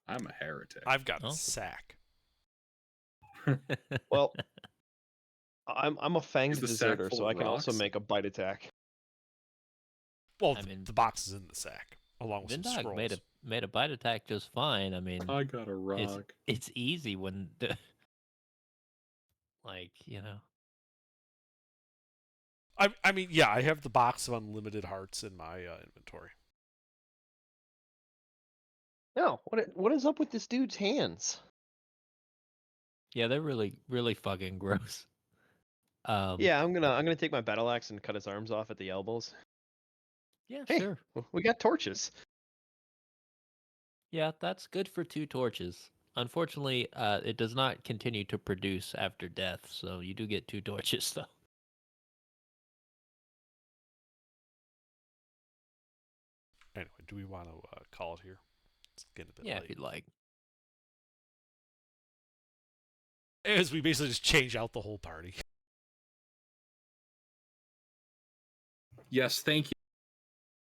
I'm a heretic. I've got a Oh. sack. Well, I'm a fanged Is the sack deserter, full so of I can also rocks? make a bite attack. Well, I mean- the box is in the sack along with some Vindog scrolls. made a bite attack just fine. I mean, I got a rock. it's easy when, like, you know. I mean, yeah, I have the box of unlimited hearts in my inventory. No, what is up with this dude's hands? Yeah, they're really fucking gross. Yeah, I'm gonna take my battle axe and cut his arms off at the elbows. Yeah, Hey. sure. We got torches. Yeah, that's good for 2 torches. Unfortunately, it does not continue to produce after death, so you do get 2 torches though. Anyway, do we want to call it here? It's getting a bit Yeah, late. if you'd like. As we basically just change out the whole party. Yes, thank you.